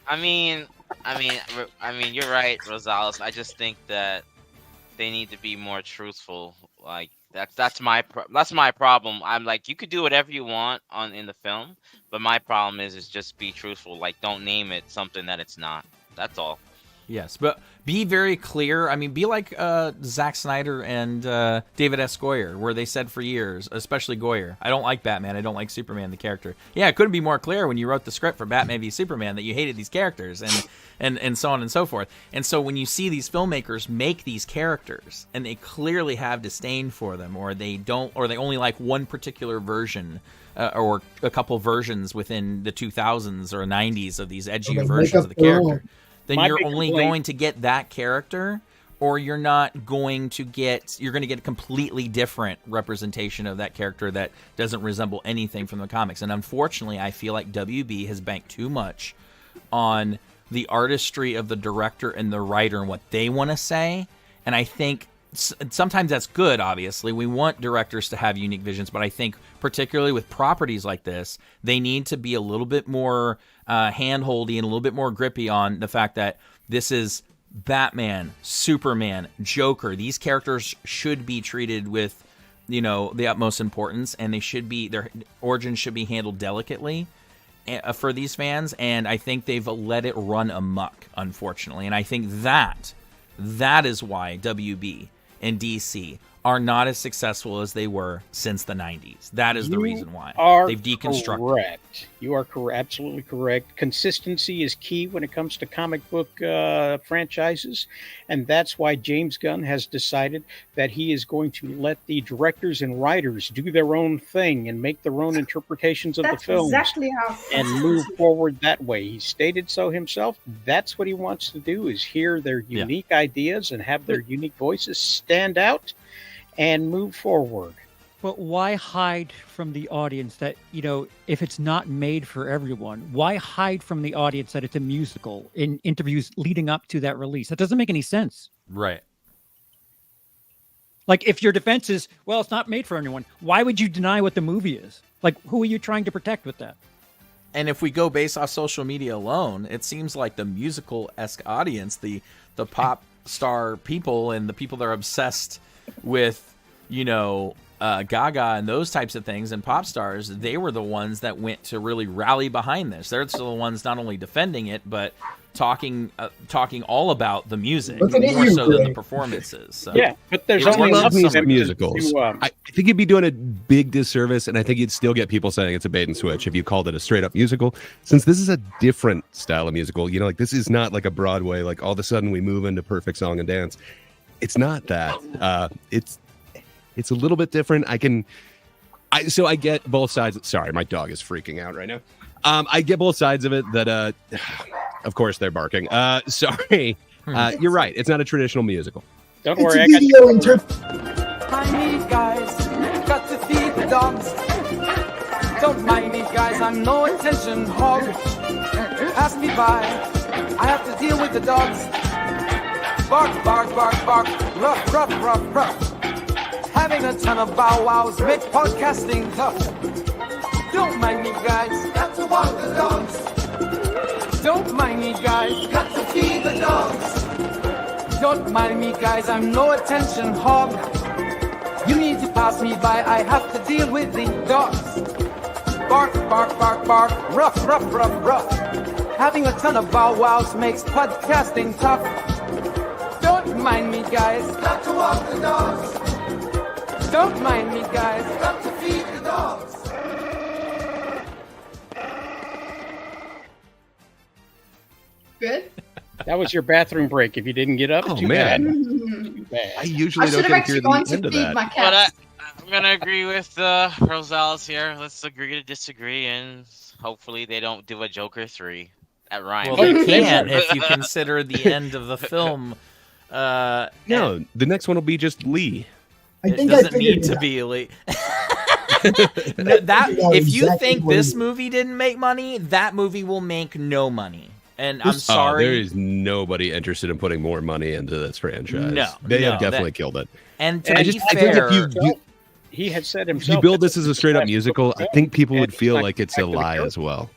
I mean, you're right, Rosales. I just think that they need to be more truthful. Like that's my problem. I'm like, you could do whatever you want in the film, but my problem is just be truthful. Like, don't name it something that it's not. That's all. Yes, but be very clear. I mean, be like Zack Snyder and David S. Goyer, where they said for years, especially Goyer, I don't like Batman, I don't like Superman, the character. Yeah, it couldn't be more clear when you wrote the script for Batman v Superman that you hated these characters and so on and so forth. And so when you see these filmmakers make these characters and they clearly have disdain for them, or they don't, or they only like one particular version, or a couple versions within the 2000s or 90s of these edgier versions of the character, then you're only going to get that character or you're not going to get a completely different representation of that character that doesn't resemble anything from the comics. And unfortunately, I feel like WB has banked too much on the artistry of the director and the writer and what they want to say. And I think sometimes that's good, obviously. We want directors to have unique visions, but I think particularly with properties like this, they need to be a little bit more hand-holdy and a little bit more grippy on the fact that this is Batman, Superman, Joker. These characters should be treated with, the utmost importance, and their origins should be handled delicately for these fans. And I think they've let it run amok, unfortunately. And I think that is why WB and DC are not as successful as they were since the 90s. That is the reason why. They've deconstructed. Correct. You are absolutely correct. Consistency is key when it comes to comic book franchises, and that's why James Gunn has decided that he is going to let the directors and writers do their own thing and make their own interpretations of the films. Exactly how. And move forward that way. He stated so himself. That's what he wants to do, is hear their unique ideas and have their unique voices stand out and move forward. But why hide from the audience that, if it's not made for everyone, why hide from the audience that it's a musical in interviews leading up to that release? That doesn't make any sense. Right. Like, if your defense is, well, it's not made for anyone, why would you deny what the movie is? Like, who are you trying to protect with that? And if we go based off social media alone, it seems like the musical-esque audience, the pop star people and the people that are obsessed with, Gaga and those types of things and pop stars, they were the ones that went to really rally behind this. They're still the ones not only defending it, but talking all about the music more so than the performances. So yeah, but there's only some musicals. I think you'd be doing a big disservice, and I think you'd still get people saying it's a bait and switch if you called it a straight up musical, since this is a different style of musical. This is not like a Broadway, like all of a sudden we move into perfect song and dance. It's not that. It's a little bit different. So I get both sides. Sorry, my dog is freaking out right now. I get both sides of it. That, of course, they're barking. Sorry, you're right. It's not a traditional musical. Don't worry, I need guys, got to feed the dogs. Don't mind me, guys. I'm no attention hog. Pass me by. I have to deal with the dogs. Bark, bark, bark, bark. Rough, rough, rough, rough. Having a ton of bow wows make podcasting tough. Don't mind me, guys. Got to walk the dogs. Don't mind me, guys. Got to feed the dogs. Don't mind me, guys. I'm no attention hog. You need to pass me by. I have to deal with the dogs. Bark, bark, bark, bark. Rough, rough, rough, rough. Having a ton of bow wows makes podcasting tough. Don't mind me, guys. Got to walk the dogs. Don't mind me, guys. Got to feed the dogs. Good. That was your bathroom break. If you didn't get up, too bad. Too bad. I usually don't get to hear the end of that. But I'm gonna agree with Rosales here. Let's agree to disagree, and hopefully they don't do a Joker 3 at Ryan. Well, they can't if you consider the end of the film. No, the next one will be just Lee. It doesn't need to be elite. If you think this movie didn't make money, that movie will make no money. And I'm sorry. There is nobody interested in putting more money into this franchise. No, they have definitely killed it. And to be fair, I think if he had said himself, if you build this as a straight up musical, I think people would feel like it's a lie as well.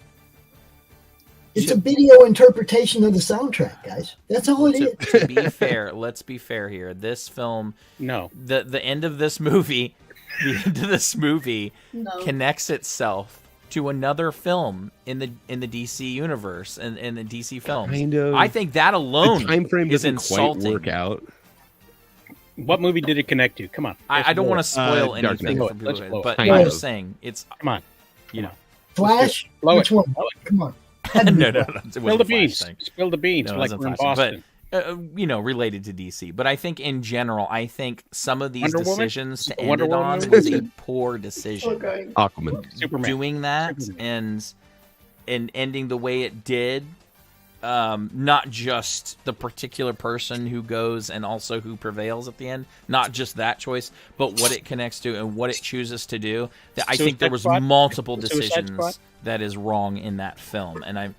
It's a video interpretation of the soundtrack, guys. That's all it is. To be fair, let's be fair here. This film, the end of this movie, connects itself to another film in the DC universe and in the DC films. Kind of. I think that alone the time frame is doesn't insulting. quite work out. What movie did it connect to? Come on. I don't want to spoil anything for people, but I'm just saying it's. Come on. Flash. Which one? Come on. No. Spill the beans. Spill the beans. No, like we're in Boston. But, related to DC. But I think in general, some of these Wonder Woman? decisions to Wonder end it Woman on was a poor decision. Aquaman. Superman. Doing that and ending the way it did not just the particular person who goes and also who prevails at the end, not just that choice, but what it connects to and what it chooses to do. I think there was multiple decisions that is wrong in that film, and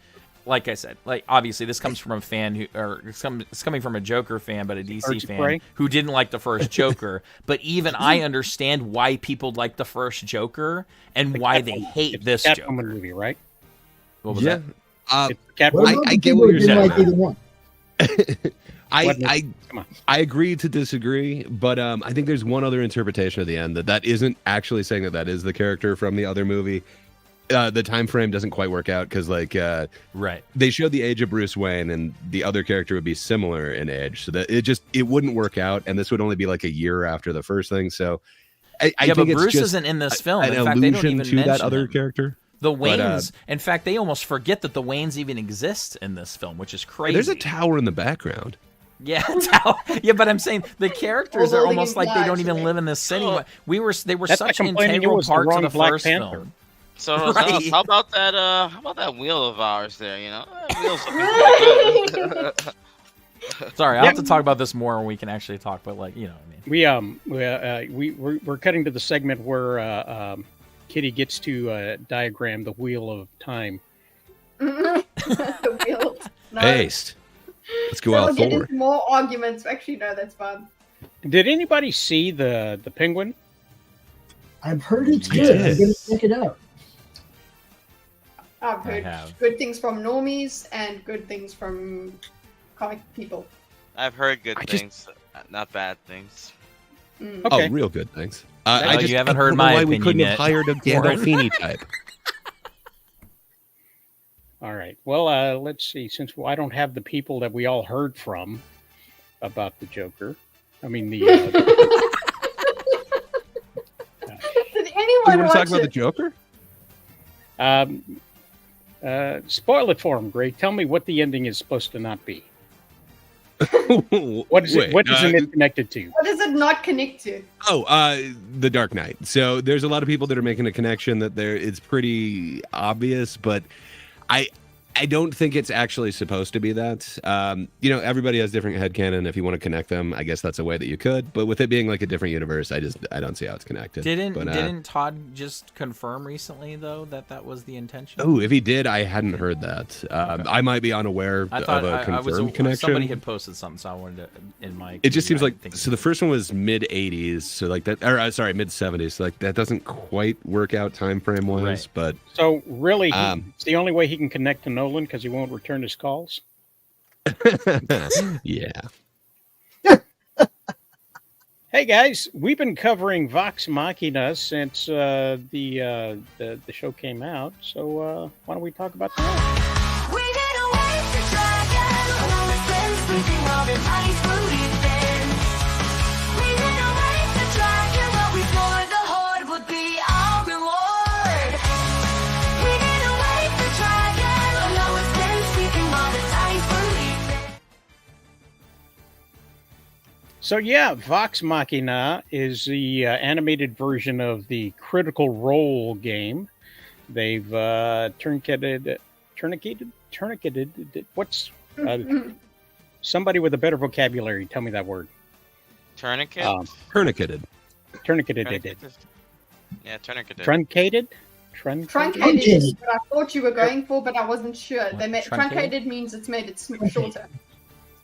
like I said, obviously this comes from a fan it's coming from a Joker fan, but a DC fan who didn't like the first Joker. But even I understand why people like the first Joker and why they hate this Joker movie, right? What was that? I get what you're saying. I agree to disagree, but I think there's one other interpretation at the end that isn't actually saying that is the character from the other movie. The time frame doesn't quite work out because they showed the age of Bruce Wayne and the other character would be similar in age, so that it wouldn't work out, and this would only be like a year after the first thing. So I think but it's Bruce just isn't in this film. An In fact, they don't allusion even to that mention other him. character. The Waynes, in fact, they almost forget that the Waynes even exist in this film, which is crazy. There's a tower in the background. Yeah, but I'm saying the characters are almost like they don't even live in this city. They were such an integral part to the first film. So Rosales, how about that wheel of ours there? You know, that wheel's looking pretty good. Sorry, I'll have to talk about this more when we can actually talk. But you know what I mean. We're cutting to the segment where Kitty gets to diagram the wheel of time. The wheel. No. Based. Let's go out Get for into more arguments. Actually, no, that's fun. Did anybody see the Penguin? I've heard it's good. I'm gonna check it out. I've heard good things from normies and good things from comic people. I've heard good things, not bad things. Okay. Oh, real good things. You haven't heard my opinion we couldn't yet. have hired a Gandolfini type. All right. Well, let's see. Since I don't have the people that we all heard from about the Joker, I mean the. Did anyone you want to talk watch about it? the Joker? Spoil it for him, Greg. Tell me what the ending is supposed to not be. What is it? What isn't it connected to? What does it not connect to? The Dark Knight. So there's a lot of people that are making a connection that it's pretty obvious, but I don't think it's actually supposed to be that. Everybody has different headcanon. If you want to connect them, I guess that's a way that you could. But with it being like a different universe, I don't see how it's connected. Didn't Todd just confirm recently though that was the intention? Oh, if he did, I hadn't heard that. I might be unaware of a confirmed connection. Somebody had posted something, so I wanted to. It just seems like the first one was mid '80s, so like that, or sorry, mid '70s. So like that doesn't quite work out time frame wise, Right. but So really, it's the only way he can connect to Nolan because he won't return his calls. Yeah. Hey guys, we've been covering Vox Machina since the show came out. So why don't we talk about that? So yeah, Vox Machina is the animated version of the Critical Role game. They've tourniqueted. What's somebody with a better vocabulary? Tell me that word. Tourniquet. Tourniqueted. Tourniqueted. Yeah, tourniqueted. Truncated. Truncated is what I thought you were going for, but I wasn't sure. Truncated means it's made it shorter.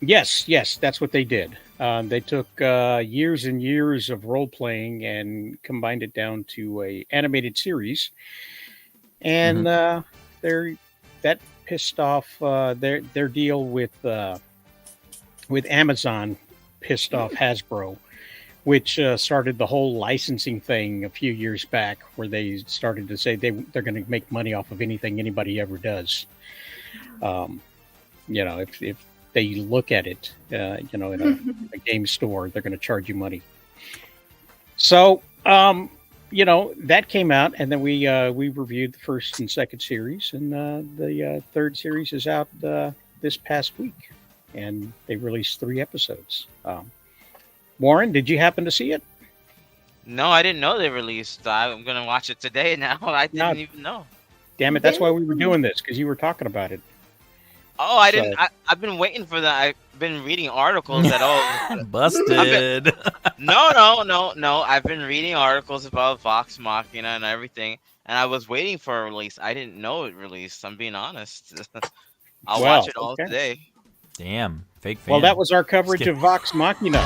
Yes, that's what they did. They took years and years of role playing and combined it down to a animated series, and that pissed off their deal with Amazon. Pissed off Hasbro, which started the whole licensing thing a few years back, where they started to say they're going to make money off of anything anybody ever does. If they look at it, in a game store, they're going to charge you money. So, that came out, and then we reviewed the first and second series, and the third series is out this past week, and they released 3 episodes. Warren, did you happen to see it? No, I didn't know they released. I'm going to watch it today now. I didn't even know. Damn it, that's why we were doing this, because you were talking about it. Oh, I didn't. I've been waiting for that. I've been reading articles that Busted. No. I've been reading articles about Vox Machina and everything, and I was waiting for a release. I didn't know it released. I'm being honest. I'll watch it all today. Damn, fake fan. Well, that was our coverage of Vox Machina.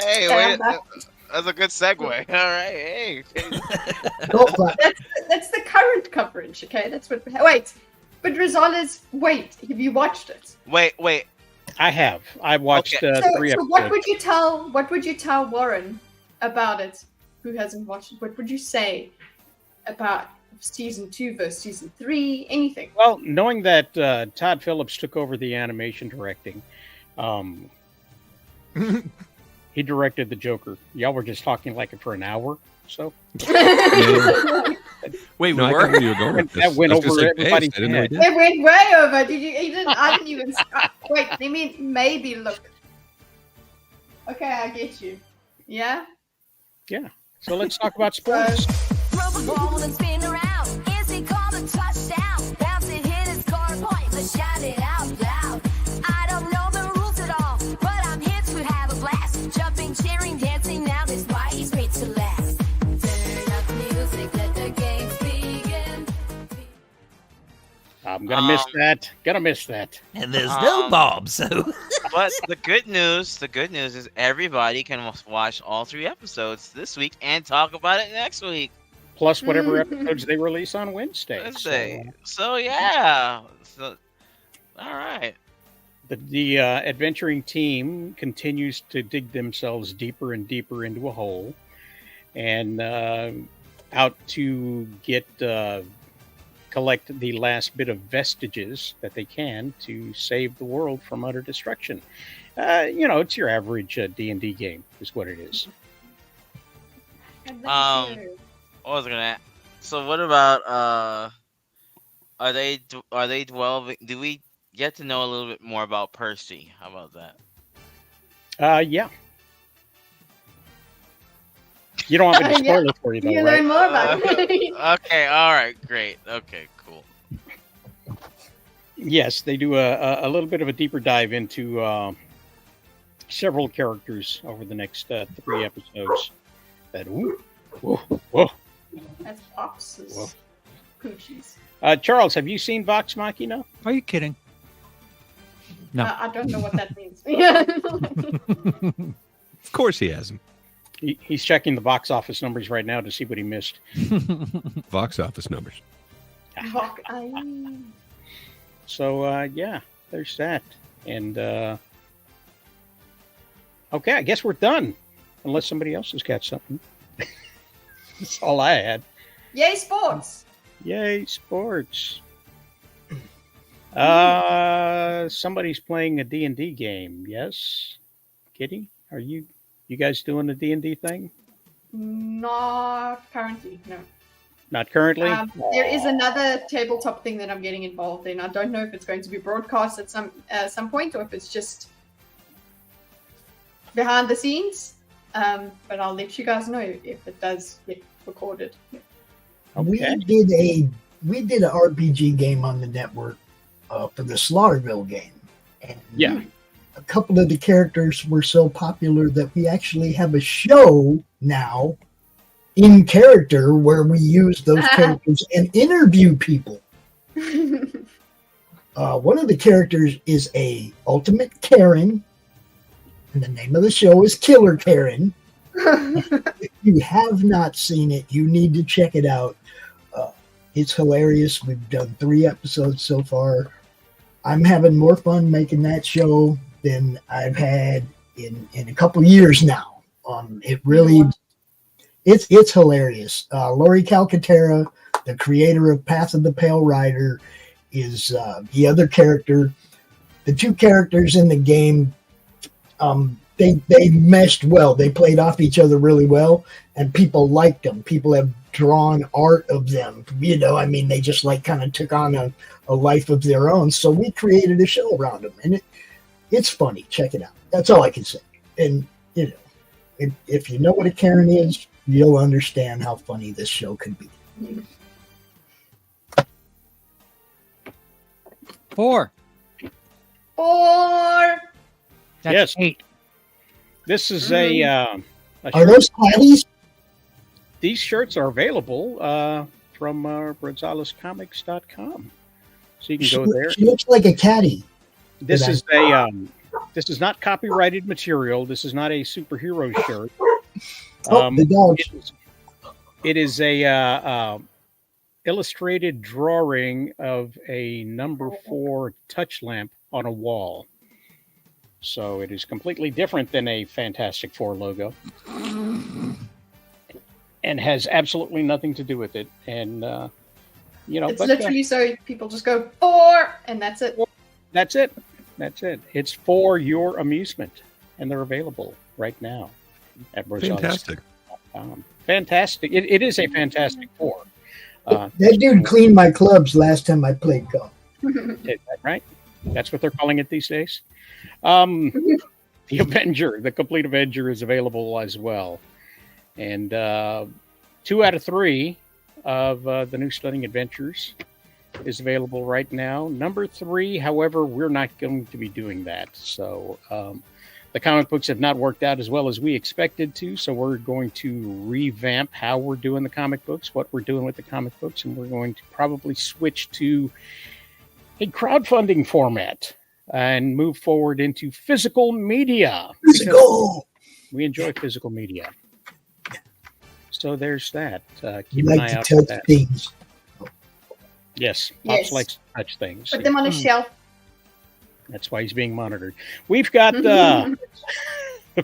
Hey, wait, that's a good segue. All right, hey. That's the current coverage, okay? That's what. Wait, but Rosales, wait. Have you watched it? Wait. I have. I watched 3 episodes. So what would you tell Warren about it? Who hasn't watched it? What would you say about season 2 versus season 3? Anything? Well, knowing that Todd Phillips took over the animation directing, he directed the Joker. Y'all were just talking like it for an hour, so. Wait, no, I got where you were going with this. That went over everybody's head. It went way over. I didn't even. Wait, let me maybe look. Okay, I get you. Yeah. Yeah. So let's talk about sports. Cheering, dancing, now this party's made to last. Turn up the music, let the games begin. I'm gonna miss that. Gonna miss that. And there's no Bob, so. But the good news is everybody can watch all 3 episodes this week and talk about it next week. Plus whatever episodes they release on Wednesday. So yeah. So, all right. The adventuring team continues to dig themselves deeper and deeper into a hole, and out to collect the last bit of vestiges that they can to save the world from utter destruction. It's your average D&D game, is what it is. What was I gonna? So what about are they dwelling? Do we get to know a little bit more about Percy? How about that? Yeah. You don't want me to spoil it for you, though, You right? learn more about it. Okay, all right, great. Okay, cool. Yes, they do a little bit of a deeper dive into several characters over the next 3 episodes. Whoa. That's Fox's coochies. Charles, have you seen Vox Machina? Are you kidding? No. I don't know what that means. Of course he hasn't. He's checking the box office numbers right now to see what he missed. Box office numbers. So, yeah, there's that. And, okay, I guess we're done. Unless somebody else has got something. That's all I had. Yay, sports! Yay, sports. Somebody's playing a D&D game, yes? Kitty, are you guys doing a D&D thing? Not currently, no. Not currently? There is another tabletop thing that I'm getting involved in. I don't know if it's going to be broadcast at some point or if it's just behind the scenes. But I'll let you guys know if it does get recorded. Okay. We did an RPG game on the network for the Slaughterville game. And yeah. A couple of the characters were so popular that we actually have a show now in character where we use those characters and interview people. One of the characters is a ultimate Karen, and the name of the show is Killer Karen. If you have not seen it, you need to check it out. It's hilarious. We've done 3 episodes so far. I'm having more fun making that show than I've had in a couple years now. It really, it's hilarious. Lori Calcaterra, the creator of Path of the Pale Rider, is the other character. The 2 characters in the game, they meshed well. They played off each other really well, and people liked them. People have drawn art of them. They just kind of took on a life of their own. So we created a show around them, and it's funny. Check it out. That's all I can say. And If you know what a Karen is, you'll understand how funny this show could be. 4. That's yes. 8. This is Are those patties? These shirts are available from RosalisComics.com. So you can go there. She looks like a caddy. This is this is not copyrighted material. This is not a superhero shirt. The dogs. It is a illustrated drawing of a number 4 touch lamp on a wall. So it is completely different than a Fantastic Four logo, and has absolutely nothing to do with it. And it's literally so people just go 4, and that's it. That's it. That's it. It's for your amusement, and they're available right now at Fantastic. Fantastic. It is a Fantastic Four. That dude cleaned my clubs last time I played golf. Right? That's what they're calling it these days. The Avenger, the Complete Avenger, is available as well. And 2 out of 3 of the new Stunning Adventures is available right now. Number 3, however, we're not going to be doing that. So the comic books have not worked out as well as we expected to. So we're going to revamp how we're doing the comic books, what we're doing with the comic books, and we're going to probably switch to a crowdfunding format and move forward into physical media. Physical! We enjoy physical media. So there's that. Keep You an like eye to out for touch that. things. Yes, Yes. Pops likes to touch things. Put them on a shelf. That's why he's being monitored. We've got the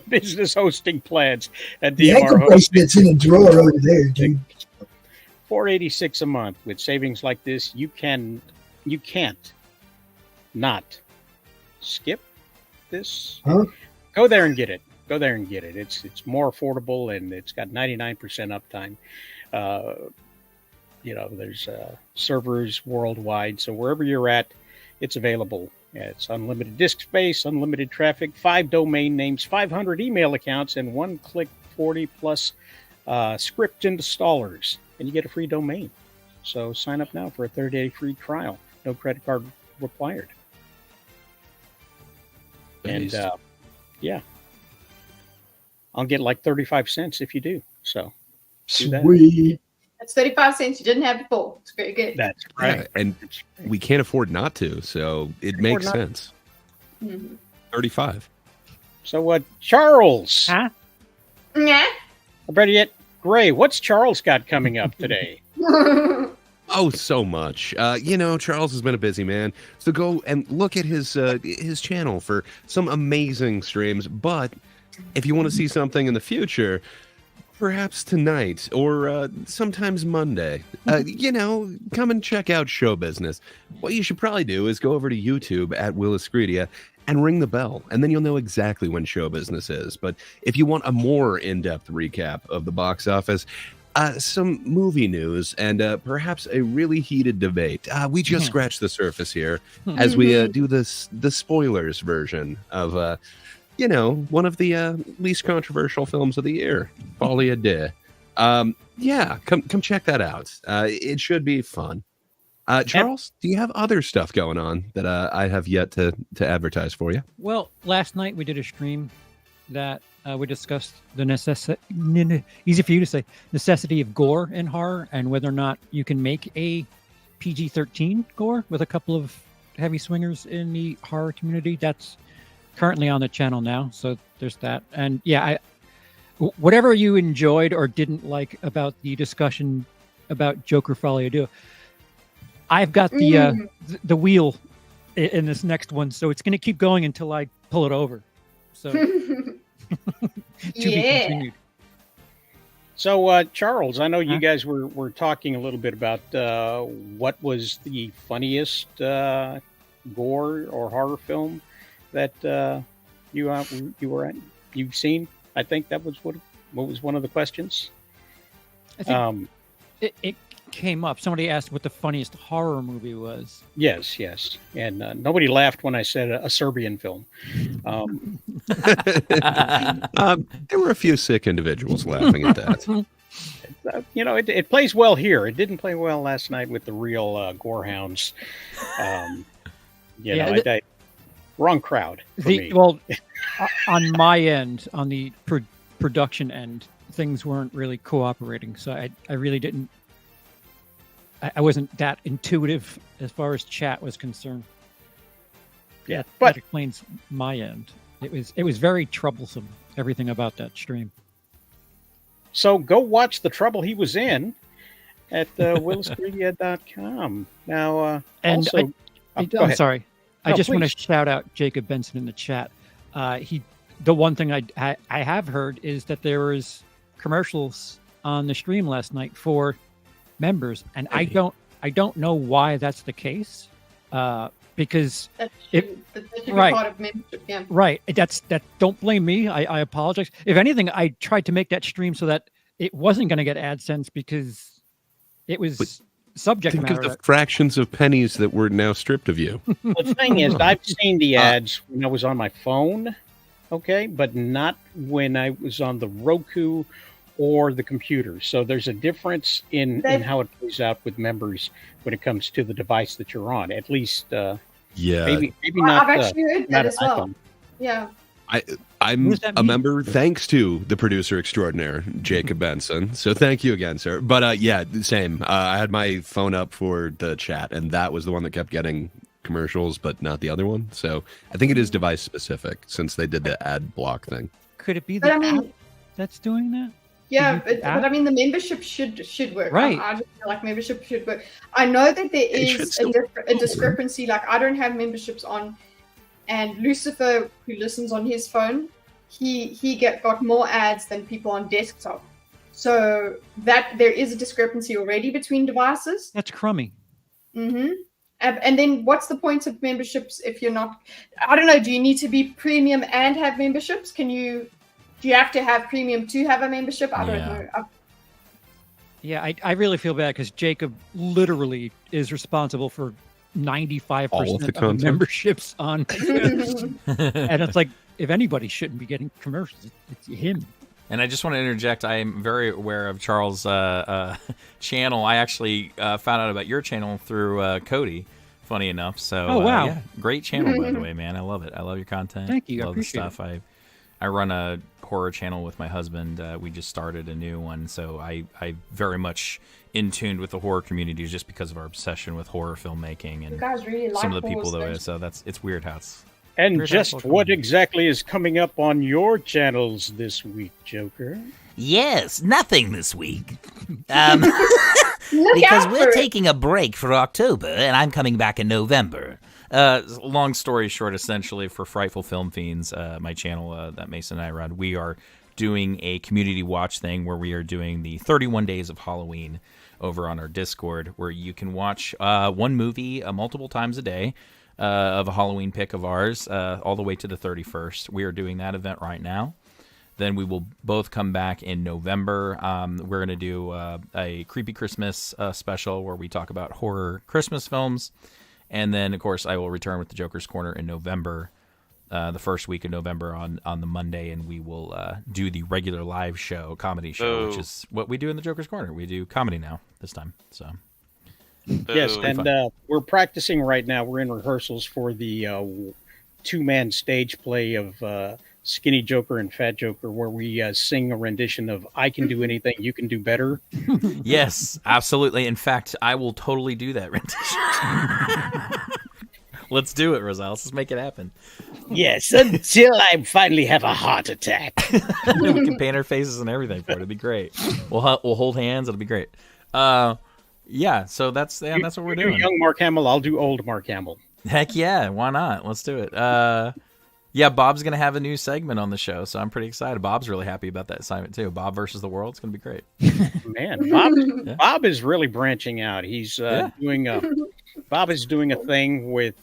business hosting plans at The DMR ankle Hosting. bracelet's in a drawer over there, dude. $486 a month. With savings like this, you can't not skip this. Huh? Go there and get it. Go there and get it. It's more affordable, and it's got 99% uptime. There's servers worldwide, so wherever you're at, it's available. It's unlimited disk space, unlimited traffic, 5 domain names, 500 email accounts, and 1-click 40+ script installers, and you get a free domain. So sign up now for a 30-day free trial. No credit card required. Nice. And yeah, I'll get like 35 cents if you do. So do that. Sweet. That's 35 cents you didn't have before. It's very good. That's right. Yeah, and we can't afford not to, so it makes sense. Mm-hmm. 35. So what, Charles? Huh? Yeah. Or better yet, Gray, what's Charles got coming up today? Oh, so much. Charles has been a busy man, so go and look at his channel for some amazing streams. But if you want to see something in the future, perhaps tonight or sometimes Monday, come and check out Show Business. What you should probably do is go over to YouTube at Willis Greedia and ring the bell, and then you'll know exactly when Show Business is. But if you want a more in-depth recap of the box office, some movie news, and perhaps a really heated debate. We just scratched the surface here as we do the spoilers version of, one of the least controversial films of the year, Folie à Deux. Come check that out. It should be fun. Charles, do you have other stuff going on that I have yet to advertise for you? Well, last night we did a stream that we discussed the easy for you to say, necessity of gore in horror and whether or not you can make a PG-13 gore with a couple of heavy swingers in the horror community. That's currently on the channel now, so there's that. And yeah, whatever you enjoyed or didn't like about the discussion about Joker Folie à Deux, I've got the wheel in this next one, so it's going to keep going until I pull it over. So to be continued. So, Charles, I know you guys were talking a little bit about what was the funniest gore or horror film that you've seen. I think that was what was one of the questions. I think it came up. Somebody asked what the funniest horror movie was. Yes, and nobody laughed when I said a Serbian film. There were a few sick individuals laughing at that. It plays well here. It didn't play well last night with the real gorehounds. Wrong crowd for me. Well, on my end, on the production end, things weren't really cooperating. So I really didn't. I wasn't that intuitive as far as chat was concerned. Yeah, but that explains my end. It was very troublesome. Everything about that stream. So go watch the trouble he was in at willismedia.com. Now, and also, I'm sorry. I just want to shout out Jacob Benson in the chat. The one thing I have heard is that there was commercials on the stream last night for members, and I don't know why that's the case. Because that should be part of membership, yeah. Right. That. Don't blame me. I apologize. If anything, I tried to make that stream so that it wasn't going to get AdSense because it was subject matter. Think of the fractions of pennies that were now stripped of you. The thing is, I've seen the ads when I was on my phone, okay, but not when I was on the Roku or the computer. So there's a difference in how it plays out with members when it comes to the device that you're on. At least, maybe not. I've actually heard that as well. iPhone. Yeah. I'm a member thanks to the producer extraordinaire, Jacob Benson. So thank you again, sir. But same. I had my phone up for the chat, and that was the one that kept getting commercials, but not the other one. So I think it is device specific since they did the ad block thing. Could it be the app that's doing that? Yeah, but I mean, the membership should work. Right. I just feel like membership should work. I know that there is a discrepancy. Like, I don't have memberships on, and Lucifer, who listens on his phone, he got more ads than people on desktop. So that there is a discrepancy already between devices. That's crummy. Mm-hmm. And then what's the point of memberships if you're not? I don't know. Do you need to be premium and have memberships? Do you have to have premium to have a membership? I don't know. Yeah, I really feel bad because Jacob literally is responsible for 95% of the memberships on. And it's like, if anybody shouldn't be getting commercials, it's him. And I just want to interject. I am very aware of Charles' channel. I actually found out about your channel through Cody, funny enough. So, oh, wow. Yeah, great channel, by the way, man. I love it. I love your content. Thank you. I love the appreciate stuff. I run a horror channel with my husband. We just started a new one, so I very much in tune with the horror community just because of our obsession with horror filmmaking and you guys really like some of the people horror that. So it's weird how it's. And just what exactly is coming up on your channels this week, Joker? Yes, nothing this week. Because we're taking a break for October, and I'm coming back in November. Long story short, essentially, for Frightful Film Fiends, my channel that Mason and I run, we are doing a community watch thing where we are doing the 31 Days of Halloween over on our Discord, where you can watch one movie multiple times a day of a Halloween pick of ours, all the way to the 31st. We are doing that event right now. Then we will both come back in November. We're going to do a Creepy Christmas special where we talk about horror Christmas films. And then, of course, I will return with the Joker's Corner in November, the first week of November on the Monday, and we will do the regular live show, comedy show, which is what we do in the Joker's Corner. We do comedy now this time. So yes, and we're practicing right now. We're in rehearsals for the two-man stage play of Skinny Joker and Fat Joker, where we sing a rendition of "I Can Do Anything, You Can Do Better." Yes, absolutely. In fact, I will totally do that rendition. Let's do it, Rosal. Let's make it happen. Yes, until I finally have a heart attack. We can paint our faces and everything for it. It'll be great. We'll hold hands. It'll be great. Yeah. So that's what we're doing. Young Mark Hamill. I'll do old Mark Hamill. Heck yeah! Why not? Let's do it. Yeah, Bob's going to have a new segment on the show, so I'm pretty excited. Bob's really happy about that assignment, too. Bob versus the world. It's going to be great. Man, Bob is really branching out. He's Bob is doing a thing with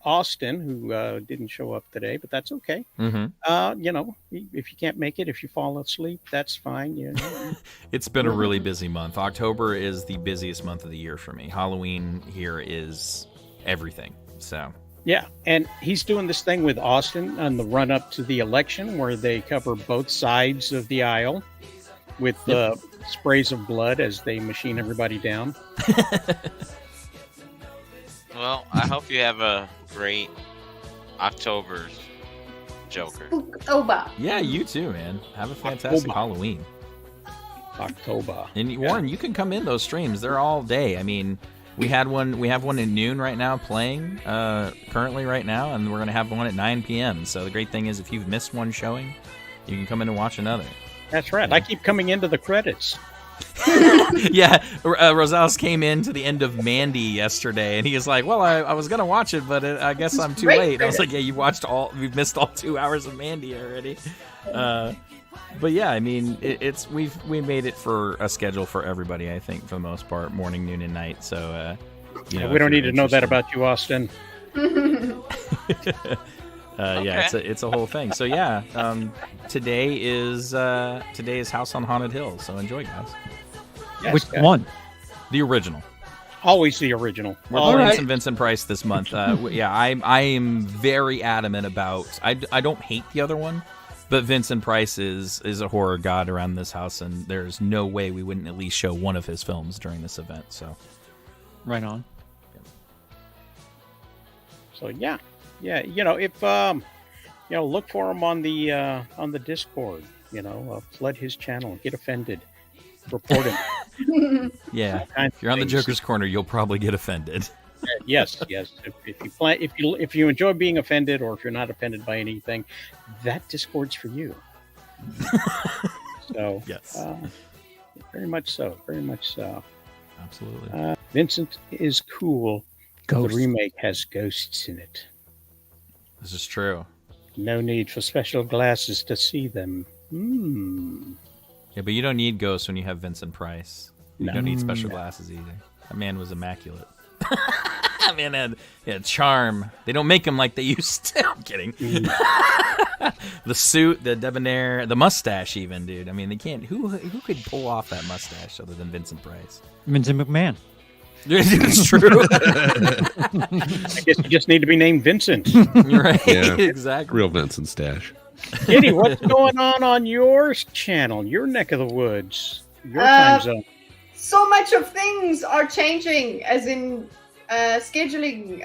Austin, who didn't show up today, but that's okay. Mm-hmm. If you can't make it, if you fall asleep, that's fine. It's been a really busy month. October is the busiest month of the year for me. Halloween here is everything, so... Yeah, and he's doing this thing with Austin on the run up to the election where they cover both sides of the aisle with sprays of blood as they machine everybody down. Well, I hope you have a great October's Joker. October. Yeah, you too, man. Have a fantastic Halloween. October. And Warren, you can come in those streams. They're all day. I mean, we have one at noon right now playing currently right now, and we're going to have one at 9 p.m. So the great thing is if you've missed one showing, you can come in and watch another. That's right. I keep coming into the credits. Yeah, Rosales came in to the end of Mandy yesterday, and he was like, well, I was going to watch it, but I guess I'm too late. I was like, yeah, we've missed all 2 hours of Mandy already. But yeah, I mean, we made it for a schedule for everybody, I think, for the most part, morning, noon, and night. So, we don't need to know that about you, Austin. Yeah, it's a whole thing. So yeah, today is House on Haunted Hill. So enjoy, guys. Yes, Which one? The original. Always the original. We're playing some Vincent Price this month. Yeah, I am very adamant about. I don't hate the other one, but Vincent Price is a horror god around this house, and there's no way we wouldn't at least show one of his films during this event. So, right on. So yeah, if look for him on the Discord. Flood his channel, get offended, report him. Yeah, if you're on the Joker's Corner, you'll probably get offended. Yes. If you enjoy being offended, or if you're not offended by anything, that Discord's for you. So yes, very much so. Absolutely. Vincent is cool. Ghosts. The remake has ghosts in it. This is true. No need for special glasses to see them. Yeah, but you don't need ghosts when you have Vincent Price. You don't need special glasses either. That man was immaculate. That man had charm. They don't make him like they used to. I'm kidding. The suit, the debonair, the mustache even, dude. I mean, they can't. Who could pull off that mustache other than Vincent Price? Vincent McMahon. It's true. I guess you just need to be named Vincent. Right, Yeah, exactly. Real Vincent stash. Kitty, what's going on your channel, your neck of the woods, your time zone? So much of things are changing, as in scheduling.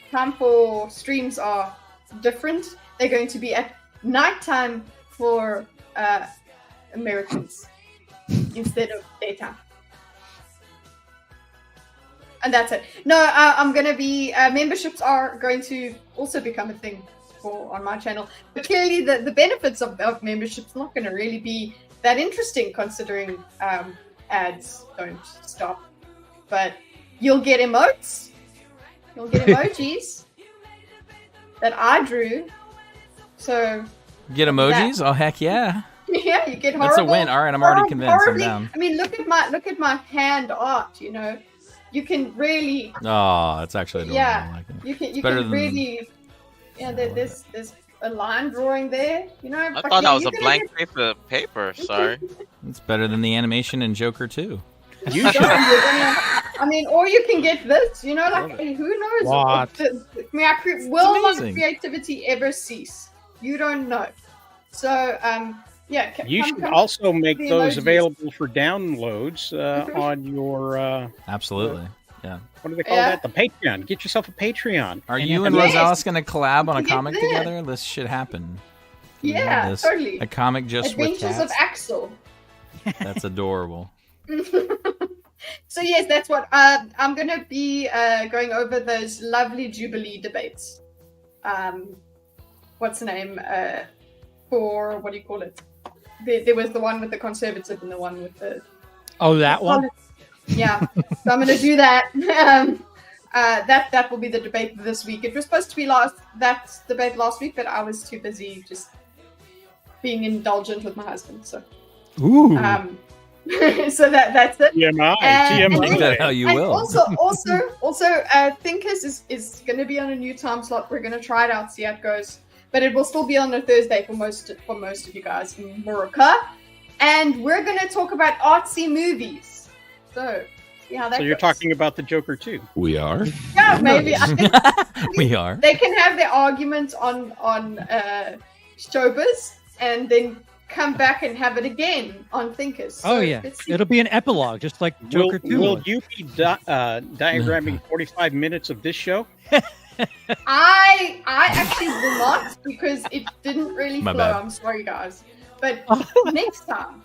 Time for streams are different. They're going to be at nighttime for Americans instead of daytime. And that's it. No, I'm going to be... memberships are going to also become a thing on my channel. But clearly the benefits of memberships are not going to really be that interesting, considering ads don't stop. But you'll get emotes. You'll get emojis that I drew. So... Get emojis? Oh, heck yeah. Yeah, you get horrible. That's a win. All right, I'm already convinced. Horribly, I'm down. I mean, look at my hand art, You can really... Oh, that's actually adorable. Yeah, I like it. you can than- really... Yeah, there's a line drawing there, I thought that was a blank paper. Sorry. It's better than the animation in Joker 2. I mean, or you can get this, who knows? What? Will my amazing. creativity ever cease? You don't know. So, yeah. You should also make the those emojis. available for downloads on your... Absolutely. Yeah. What do they call that? The Patreon. Get yourself a Patreon. Are you and Rosales going to collab on a comic together? This should happen. We Yeah, have this. totally. A comic just with Adventures cats. of Axel. That's adorable. So yes, that's what I'm going to be going over those lovely Jubilee debates. What's the name? For what do you call it? There was the one with the conservative and the one with the... Oh, that one? Yeah. So I'm going to do that. That will be the debate this week. It was supposed to be that debate last week, but I was too busy just being indulgent with my husband. So, Ooh. So that's it. TMI. Make that how you and will. Also, Thinkers is going to be on a new time slot. We're going to try it out, see how it goes. But it will still be on a Thursday for most of you guys in America. And we're going to talk about artsy movies. So See how that So you're goes. talking about the Joker too? We are. Yeah, maybe. I think We are. they can have their arguments on Showbiz and then come back and have it again on Thinkers. Oh So yeah, let's see. it'll be an epilogue, just like Joker 2. Will you be diagramming 45 minutes of this show? I actually will not because it didn't really My flow. bad. I'm sorry, guys. But next time,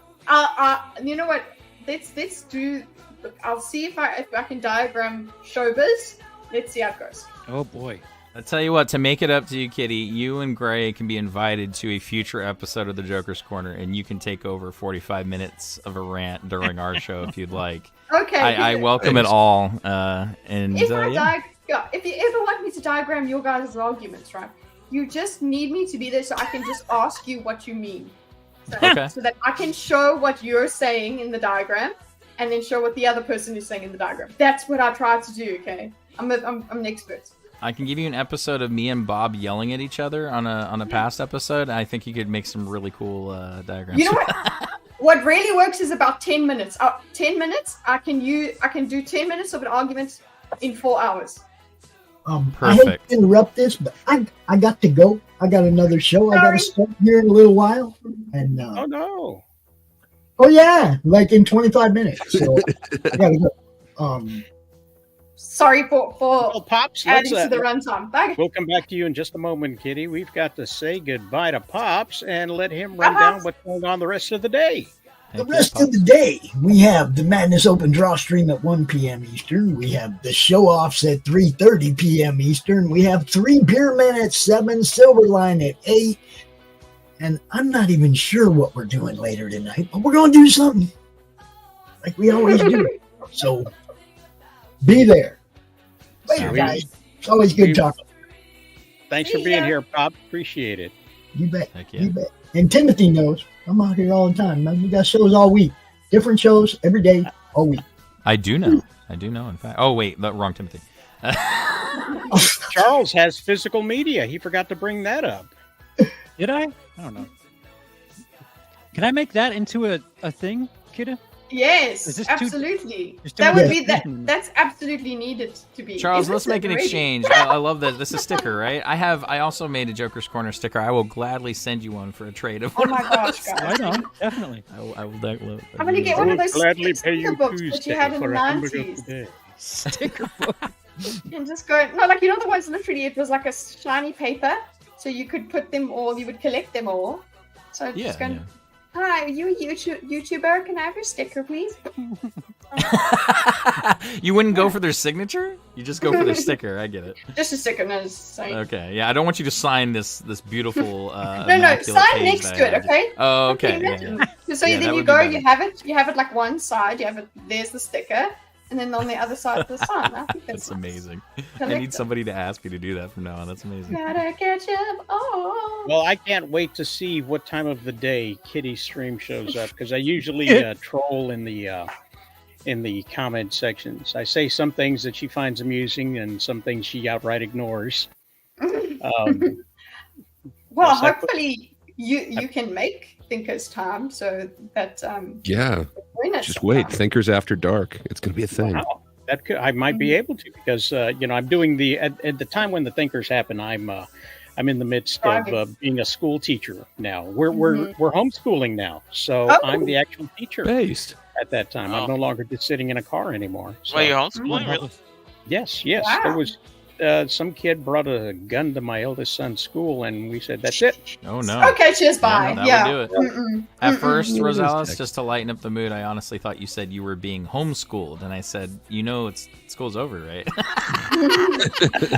you know what? Let's do. Look, I'll see if I can diagram Showbiz. Let's see how it goes. Oh boy. I'll tell you what, to make it up to you, Kitty, you and Gray can be invited to a future episode of the Joker's Corner, and you can take over 45 minutes of a rant during our show if you'd like. Okay. I welcome it all. And If if you ever want me to diagram your guys' arguments, right? You just need me to be there so I can just ask you what you mean. So, Okay. so that I can show what you're saying in the diagram and then show what the other person is saying in the diagram. That's what I try to do, okay? I'm an expert. I can give you an episode of me and Bob yelling at each other on a past episode. I think you could make some really cool diagrams. You know what? What really works is about 10 minutes. 10 minutes, I can do 10 minutes of an argument in 4 hours. I hate Perfect. to interrupt this, but I got to go. I got another show. I got to start here in a little while. And Oh no! oh yeah, like in 25 minutes. So I got to go. Sorry for Pops, adding let's, to the runtime. Bye. We'll come back to you in just a moment, Kitty. We've got to say goodbye to Pops and let him run down what's going on the rest of the day. The rest of the day, we have the Madness Open Draw stream at 1 p.m. Eastern. We have the show-offs at 3:30 p.m. Eastern. We have 3 Beer Men at 7, Silverline at 8. And I'm not even sure what we're doing later tonight, but we're going to do something like we always do. So be there. Later, guys. It's always good talking. Thanks for being here, Pop. Appreciate it. You bet. You bet. And Timothy knows I'm out here all the time, man. We got shows all week. Different shows every day, all week. I do know. In fact. Oh, wait. Wrong Timothy. Charles has physical media. He forgot to bring that up. Did I? I don't know. Can I make that into a thing, Kidda? Yes, Is this absolutely. there's too That much- would be that's absolutely needed to be. Charles, Is let's this make an already? exchange. I love that. This is a sticker, right? I also made a Joker's Corner sticker. I will gladly send you one for a trade of Oh one my of gosh, those. guys. Right on, definitely. I will definitely. I'm gonna get one of those gladly pay sticker you books that you Tuesday had in the for a hamburger 90s. today. Sticker book. And just go, no, like, you know, the ones literally, it was like a shiny paper, so you could put them all, you would collect them all. So just go, hi, are you a YouTuber? Can I have your sticker, please? You wouldn't go for their signature? You just go for their sticker. I get it. Just a sticker, no, sorry. Okay. Yeah, I don't want you to sign this beautiful. No, immaculate sign page next that to I it, have. okay? Oh, okay. Okay, Yeah, imagine. yeah. So Yeah, then that you would be go, better. you have it like one side, there's the sticker, and then on the other side the sign. I think That's amazing. I Collect need somebody to ask me to do that from now on. That's amazing. Gotta catch up. Oh. Well, I can't wait to see what time of the day Kitty's stream shows up because I usually troll in the comment sections. I say some things that she finds amusing and some things she outright ignores. Well, yes, hopefully you can make Thinkers Time so that Yeah. join us Just wait. sometime. Thinkers After Dark. It's going to be a thing. Wow. That could, I might be able to because I'm doing at the time when the Thinkers happen. I'm in the midst of being a school teacher now. We're homeschooling now, so I'm the actual teacher based at that time. I'm no longer just sitting in a car anymore. So. Wait, you're homeschooling? Really? Yes. Wow. There was some kid brought a gun to my eldest son's school, and we said, "That's it." Oh no. Okay, cheers, bye. That Yeah. would do it. At first, Rosales, just to lighten up the mood, I honestly thought you said you were being homeschooled, and I said, school's over, right?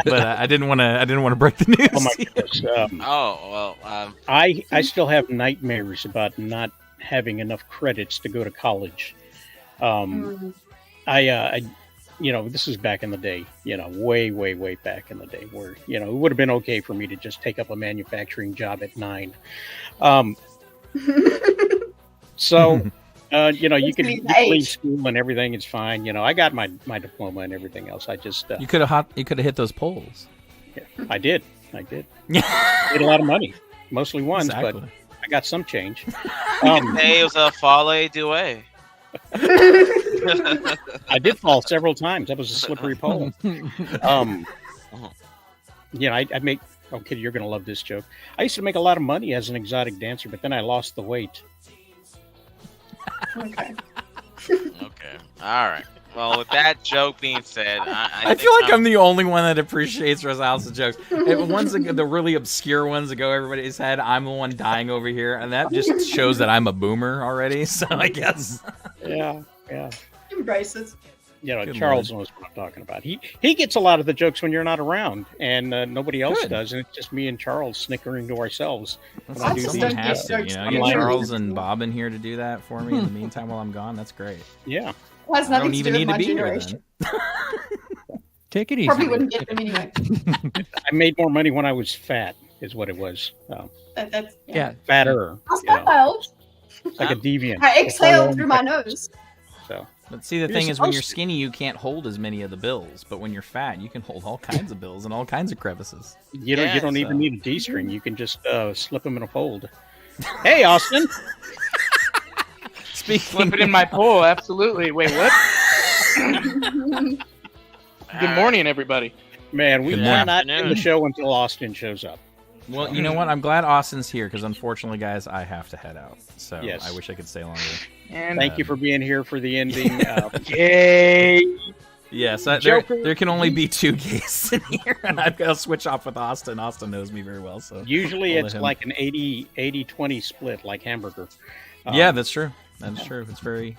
But I didn't want to break the news. Oh my goodness. I still have nightmares about not having enough credits to go to college. This is back in the day, way back in the day where, it would have been okay for me to just take up a manufacturing job at 9. You can leave school and everything is fine. I got my diploma and everything else. I just You could have hit those polls. Yeah, I did. Made a lot of money, mostly ones, Exactly. but I got some change. It was a Fale Due. I did fall several times. That was a slippery pole. I make. Oh, kid, you're gonna love this joke. I used to make a lot of money as an exotic dancer, but then I lost the weight. Okay. Okay. All right. Well, with that joke being said, I feel like I'm the only one that appreciates Rosales' jokes. And once again, the really obscure ones that go over everybody's head, I'm the one dying over here, and that just shows that I'm a boomer already. So I guess. Yeah. Embrace it. Good Charles knows what I'm talking about. He gets a lot of the jokes when you're not around, and nobody else does, and it's just me and Charles snickering to ourselves. That's fantastic. Get Charles and Bob in here to do that for me in the meantime while I'm gone. That's great. Yeah. Well, has I don't nothing to even do need with to my be here generation. then. Take it easy. Probably wouldn't get them anyway. I made more money when I was fat, is what it was. That's Fatter. How's that helped? Like a deviant. I exhaled through my nose. So. But see, the thing is, when you're skinny, you can't hold as many of the bills. But when you're fat, you can hold all kinds of bills and all kinds of crevices. You don't even need a D-string. You can just slip them in a fold. Hey, Austin. Slip it in my pool, absolutely. Wait, what? Good morning, everybody. Man, we cannot end the show until Austin shows up. Well, you know what? I'm glad Austin's here because, unfortunately, guys, I have to head out. So Yes. I wish I could stay longer. And Thank you for being here for the ending. Yay! Yes, there can only be 2 guests in here, and I've got to switch off with Austin. Austin knows me very well, so Usually I'll let it's him. like an 80-20 split, like hamburger. Yeah, that's true. That's true. It's very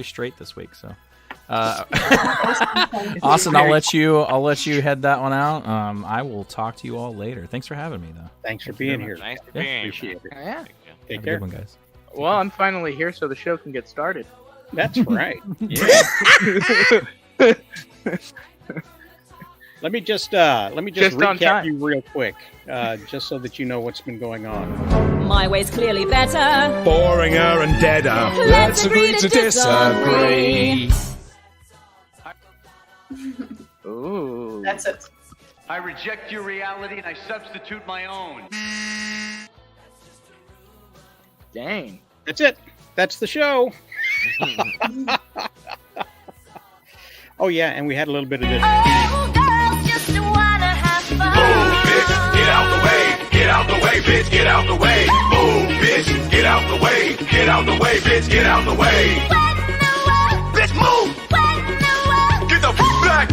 straight this week. So, Austin, I'll let you head that one out. I will talk to you all later. Thanks for having me, though. Thanks for being here. Nice to be here. Appreciate it. Yeah. Take Have a care, good one, guys. Well, I'm finally here, so the show can get started. That's right. Yeah. Let me just Just on recap time. you real quick, just so that you know what's been going on. My way's clearly better. Boringer and deader. Let's agree to disagree. Ooh. That's it. I reject your reality and I substitute my own. Dang. That's it. That's the show. Oh yeah, and we had a little bit of this. Get out the way, get out the way, bitch, get out the way. Move, bitch, get out the way, get out the way, bitch, get out the way. Bitch, move! Get the fuck back!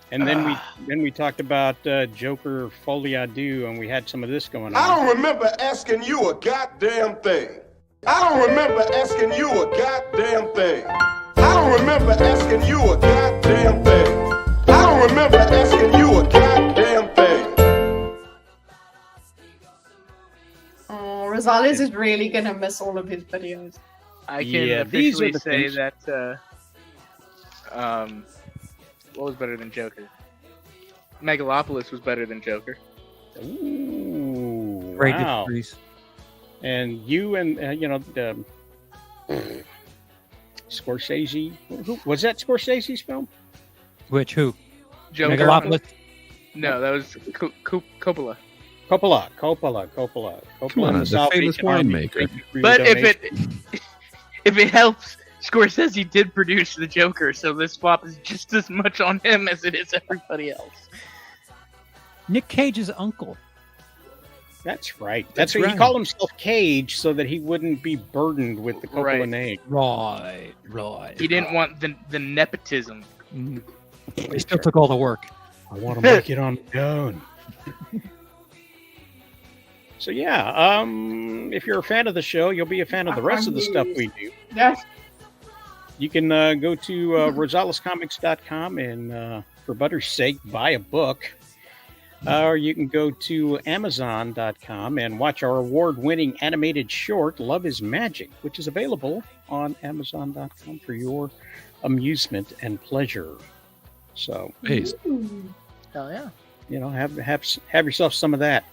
And then we talked about Joker Folie à Deux, and we had some of this going on. I don't remember asking you a goddamn thing. I don't remember asking you a goddamn thing. I don't remember asking you a goddamn thing. I don't remember asking you a goddamn thing. Oh, Rosales is really gonna miss all of his videos. I can these are officially the say things. that what was better than Joker? Megalopolis was better than Joker. Ooh, Great wow. degrees. And you and Scorsese. Who was that? Scorsese's film? Which who? Joker. Megalopolis. No, that was Coppola. Coppola. Come on, and the South famous Beach Army. winemaker. Thank you for your But donation. if it helps, Scorsese did produce the Joker, so this flop is just as much on him as it is everybody else. Nick Cage's uncle. That's right. That's He right. called himself Cage so that he wouldn't be burdened with the Coppola Right. name. Right. He didn't want the nepotism. They still took all the work. I want to make it on my own. So yeah, if you're a fan of the show, you'll be a fan of the rest of the stuff we do. Yes. You can go to rosalescomics.com and, for butter's sake, buy a book. Or you can go to amazon.com and watch our award-winning animated short, Love is Magic, which is available on amazon.com for your amusement and pleasure. So, Hell yeah. have yourself some of that.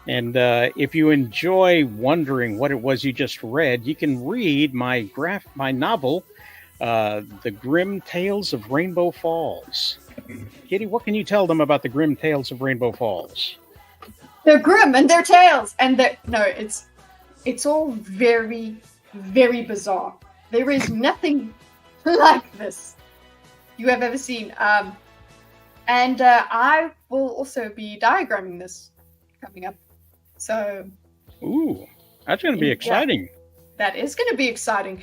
And if you enjoy wondering what it was you just read, you can read my novel, The Grimm Tales of Rainbow Falls. Kitty, what can you tell them about the Grimm Tales of Rainbow Falls? They're grim and their tails and they're It's all very, very bizarre. There is nothing like this you have ever seen. And I will also be diagramming this coming up. So, ooh, that's going to be exciting. That is going to be exciting.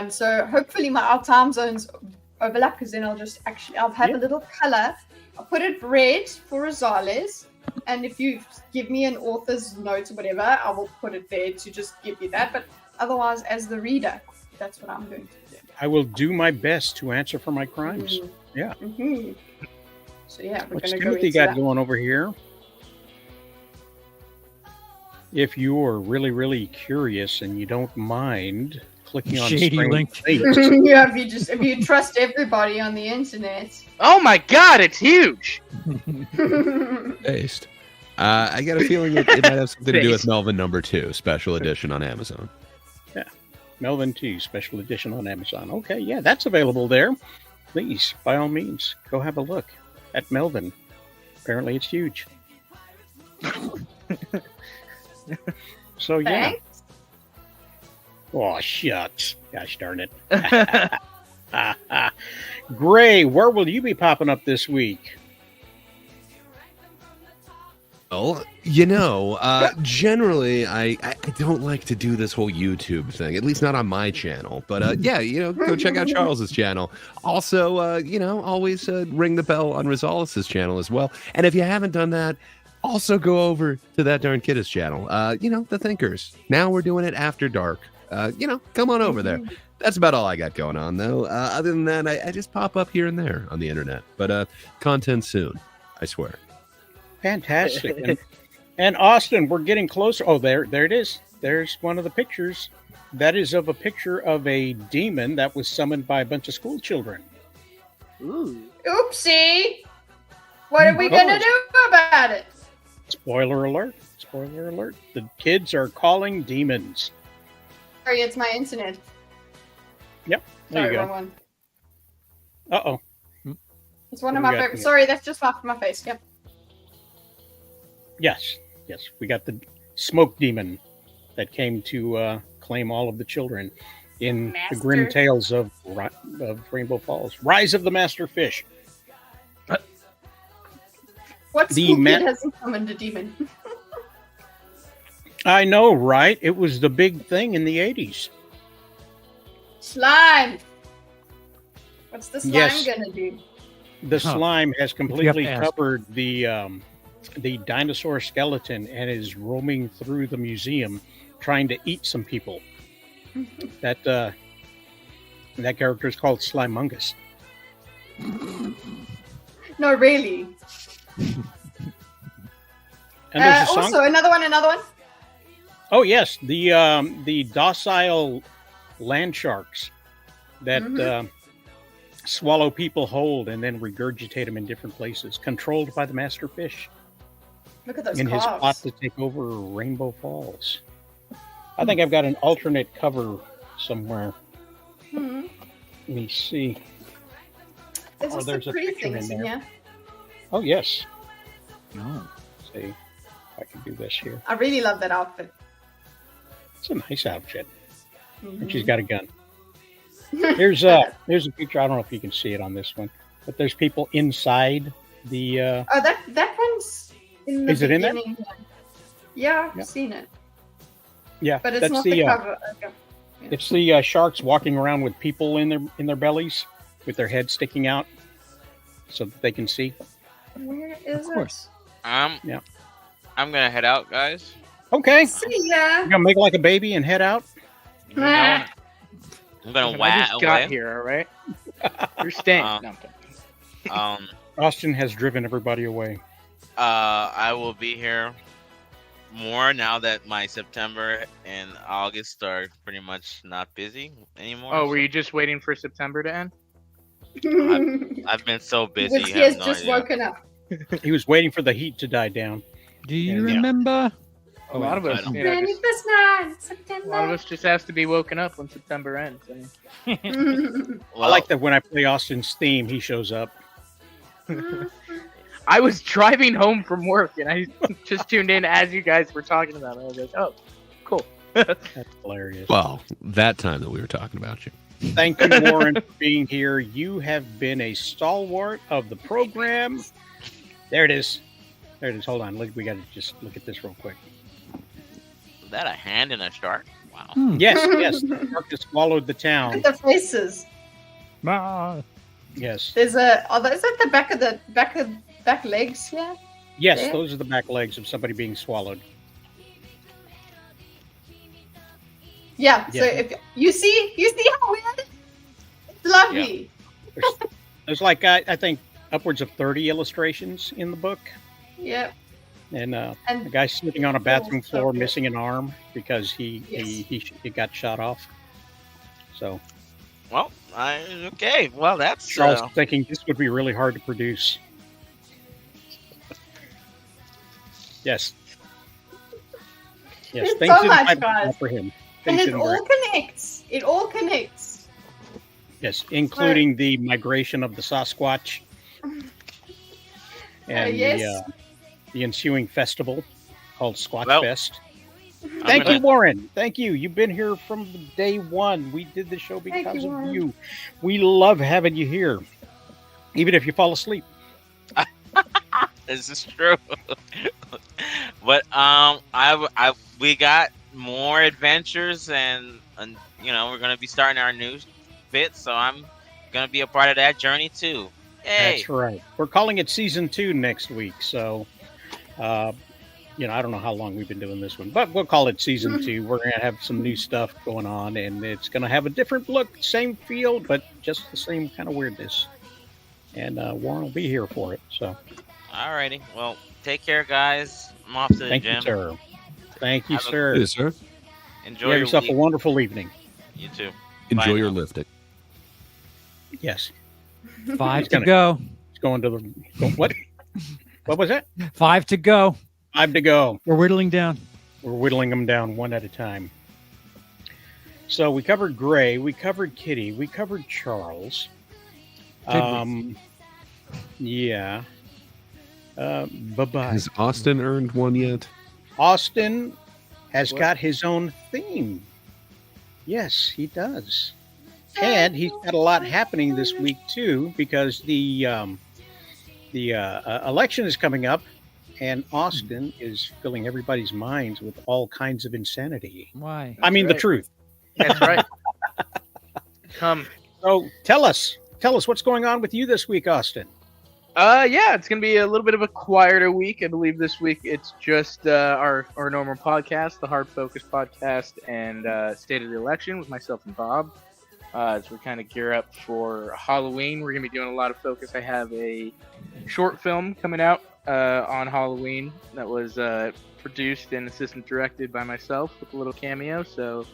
So hopefully our time zones overlap, because then I'll have a little color. I'll put it red for Rosales, and if you give me an author's note or whatever, I will put it there to just give you that. But otherwise, as the reader, that's what I'm going to do. I will do my best to answer for my crimes. Yeah. So yeah, we're What's going to go Timothy into got that. going over here? If you're really, really curious and you don't mind clicking on Shady strange link. links, Yeah, if you trust everybody on the internet. Oh my god, it's huge! Based. I got a feeling it might have something to do with Melvin #2 special edition on Amazon. yeah, Melvin T special edition on Amazon. Okay, yeah, that's available there. Please, by all means, go have a look at Melvin. Apparently, it's huge. So yeah. Thanks. Oh shucks! Gosh darn it! Gray, where will you be popping up this week? Well, generally, I don't like to do this whole YouTube thing, at least not on my channel. But yeah, go check out Charles's channel. Also, always ring the bell on Rosales' channel as well. And if you haven't done that, also go over to that darn Kidda's channel. The Thinkers. Now we're doing it after dark. Come on over there. That's about all I got going on, though. Other than that, I just pop up here and there on the internet. But content soon, I swear. Fantastic. And Austin, we're getting closer. Oh, there it is. There's one of the pictures. That is of a picture of a demon that was summoned by a bunch of school children. Ooh. Oopsie! What are we gonna do about it? Spoiler alert. Spoiler alert. The kids are calling demons. Sorry, it's my internet. Yep. There Sorry, you wrong go. one. Uh-oh. It's one What of we my got favorites. here? Sorry, that's just off my face. Yep. Yes. We got the smoke demon that came to claim all of the children in the grim tales of Rainbow Falls. Rise of the Master Fish. What The school kid hasn't summoned a demon? I know, right? It was the big thing in the 80s. Slime! What's the slime Yes. gonna do? The slime has completely to ask. covered the dinosaur skeleton and is roaming through the museum trying to eat some people. That character is called Slimungus. No, really. And there's a song. Also, another one. Oh yes, the docile land sharks that swallow people whole and then regurgitate them in different places, controlled by the Master Fish. Look at those in his plot claws. to take over Rainbow Falls. I think I've got an alternate cover somewhere. Mhm. Let me see. There's Oh, just there's some a pretty picture in things in there. here. Oh yes. No. See if I can do this here. I really love that outfit. It's a nice outfit. And Mhm. she's got a gun. Here's a picture. I don't know if you can see it on this one, but there's people inside the. Oh, that one's in the Is it in there? beginning. Yeah, I've Yeah. seen it. Yeah, But it's that's not the. the cover. Okay. It's the sharks walking around with people in their bellies, with their heads sticking out, so that they can see. Where is Of course. Yeah. I'm gonna head out, guys. Okay. it? See ya. You're gonna make like a baby and head out. Nah. I'm gonna I whack just away. got here, all right? You're staying. No, I'm kidding. Austin has driven everybody away. I will be here more now that my September and August are pretty much not busy anymore. Oh, were you just waiting for September to end? I've been so busy. Which you he have has no just idea. woken up. He was waiting for the heat to die down. Do you Yeah. remember? A lot of us, I don't- you know, Granny just, Christmas, a September. lot of us just has to be woken up when September ends. I mean, I like that when I play Austin's theme, he shows up. I was driving home from work and I just tuned in as you guys were talking about it. I was like, oh, cool. That's hilarious. Well, that time that we were talking about you. Thank you, Warren, for being here. You have been a stalwart of the program. There it is. There it is. Hold on. We got to just look at this real quick. Is that a hand in a shark? Wow. Yes. The shark just swallowed the town. Look at the faces. Yes. There's a. Oh, is that the back legs here? Yes, There? those are the back legs of somebody being swallowed. Yeah. So if you see how weird it is? It's lovely. There's like I think upwards of 30 illustrations in the book. Yep. And a guy sitting on a bathroom floor missing an arm because he got shot off. So, well, okay. Well, that's Charles thinking this would be really hard to produce. Yes. Yes. It's Things so didn't much quite fun. work for him. And Things it didn't all work. connects. It all connects. Yes, including the migration of the Sasquatch and yes. the ensuing festival called Squatch Well, Fest. Thank you, Warren. Thank you. You've been here from day one. We did the show because of you. We love having you here, even if you fall asleep. This is true. But we got more adventures, and we're gonna be starting our new bit, so I'm gonna be a part of that journey too. Hey. That's right. We're calling it season 2 next week. So, I don't know how long we've been doing this one, but we'll call it season 2. We're going to have some new stuff going on, and it's going to have a different look, same feel, but just the same kind of weirdness. And Warren will be here for it. So, Alrighty. Well, take care, guys. I'm off to the thank gym. you, sir. Thank you, Have a- sir. Yes, sir. Enjoy You have your yourself week. a wonderful evening. You too. Enjoy Bye your now. lifting. Yes. 5 to go. It's going to the what? What was it? 5 to go. 5 to go. We're whittling down. We're whittling them down one at a time. So we covered Gray, we covered Kitty, we covered Charles. Yeah. Bye-bye. Has Austin earned one yet? Austin has got his own theme. Yes, he does. And he's got a lot happening this week too, because the election is coming up, and Austin is filling everybody's minds with all kinds of insanity. Why? I mean, the right. truth. That's right. Come. So tell us what's going on with you this week, Austin. Yeah, it's gonna be a little bit of a quieter week. I believe this week it's just our normal podcast, the Hard Focus podcast, and State of the Election with myself and Bob. As we kind of gear up for Halloween, we're gonna be doing a lot of focus. I have a short film coming out on Halloween that was produced and assistant directed by myself with a little cameo. So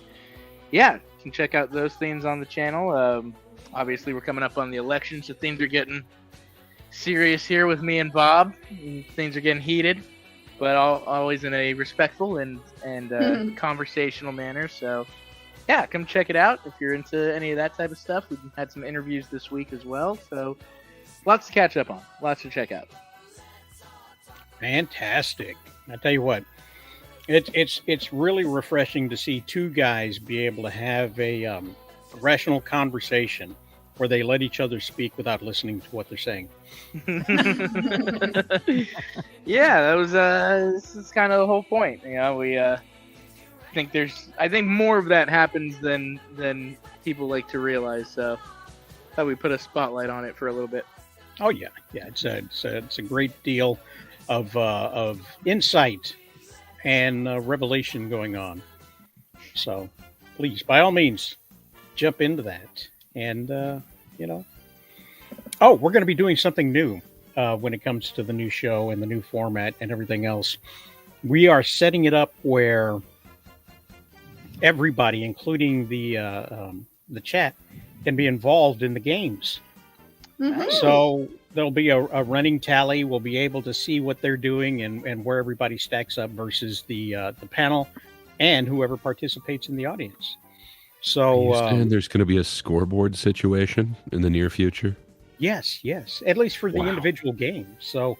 yeah, you can check out those things on the channel. Obviously, we're coming up on the election, so things are getting serious here with me and Bob. And things are getting heated, but always in a respectful and conversational manner. So yeah, come check it out if you're into any of that type of stuff. We've had some interviews this week as well, so lots to catch up on, lots to check out. Fantastic! I tell you what, it's really refreshing to see two guys be able to have a rational conversation where they let each other speak without listening to what they're saying. Yeah, that was this is kind of the whole point. We I think more of that happens than people like to realize. So thought we put a spotlight on it for a little bit. Oh yeah, it's a great deal of insight and revelation going on. So please, by all means, jump into that. And we're going to be doing something new when it comes to the new show and the new format and everything else. We are setting it up where everybody, including the chat, can be involved in the games. Mm-hmm. So there'll be a running tally. We'll be able to see what they're doing and where everybody stacks up versus the panel and whoever participates in the audience. So there's going to be a scoreboard situation in the near future. Yes, at least for the individual games. So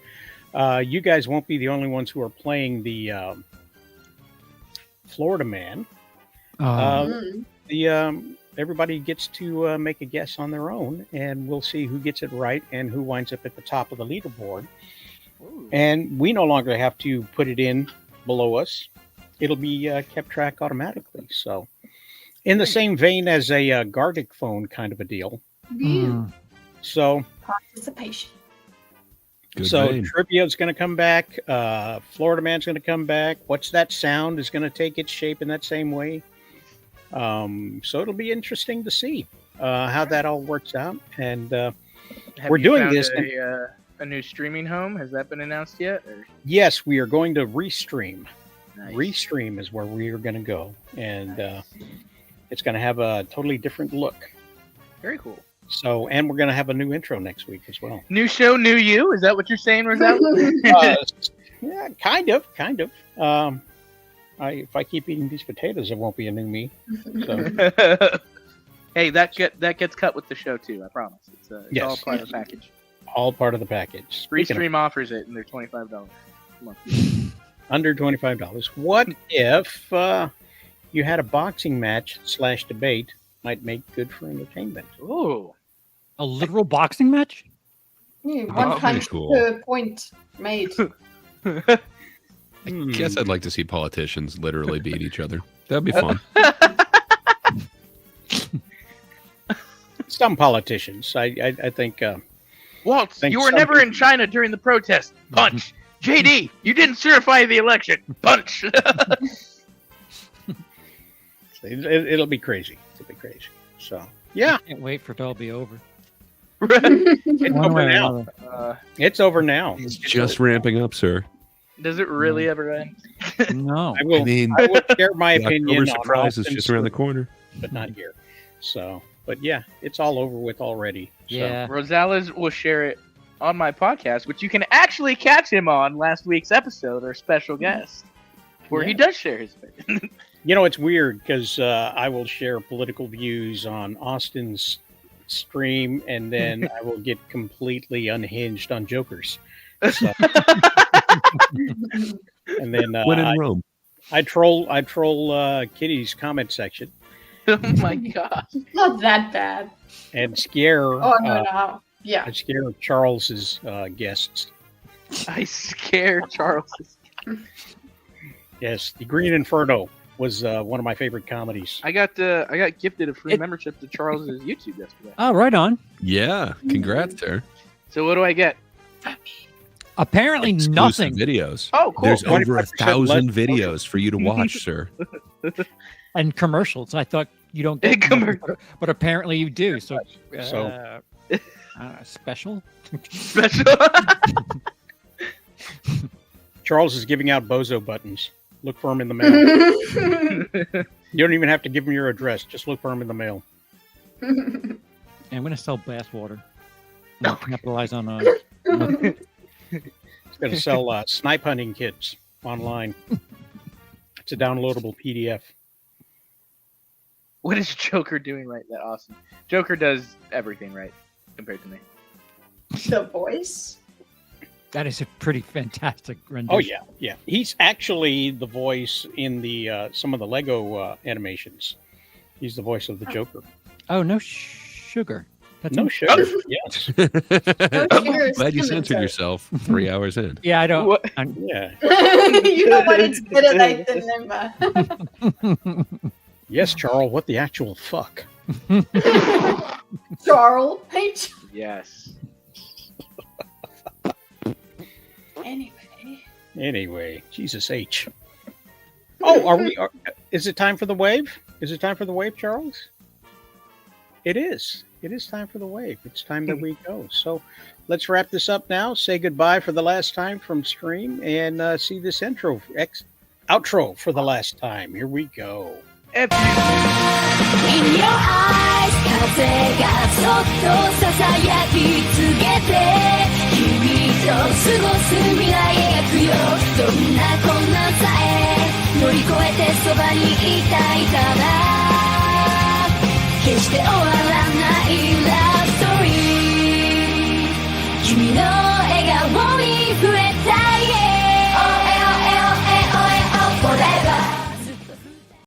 you guys won't be the only ones who are playing the Florida Man. Everybody gets to make a guess on their own, and we'll see who gets it right and who winds up at the top of the leaderboard. Ooh. And we no longer have to put it in below us. It'll be kept track automatically. So in the same vein as a Gardic phone kind of a deal. So participation. Trivia is going to come back. Florida Man's going to come back. What's That Sound is going to take its shape in that same way. So it'll be interesting to see how that all works out. And we're doing this. A new streaming home, has that been announced yet? Or? Yes, we are going to Restream. Nice. Restream is where we are going to go, and it's going to have a totally different look. Very cool. So, and we're going to have a new intro next week as well. New show, new you? Is that what you're saying, Roselle? Yeah, kind of. If I keep eating these potatoes, it won't be a new me. So. Hey, that gets cut with the show too. I promise. It's all part of the package. All part of the package. Restream offers it, and they're $25 a month. Under $25. What if you had a boxing match / debate might make good for entertainment? Ooh, a literal boxing match? Yeah, one punch per point made. I guess I'd like to see politicians literally beat each other. That'd be fun. Some politicians, I think. Waltz, you were never in China during the protest. Punch. JD, you didn't certify the election. Punch. It'll be crazy. It'll be crazy. So, yeah. I can't wait for it to all be over. It's over now. It's over now. It's just ramping up, sir. Does it really ever end? No. I will share my opinion. The surprise is just around the corner. But not here. So, but yeah, it's all over with already. Yeah. So. Rosales will share it on my podcast, which you can actually catch him on last week's episode, our special guest, where he does share his opinion. You know, it's weird because I will share political views on Austin's stream, and then I will get completely unhinged on Jokers. So. And then when in Rome, I troll Kitty's comment section. Oh my god! Not that bad. And scare. Oh no. Yeah. I scare Charles's guests. I scare Charles. Yes, the Green Inferno was one of my favorite comedies. I got gifted a free membership to Charles's YouTube yesterday. Oh, right on. Yeah, congrats, sir. So what do I get? Apparently exclusive nothing. Videos. Oh, cool. There's over 1,000 videos for you to watch, sir. And commercials. I thought you don't get commercials, but apparently you do. So special. Special. Charles is giving out bozo buttons. Look for him in the mail. You don't even have to give him your address. Just look for him in the mail. I'm going to sell bath water. No, capitalize on It's going to sell snipe hunting kits online. It's a downloadable PDF. What is Joker doing right that awesome? Joker does everything right compared to me. The voice? That is a pretty fantastic rendition. Oh yeah. He's actually the voice in the some of the Lego animations. He's the voice of the Joker. Oh, no sugar. That's no sugar. Yes. Glad you censored yourself 3 hours in. Yeah, I don't. Yeah. You know what? It's better late than never. Yes, Charles. What the actual fuck? Charles H. Yes. Anyway, Jesus H. Oh, is it time for the wave? Is it time for the wave, Charles? It is. It is time for the wave. It's time that we go. So let's wrap this up now. Say goodbye for the last time from stream and see this outro for the last time. Here we go. In your eyes 風がそっとささやきつけて君と過ごす未来描くよどんな困難さえ乗り越えてそばにいたいから決して終わらない